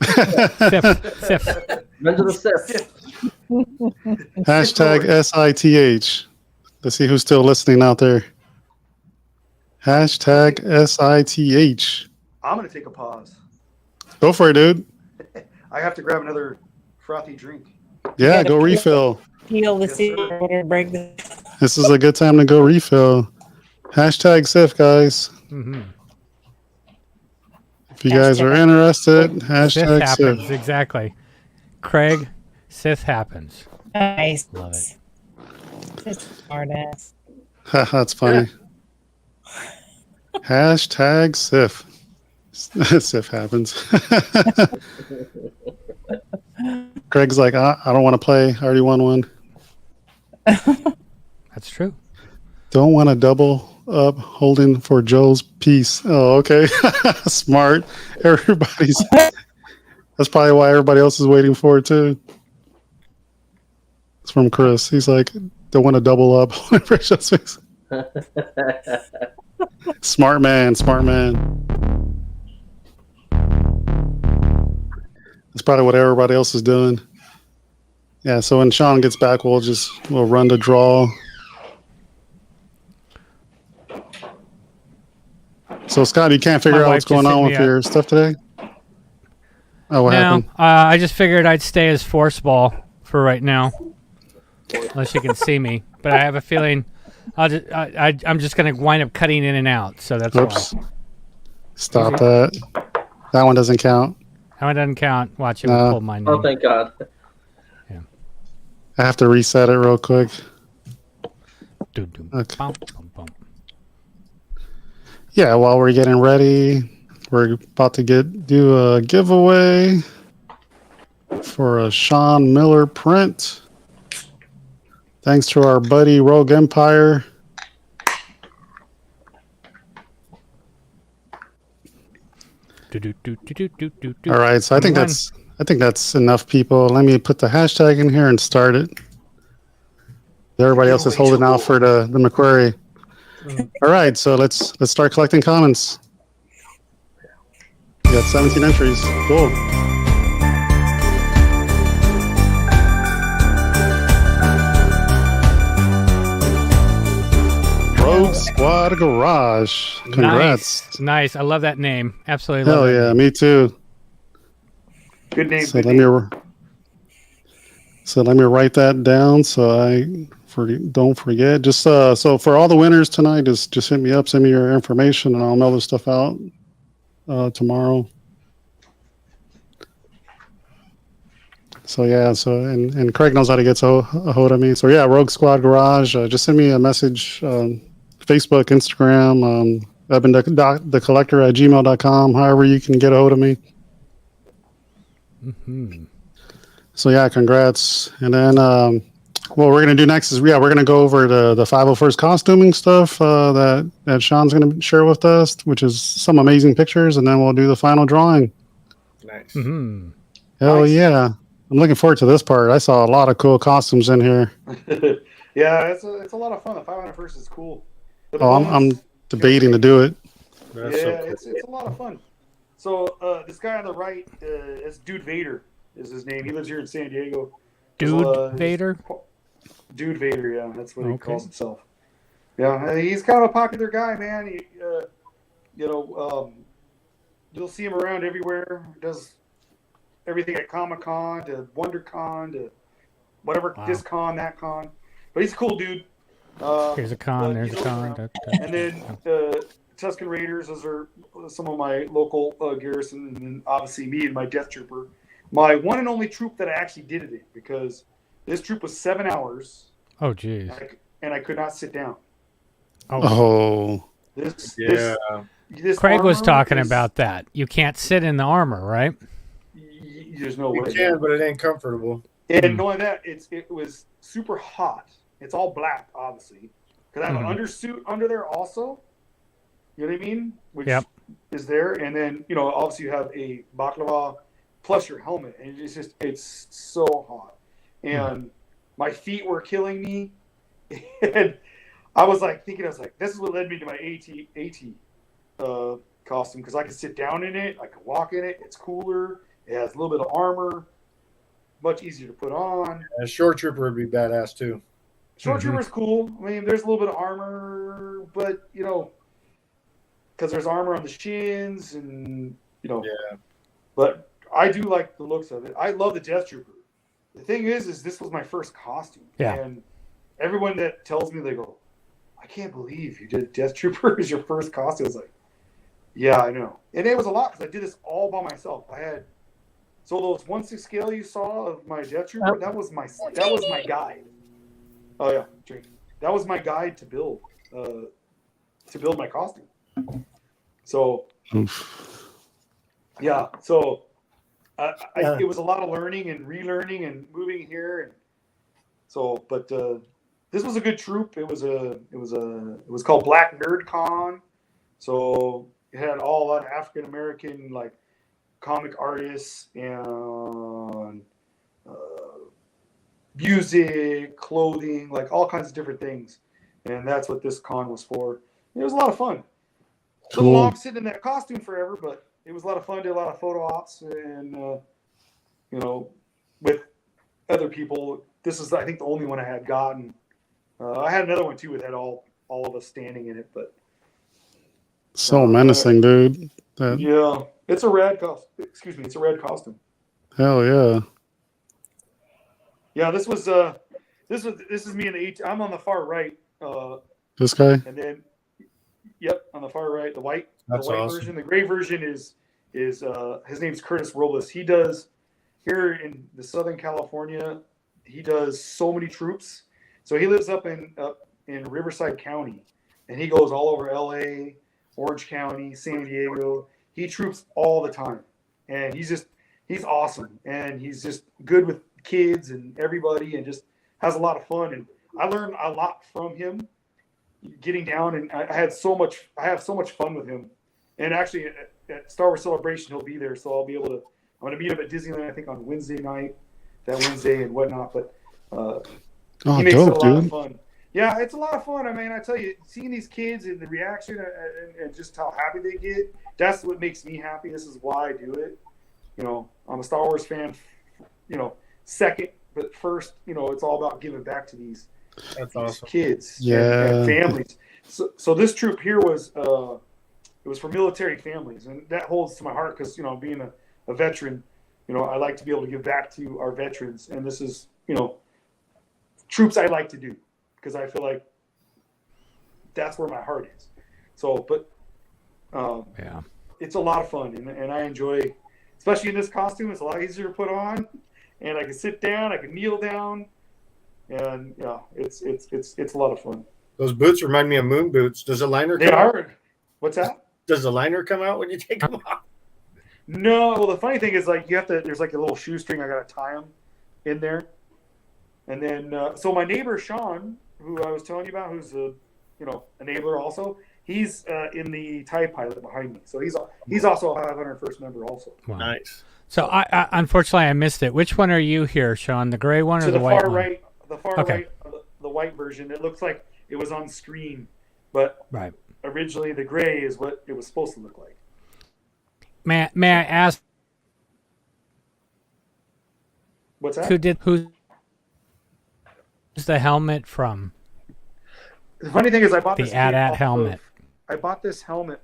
Sif. Run to the Sith. Hashtag SITH. Let's see who's still listening out there. Hashtag SITH. I'm gonna take a pause. Go for it, dude. I have to grab another frothy drink. Yeah, go refill. Peel the Yes, seal sir. or break the. This is a good time to go refill. Hashtag SIF, guys. Mm-hmm. If you guys are interested, Sith hashtag happens. SIF. Exactly. Craig, Sith happens. Nice. Love it. Just smart ass. That's funny. Hashtag SIF. SIF happens. Craig's like, I don't want to play. I already won one. That's true. Don't want to double up holding for Joe's piece. Oh, okay. Smart. Everybody's. That's probably why everybody else is waiting for it too. It's from Chris. He's like, don't want to double up holding for Joe's piece. Smart man. Smart man. That's probably what everybody else is doing. Yeah. So when Sean gets back, we'll run the draw. So Scott, you can't figure My out wife what's just going hit on me with up. your stuff today? Oh, what No, happened? I just figured I'd stay as force ball for right now, unless you can see me. But I have a feeling I'm just going to wind up cutting in and out. So that's Oops. why. Stop that. That one doesn't count. That one doesn't count. Watch it No. pull my name. Oh, thank God. I have to reset it real quick. Doo, doo, Okay. bum, bum, bum. Yeah, while we're getting ready, we're about to do a giveaway for a Sean Miller print. Thanks to our buddy Rogue Empire. Doo, doo, doo, doo, doo, doo, doo, doo. All right, so I think that's enough people. Let me put the hashtag in here and start it. Everybody else is holding out for the McQuarrie. All right, so let's start collecting comments. We got 17 entries. Cool. Rogue Squad Garage. Congrats. Nice. I love that name. Absolutely love Hell it. yeah, me too. Good name. So Good let name. me write that down so I don't forget. Just so for all the winners tonight, just hit me up, send me your information, and I'll mail this stuff out tomorrow. So yeah, and Craig knows how to get a hold of me. So yeah, Rogue Squad Garage. Just send me a message, Facebook, Instagram, evanthecollector@gmail.com. However you can get a hold of me. Mm-hmm. So yeah, congrats. And then what we're gonna do next is we're gonna go over the 501st costuming stuff that Sean's gonna share with us, which is some amazing pictures, and then we'll do the final drawing. Nice. Mm-hmm. Hell Nice. yeah. I'm looking forward to this part. I saw a lot of cool costumes in here. Yeah, it's a lot of fun. The 501st is cool. The Oh, I'm bonus- debating to do it. yeah, That's so cool. it's a lot of fun. So this guy on the right is Dude Vader is his name. He lives here in San Diego. Dude Vader. Dude Vader, yeah, that's what he Okay. calls himself. Yeah, he's kind of a popular guy, man. You'll see him around everywhere. He does everything at Comic-Con to WonderCon to whatever, Wow. this con, that con. But he's a cool dude. Here's a con. but There's a he's con. around. da, da. And then Tuscan Raiders, those are some of my local garrison, and then obviously me and my Death Trooper. My one and only troop that I actually did it in, because this troop was 7 hours, Oh, geez. and I could not sit down. Oh, This Yeah. this Craig was armor talking is- about that. You can't sit in the armor, right? there's no You way. can, but it ain't comfortable. And knowing that, it was super hot. It's all black, obviously, because I have an undersuit under there also. You know what I mean? Which is there, and then obviously you have a baklava plus your helmet, and it's so hot, and my feet were killing me, and I was like, this is what led me to my AT costume, because I can sit down in it, I can walk in it, it's cooler, it has a little bit of armor, much easier to put on. A short trooper would be badass too. Short trooper's cool. I mean, there's a little bit of armor, but because there's armor on the shins, and Yeah. But I do like the looks of it. I love the Death Trooper. The thing is this was my first costume. Yeah. And everyone that tells me, they go, I can't believe you did Death Trooper as your first costume. I was like, yeah, I know. And it was a lot because I did this all by myself. I had those 1/6 scale you saw of my Death Trooper. That was my guide. Oh yeah, drink. That was my guide to build my costume. So yeah, so it was a lot of learning and relearning and moving here, and so. But this was a good troop. It was called Black Nerd Con. So it had a lot of African American like comic artists and music, clothing, like all kinds of different things, and that's what this con was for. It was a lot of fun. A little long sitting in that costume forever, but it was a lot of fun. Did a lot of photo ops, and with other people. This is, I think, the only one I had gotten. I had another one too. It had all of us standing in it, but so menacing, dude. Yeah, it's a rad costume. Excuse me, it's a rad costume. Hell yeah. Yeah, this is me in the I'm on the far right. This guy. And then, yep, on the far right, the white awesome. version. The gray version is his name's Curtis Robles. He does here in the Southern California. He does so many troops. So he lives up in Riverside County, and he goes all over LA, Orange County, San Diego. He troops all the time, and he's awesome, and he's just good with kids and everybody, and just has a lot of fun. And I learned a lot from him getting down, and I have so much fun with him. And actually at Star Wars Celebration he'll be there, so I'm going to meet him at Disneyland, I think, on Wednesday and whatnot. But he makes it a lot of fun. Yeah, it's a lot of fun. I mean, I tell you, seeing these kids and the reaction and just how happy they get, that's what makes me happy. This is why I do it. I'm a Star Wars fan, second, but first, it's all about giving back to these awesome. Kids Yeah. and families. So this troop here was it was for military families, and that holds to my heart because being a veteran, I like to be able to give back to our veterans, and this is troops I like to do because I feel like that's where my heart is. So, but Yeah. it's a lot of fun, and I enjoy, especially in this costume. It's a lot easier to put on, and I can sit down, I can kneel down, and yeah, it's a lot of fun. Those boots remind me of moon boots. Does the liner They come out? are. What's that? Does the liner come out when you take them off? No. Well, the funny thing is, like, there's like a little shoestring. I got to tie them in there. And then, so my neighbor, Sean, who I was telling you about, who's a enabler also, he's in the TIE pilot behind me. So he's also a 501st member also. Wow. Nice. So I unfortunately I missed it. Which one are you here, Sean? The gray one or To the the white far one? right, Okay. the white version. It looks like it was on screen, but Right. originally the gray is what it was supposed to look like. May I ask What's that? who's the helmet from? The funny thing is, I bought The this kit AT-AT off helmet. I bought this helmet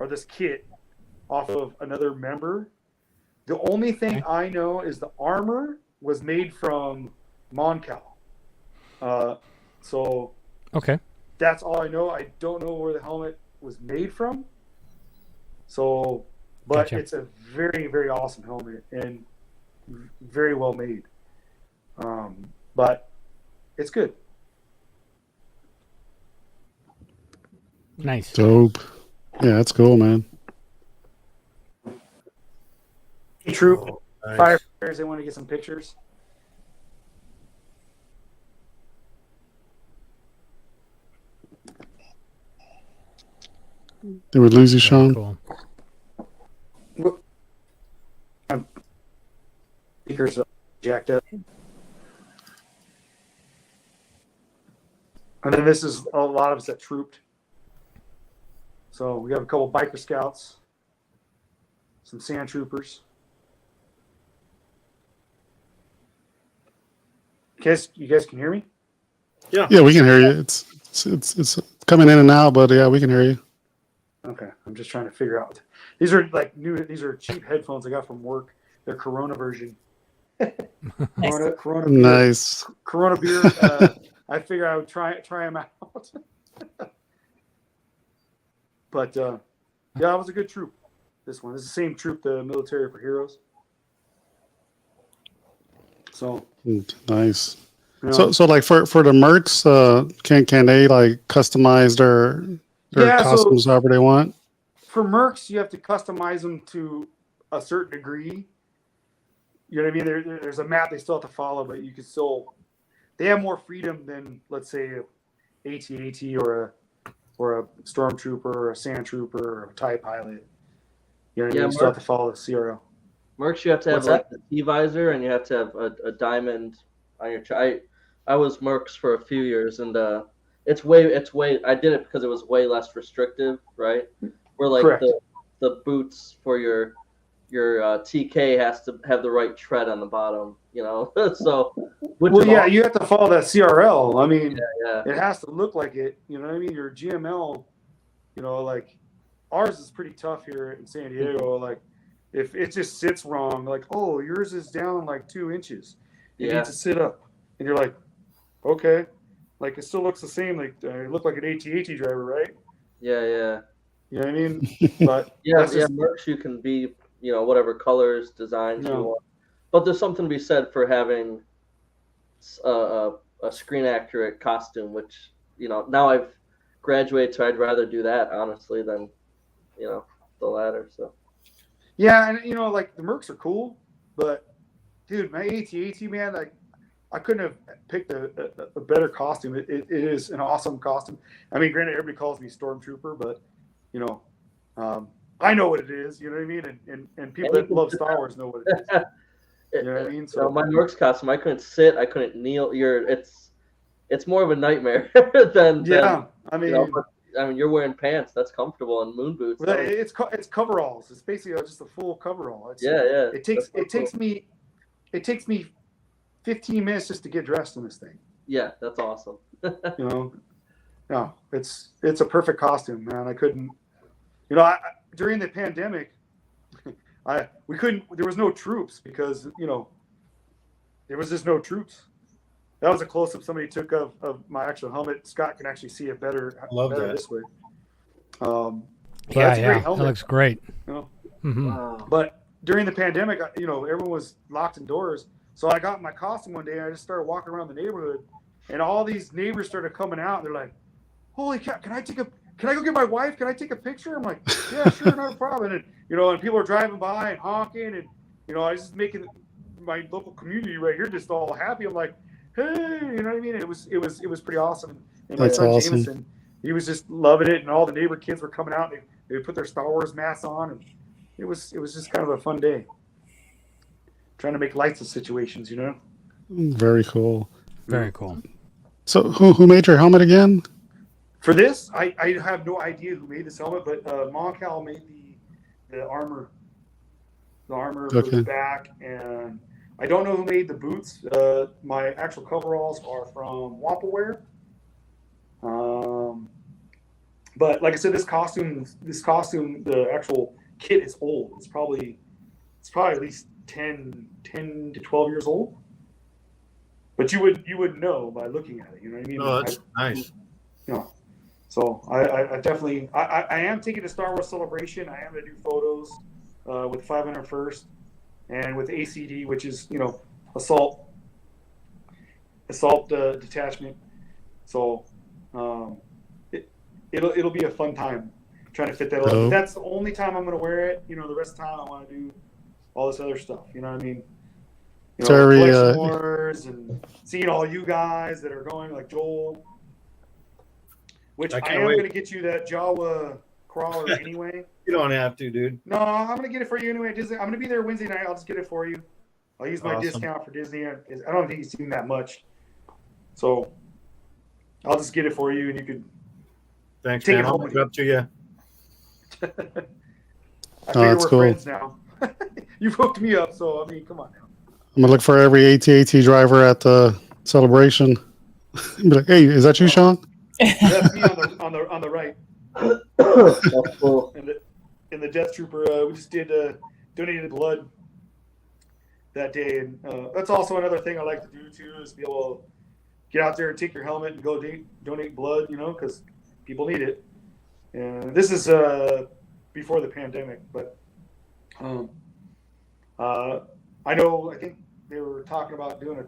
this kit off of another member. The only thing I know is the armor was made from Moncal. So Okay. that's all I know. I don't know where the helmet was made from. So, but Gotcha. it's a very, very awesome helmet and very well made. But it's good. Nice. Dope. Yeah, that's cool, man. Troop. Nice. Firefighters, they want to get some pictures. They would lose you, Very Sean. cool. Speakers are jacked up. And then this is a lot of us that trooped. So we have a couple biker scouts, some sand troopers. You guys can hear me? Yeah, we can hear you. It's coming in and out, but yeah, we can hear you. Okay, I'm just trying to figure out. These are like new. These are cheap headphones I got from work. They're Corona version. Corona beer. Nice. Corona beer. I figure I would try them out. But yeah, it was a good troop. This one. It's the same troop, the Military for Heroes. So Nice. you know, So like for the mercs, can they like customize their Yeah, so- costumes however they want? for mercs, you have to customize them to a certain degree. You know what I mean? There's a map they still have to follow, but you can still. They have more freedom than, let's say, a AT-AT or a stormtrooper or a sand trooper or a TIE pilot. You know what I mean? You still have to follow the CRO. Mercs, you have to have What's like the T-visor, and you have to have a diamond on your I was Mercs for a few years, and it's way I did it because it was way less restrictive, right? Where like Correct. the boots for your TK has to have the right tread on the bottom, you know. So Well, yeah, you have to follow that CRL. I mean, yeah. it has to look like it. You know what I mean? Your GML, you know, like ours is pretty tough here in San Diego. Like if it just sits wrong, like, oh, yours is down like 2 inches. You Yeah. need to sit up. And you're like, okay. Like it still looks the same. Like you look like an AT-AT driver, right? Yeah. You know what I mean? But Yeah, that's just- Mercs you can be, you know, whatever colors, designs you No. want. But there's something to be said for having a screen accurate costume, which, you know, now I've graduated, so I'd rather do that honestly than, you know, the latter. So yeah, and you know, like the Mercs are cool, but dude, my AT-AT, man, like I couldn't have picked a better costume. It is an awesome costume. I mean, granted, everybody calls me Stormtrooper, but you know, I know what it is. You know what I mean? And people that love Star Wars know what it is. You know what I mean? So my Mercs costume, I couldn't sit, I couldn't kneel. It's more of a nightmare than yeah, I mean, you know, but, you're wearing pants. That's comfortable, and moon boots. well, it's coveralls. It's basically just a full coverall. Yeah. It takes me 15 minutes just to get dressed in this thing. Yeah, that's awesome. You know, no, it's a perfect costume, man. I couldn't, you know, during the pandemic, we couldn't. There was no troops because you know, there was just no troops. That was a close up somebody took of my actual helmet. Scott can actually see it better. Love better that. this way. Yeah, that's a great that helmet. looks great. You know? Hmm. Wow. But during the pandemic, you know, everyone was locked indoors. So I got my costume one day and I just started walking around the neighborhood and all these neighbors started coming out. And they're like, holy cow, can I go get my wife? Can I take a picture? I'm like, yeah, sure, not a problem. And, you know, and people are driving by and honking and, you know, I was just making my local community right here just all happy. I'm like, hey, you know what I mean? It was pretty awesome. And my That's son awesome. Jameson, he was just loving it. And all the neighbor kids were coming out and they would put their Star Wars masks on. And it was just kind of a fun day. Trying to make lights of situations, you know. Very cool. Very cool. So who made your helmet again? For this, I have no idea who made this helmet, but Moncal made the armor, for Okay. the back, and I don't know who made the boots. My actual coveralls are from Wampaware. But like I said, this costume, the actual kit is old. It's probably at least 10 to 12 years old. But you would know by looking at it. You know what I mean? Oh, that's nice. You know, so I definitely I am taking the Star Wars Celebration. I am going to do photos with 501st and with ACD, which is, you know, assault detachment. So it'll be a fun time trying to fit that. Hello? That's the only time I'm going to wear it. You know, the rest of the time I want to do all this other stuff. You know what I mean? You know, Very, collection wars and seeing all you guys that are going, like Joel. Which I I can't am wait. going to get you that Jawa crawler anyway. You don't have to, dude. No, I'm going to get it for you anyway. Disney. I'm going to be there Wednesday night. I'll just get it for you. I'll use my Awesome. discount for Disney. I don't think you've seen that much. So I'll just get it for you and you could. Thanks, Take man. it I'll home look with it up to you. I Oh, figure that's we're cool. friends now. You've hooked me up, so I mean, come on now. I'm gonna look for every AT-AT driver at the celebration. Be like, hey, is that you, Sean? That's me on the right. That's cool. And the Death Trooper, we just did donated blood that day, and that's also another thing I like to do too, is be able to get out there and take your helmet and go donate blood, you know, because people need it. And this is before the pandemic, but I think they were talking about doing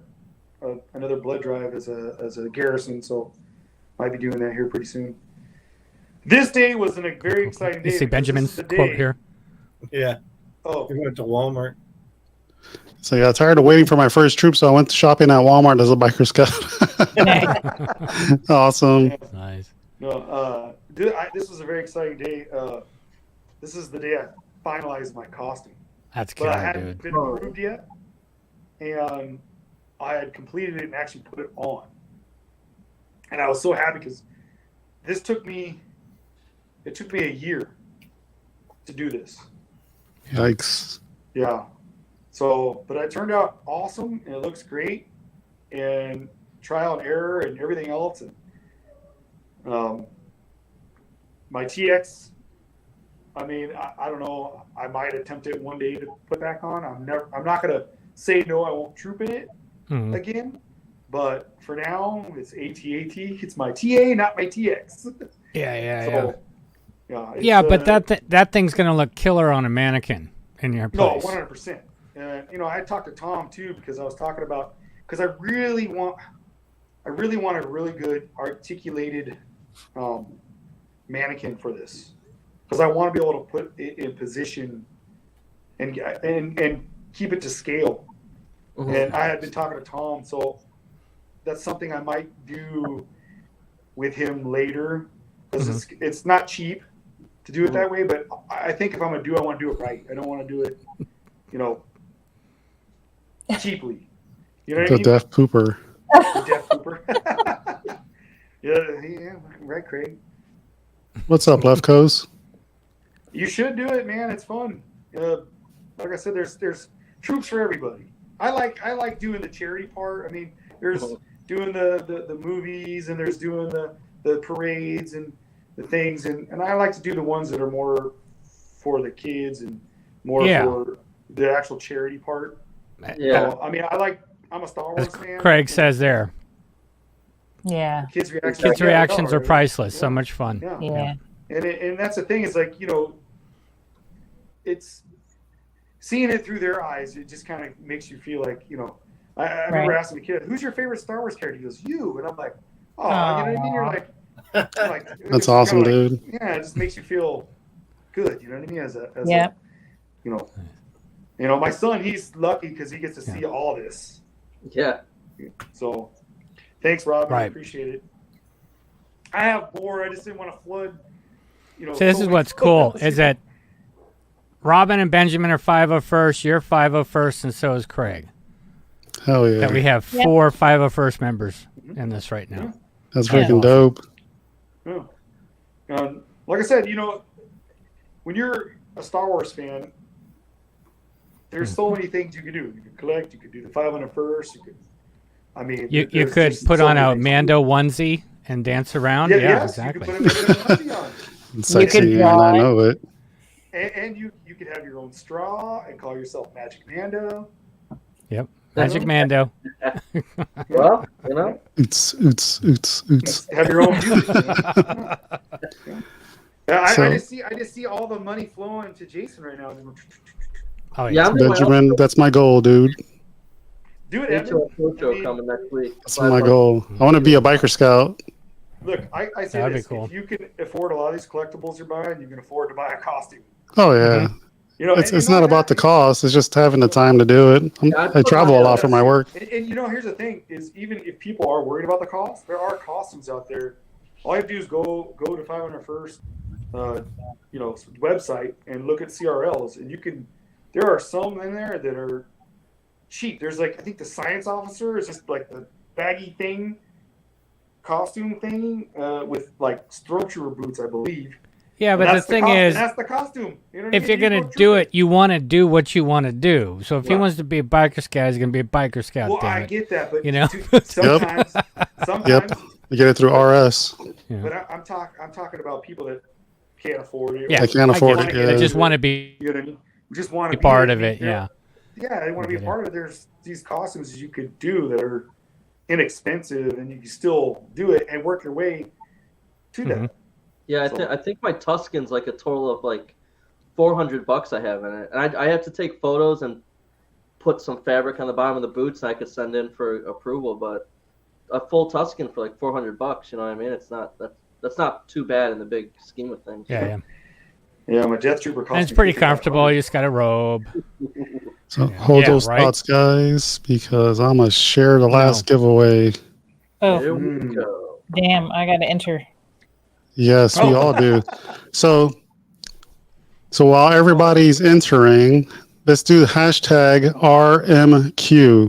another blood drive as a garrison, so might be doing that here pretty soon. This day was a very exciting day. You see because Benjamin's this is the quote day- here. Yeah. Oh, We went to Walmart. So yeah, tired of waiting for my first troop, so I went shopping at Walmart as a biker scout. Awesome. Nice. no, this was a very exciting day. This is the day I finalized my costume, That's but I killer, hadn't dude. been approved yet, and I had completed it and actually put it on. And I was so happy because it took me a year to do this. Yikes. Yeah. So, but it turned out awesome and it looks great, and trial and error and everything else. And my TX, I mean, I don't know. I might attempt it one day to put back on. I'm not gonna say no. I won't troop in it Mhm. again. But for now, it's AT-AT. It's my TA, not my TX. Yeah. Yeah, it's, Yeah, but that thing's gonna look killer on a mannequin in your No, place. 100%. And I talked to Tom too, because I was talking about, because I really want a really good articulated mannequin for this, because I want to be able to put it in position and keep it to scale. Mhm. And I had been talking to Tom, so that's something I might do with him later, because it's not cheap to do it that way. But I think if I'm gonna do it, I want to do it right. I don't want to do it, cheaply. You know what I The mean? deaf pooper. The Death Cooper. yeah, right, Craig. What's up, Lefkos? You should do it, man. It's fun. Like I said, there's troops for everybody. I like doing the charity part. I mean, there's doing the movies, and there's doing the parades and the things, and I like to do the ones that are more for the kids and more for the actual charity part. Yeah. So, I mean, I'm a Star As Wars fan. Craig says there, Yeah. Kids' reactions. kids' Yeah, reactions they are priceless. So Yeah. much fun. Yeah. Yeah. And that's the thing, is like, it's seeing it through their eyes. It just kind of makes you feel like, I remember Right. asking a kid, who's your favorite Star Wars character? He goes, you. And I'm like, oh, you know what I mean? You're like, it's That's awesome, kinda like, dude. yeah, it just makes you feel good. You know what I mean? As Yeah. my son, he's lucky because he gets to see all this. Yeah. So thanks, Rob. I Right. appreciate it. I have more. I just didn't want to flood. So this is what's cool is that Robin and Benjamin are 501st, you're 501st, and so is Craig. Hell yeah. That we have Yeah. 4 501st members in this right now. That's Yeah. freaking dope. Yeah. Like I said, when you're a Star Wars fan, there's so many things you can do. You can collect. You could do the 501st. You there's could just put so on many a things. Mando onesie and dance around. Yeah, yes, exactly. You could put a onesie on. It's sexy, and I know it. And you could have your own straw and call yourself Magic Mando. Yep. Magic Mando. Well, Oots. Have your own music. I So- just see all the money flowing to Jason right now. Oh, yeah, yeah. I'm doing Benjamin, that's my goal, dude. Do it, Evan. Mucho coming next week. That's my goal. I want to be a biker scout. Look, I say That'd be this: cool. if you can afford a lot of these collectibles you're buying, you can afford to buy a costume. Oh yeah. You know, It's and it's you know not what about the happens? cost. It's just having the time to do it. I travel a lot for my work. And you know, here's the thing: is even if people are worried about the cost, there are costumes out there. All you have to do is go to 500 First, website and look at CRLs, and you can. There are some in there that are cheap. There's like I think the science officer is just like the baggy thing, costume thing with like stormtrooper boots, I believe. Yeah, And but the that's thing and is, that's the costume. You know what I if mean? you're You gonna go do through it, you want to do what you want to do. So if he Right. wants to be a biker scout, he's gonna be a biker scout. Well, damn I it. get that, but You know? sometimes, Yep. You get it through RS. Yeah. But I'm talking about people that can't afford it. Yeah, I can't afford get it, I yeah. just want to be You know what I mean? We just want to part be of it. Yeah. Yeah, they want to be get a it. part of it. There's these costumes you could do that are inexpensive, and you can still do it and work your way to Mm-hmm. that. Yeah, So- I think my Tuscan's like a total of like $400 I have in it, and I have to take photos and put some fabric on the bottom of the boots, and I could send in for approval. But a full Tuscan for like $400, you know what I mean? It's not that's not too bad in the big scheme of things. Yeah. Yeah, my Death Trooper costume. And it's pretty comfortable. You just got a robe. So hold Yeah, those right? thoughts, guys, because I'm gonna share the last giveaway. Oh, Here we Mm. go. damn. I got to enter. Yes, we all do. So while everybody's entering, let's do hashtag RMQ.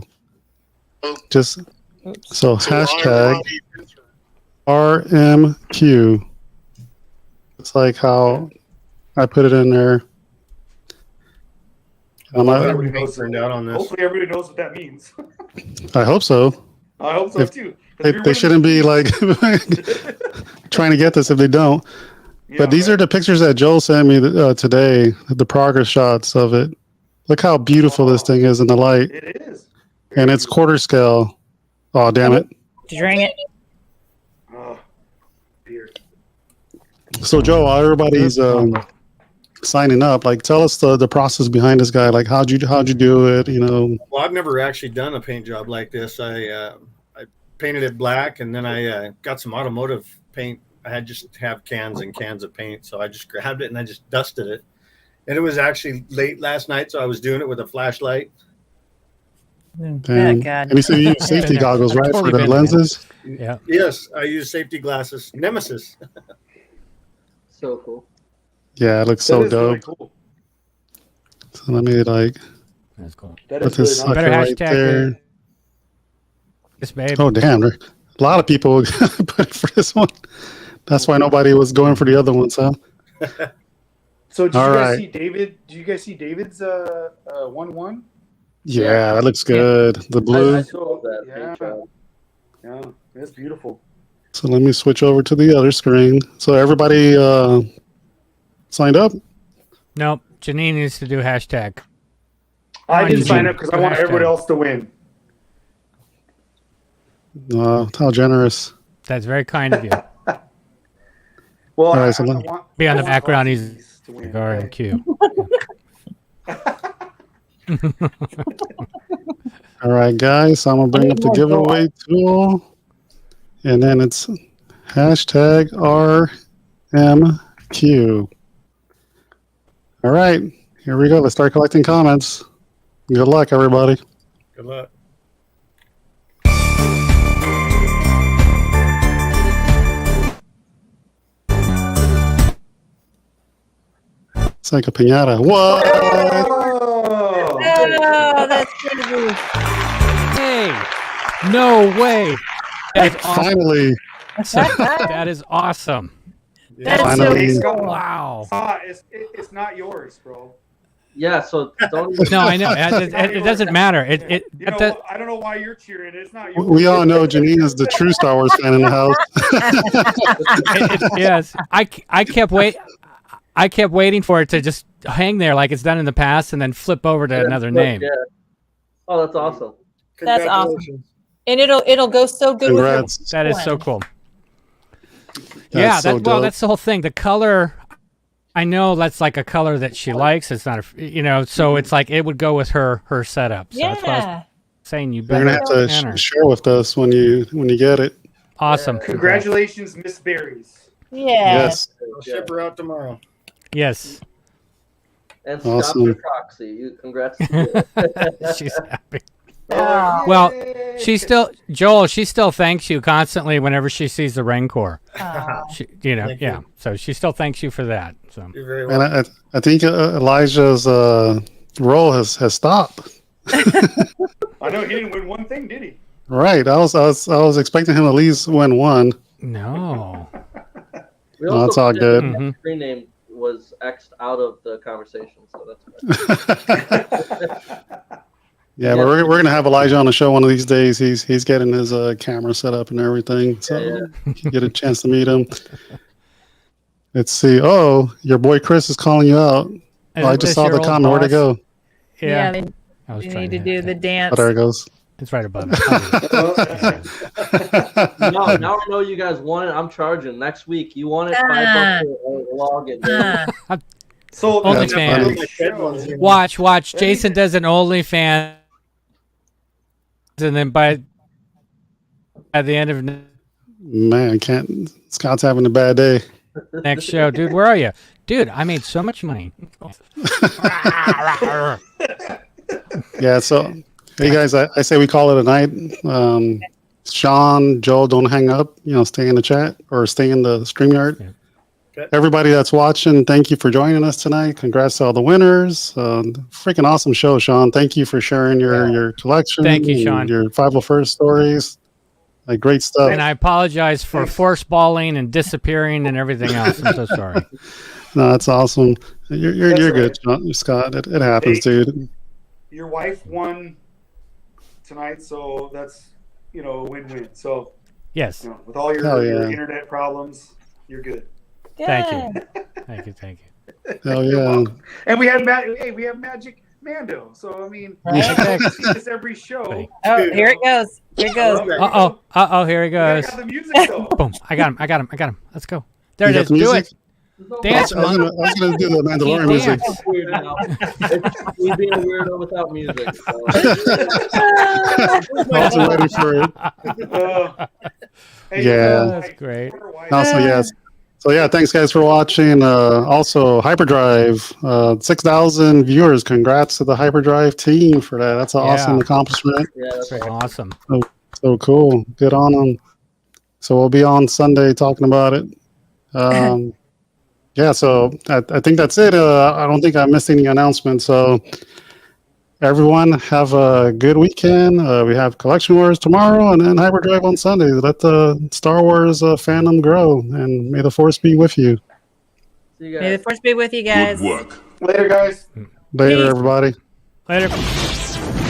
Just Oops. so hashtag RMQ. It's like how I put it in there. Everybody knows turned out on this. Hopefully, everybody knows what that means. I hope so. I hope so If- too. 'Cause They shouldn't be like trying to get this if they don't. But these are the pictures that Joel sent me today, the progress shots of it. Look how beautiful this thing is in the light. It is. And it's quarter scale. Oh, damn it. Dang it. Oh, dear. So, Joe, while everybody's signing up, like, tell us the process behind this guy. Like, how'd you do it? You know, Well, I've never actually done a paint job like this. I painted it black, and then I got some automotive paint. I had just have cans and cans of paint, so I just grabbed it and I just dusted it. And it was actually late last night, so I was doing it with a flashlight. Oh, and, God. and you said you use safety Yeah, goggles, I've right, totally for the been there. lenses? Yeah. Yes, I use safety glasses. Nemesis. So cool. Yeah, it looks That so is really dope. cool. So let me like That's cool. That put is this really nice. sucker Better right hashtag there. This babe. Oh, damn. A lot of people put it for this one. That's why nobody was going for the other ones, huh? So did All you guys right. see David? Did you guys see David's 1-1? Yeah, that looks good. The blue. I saw that paint job. Yeah, that's beautiful. So let me switch over to the other screen. So everybody signed up? Nope. Janine needs to do hashtag. I on, didn't sign Eugene. up because I want everybody else to win. How generous. That's very kind of you. Well, All right, so I let- want, Be on I the want background, both he's- these to win. RMQ. All right, guys. So I'm going to bring up the giveaway tool. And then it's hashtag RMQ. All right. Here we go. Let's start collecting comments. Good luck, everybody. Good luck. It's like a pinata. What? Oh, Oh, that's crazy. Hey, no way. That is awesome. Finally. That is awesome. That is Finally. so cool. Wow. it's not yours, bro. Yeah, so don't even No, I know. It doesn't matter. It You know, that- I don't know why you're cheering. It's not yours. We all know Janine is the true Star Wars fan in the house. yes. I kept waiting for it to just hang there like it's done in the past and then flip over to another name. Yeah. Oh, that's awesome. That's awesome. Congratulations. And it'll go so good Congrats. with That is so one. cool. That's so well, dope. that's the whole thing. The color, I know that's like a color that she likes. It's not, so it's like it would go with her setup. So that's why I was Yeah. saying you You're better gonna have to enter. share with us when you get it. Awesome. Congratulations, Miss Berries. Yeah. Yes. I'll ship her out tomorrow. Yes. And stop Awesome. your proxy. Congrats to you. She's happy. Oh. Well, Yay! Joel, she still thanks you constantly whenever she sees the Rancor. Aw. She, Thank yeah. you. So she still thanks you for that. So You're very And welcome. I think Elijah's role has stopped. I know he didn't win one thing, did he? Right. I was expecting him to at least win one. no. We No, it's all found good. that the Mhm. screen name was X'd out of the conversation, so that's good. Yeah, but we're gonna have Elijah on the show one of these days. He's getting his camera set up and everything, so Yeah, you get a chance to meet him. Let's see. Oh, your boy Chris is calling you out. Oh, I Is just this saw your the old comment. Where'd it boss? go? Yeah, Yeah. they, I was you trying need to do the Oh, dance. there it goes. It's right above it. now I know you guys want it. I'm charging next week. You want it? $5 a login. So Only that's fan. another show. Watch. Jason does an OnlyFans, and then by the end of Man, can't. Scott's having a bad day. next show, dude, where are you? Dude, I made so much money. Yeah. So, hey guys, I say we call it a night. Sean, Joel, don't hang up. Stay in the chat or stay in the StreamYard. Yeah. Okay. Everybody that's watching, thank you for joining us tonight. Congrats to all the winners. Freaking awesome show, Sean. Thank you for sharing your collection. Thank you, and Sean. Your 501st stories. Like great stuff. And I apologize for force balling and disappearing and everything else. I'm so sorry. No, that's awesome. You're That's good, right. Sean, Scott. It happens, Hey. dude. Your wife won tonight, so that's a win-win. So Yes. with all Hell your yeah. internet problems, you're good. Thank you. Thank you. Hell You're yeah. welcome. And we have we have Magic Mando. So I mean, Yeah. we see this every show. Oh, here it goes. Here it goes. Here he We gotta goes. have the music though. Boom. I got him. Let's go. There You it got is. the Do music? it. Dance, I was monk. gonna do the Mandalorian music. dance. It's weird now. It's me being a weirdo without music. So. I wasn't ready for it. Hey, Yeah. That's great. Also, yes. So yeah, thanks guys for watching. Also, Hyperdrive, 6,000 viewers. Congrats to the Hyperdrive team for that. That's an awesome Yeah. accomplishment. Yeah, that's Freaking awesome. So cool. Good on them. So we'll be on Sunday talking about it. Yeah, so I think that's it. I don't think I missed any announcements. So everyone have a good weekend. We have Collection Wars tomorrow and then Hyperdrive on Sunday. Let the Star Wars fandom grow, and may the Force be with you. See you May guys. the force be with you guys. Later, guys. Later, Peace. everybody. Later.